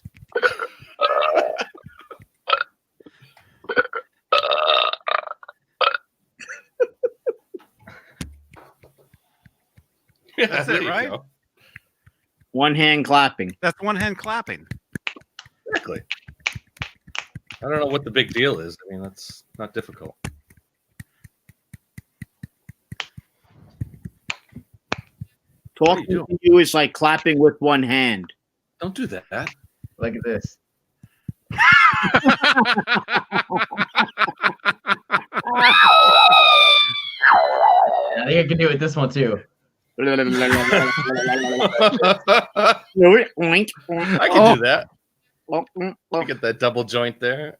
That's there it, you right? go. One hand clapping. That's one hand clapping. Exactly. I don't know what the big deal is. I mean, that's not difficult. Talking doing? to you is like clapping with one hand. Don't do that. Look at this. I think I can do it this one too. I can do that. Get that double joint there.